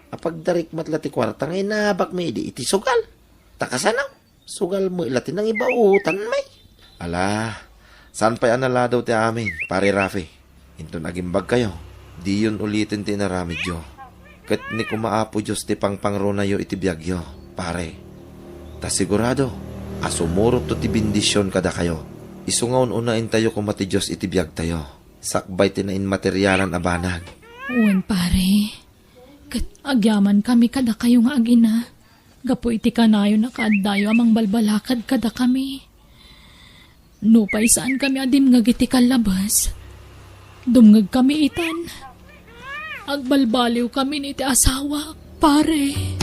Speaker 9: Apagdarik matlati kwarta ngay nabak mi iti sugal. Takasanaw. Sugal mo ilati ng ibautan may. Ala, saan pa anala daw ti amin, pare Rafi? Into nagimbag kayo. Di yun ulitin ti naramid yo. Kat ni kumaapo Diyos ti pangpangro na yo iti biyagyo, pare. Ta sigurado, asumurot to ti bindisyon kada kayo. Isungaon unain tayo kumati Diyos iti biyag tayo. Sakbay ti nain materyalan abanag.
Speaker 1: Uwan pare, kat agyaman kami kada kayo nga agina. Gapo iti kanayo na kaadayo amang balbalakad kada kami. Nupay saan kami adim ngagiti kalabas. Dumngag kami itan. Agbalbaliw kami ni iti asawa, pare.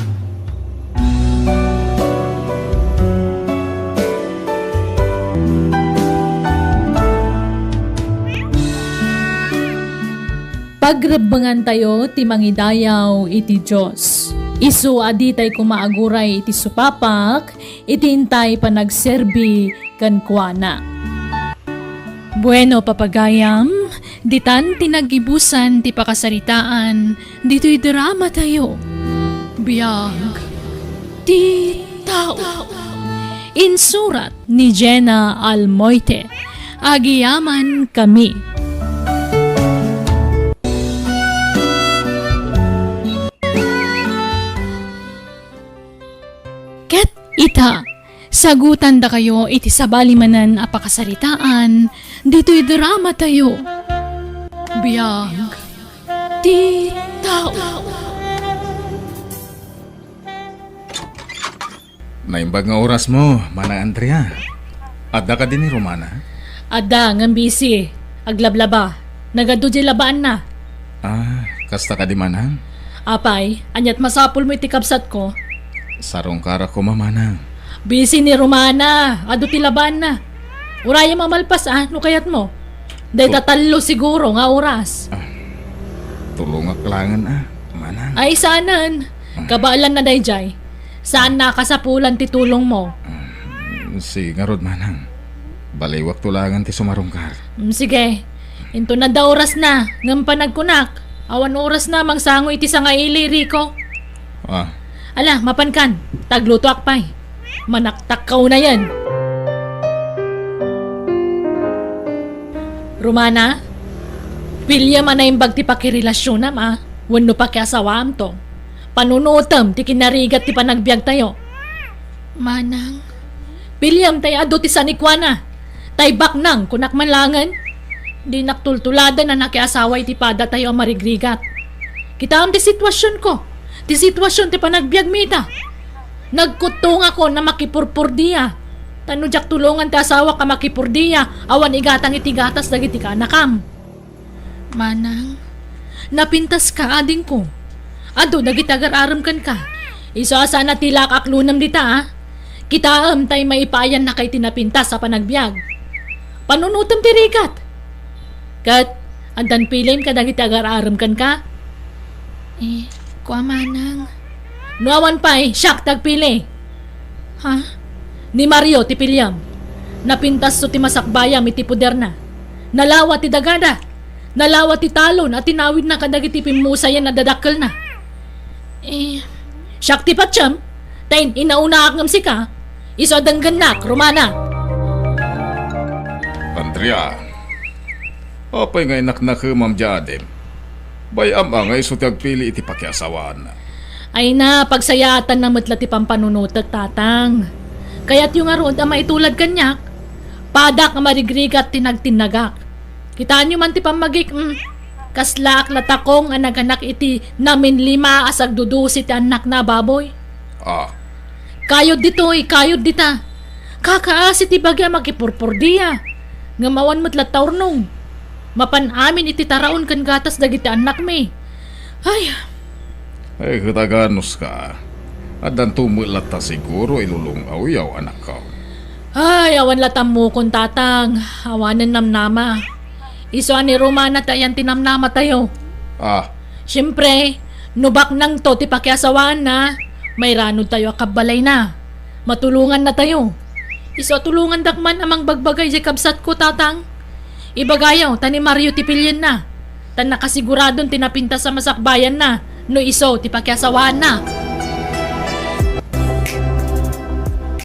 Speaker 1: Pagrebangan tayo ti mangidayaw iti Diyos. Isu aditay kumaaguray iti supapak, itintay panagserbi kan kuana. Bueno papagayam, Ditan tinagibusan ti pakasaritaan, dito'y drama tayo. Biyag ti tao. Insurat ni Jenna Almoite. Agiyaman kami. Ket ita, sagutan da kayo iti sabalimanan a pakasaritaan, dito'y drama tayo. Biyag ti tao.
Speaker 12: Naimbag nga oras mo, Manang Andrea. Adda ka din ni Romana?
Speaker 2: Ada, ng busy. Aglablaba. Nagado di labaan na.
Speaker 12: Kasta ka di Manang?
Speaker 2: Apay, anyat masapul mo iti kapsat ko.
Speaker 12: Sarong kara ko Manang.
Speaker 2: Busy ni Romana. Ado ti labaan na. Uraya mamalpas no kayat mo. Day tatalo siguro nga oras.
Speaker 12: Tulong aklangan Manang.
Speaker 2: Ay sanan. Kabaalan na day jay. Saan nakasapulan ti tulong mo?
Speaker 12: Si Ngarod Manang. Baliwak tulangan ti sumarungkar.
Speaker 2: Sige. Into na da oras na. Ngam panagkunak. Awan oras na mangsango iti sangaili, Rico. Ala, mapankan. Tagluto akpay. Manaktakaw na yan. Romana, William anaimbag ti pakirelasyon nam Wano pa kaya asawam to. Panunutam ti kinarigat ti panagbiag tayo.
Speaker 1: Manang,
Speaker 2: William tayo ado ti sanikwana. Tay baknang kunak manlangan. Di naktultulada na nakiasawa iti pada tayo ang marigrigat. Kita am ti sitwasyon ko. Ti sitwasyon ti panagbiag mita. Nagkutong ako na makipurpurdiya. Tanudyak tulungan ti asawa ka makipurdiya. Awan igatang iti gatas dagiti ka nakam.
Speaker 1: Manang,
Speaker 2: Napintas ka ading ko. Ado dagitagar-aram kan ka. Iso sana tilak aklunam dita Kita tay maipayan na kay tinapintas sa panagbiag. Panunutam ti rigat. Kat, andan pilim ka dagitagar-aram kan ka.
Speaker 1: Kwa Manang.
Speaker 2: Nuawan pa'y, siyak tagpili.
Speaker 1: Ha?
Speaker 2: Ni Mario ti Pilyam. Napintas so ti masakbayam iti puder na. Nalawa ti dagada. Nalawa ti talon at tinawid na kadagiti pimusayan na dadakkel na. Siyak ti patsyam. Tayin inauna akngam si ka. Iso adanggan nak, Romana.
Speaker 12: Andrea. Apay ngay naknak Ma'am Jadem. Bayam ngay so tagpili iti pakiasawaan na.
Speaker 2: Ay na, pagsayatan na matla ti pampanunutat tatang. Kaya't yung arod ang maitulad kanyak, padak nga marigrigat tinagtinagak. Kitaan nyo man ti pamagik, kaslak latakong ang naganak iti namin 5 asag dudusi ti anak na baboy. Kayod dito'y, kayod dita. Kakaasi ti bagya makipurpurdiya. Ngamawan mo't lataurnong. Mapan amin iti taraon kan gatas dagiti anak me. Ay
Speaker 12: kataganos ka. Adan tumulat ta siguro ilulong awiyaw anak ka.
Speaker 2: Ay, awan latam mo kung tatang. Awanan namnama. Iso ni Romana tayan tinamnama tayo. Siyempre, nubak nang to ti pakiasawaan na. May ranod tayo akabalay na. Matulungan na tayo. Iso tulungan dakman amang bagbagay di kabsat ko tatang. Ibagayaw, tani Mario ti pilyen na. Tan nakasiguradon tinapinta sa masakbayan na. No iso ti pakiasawaan na.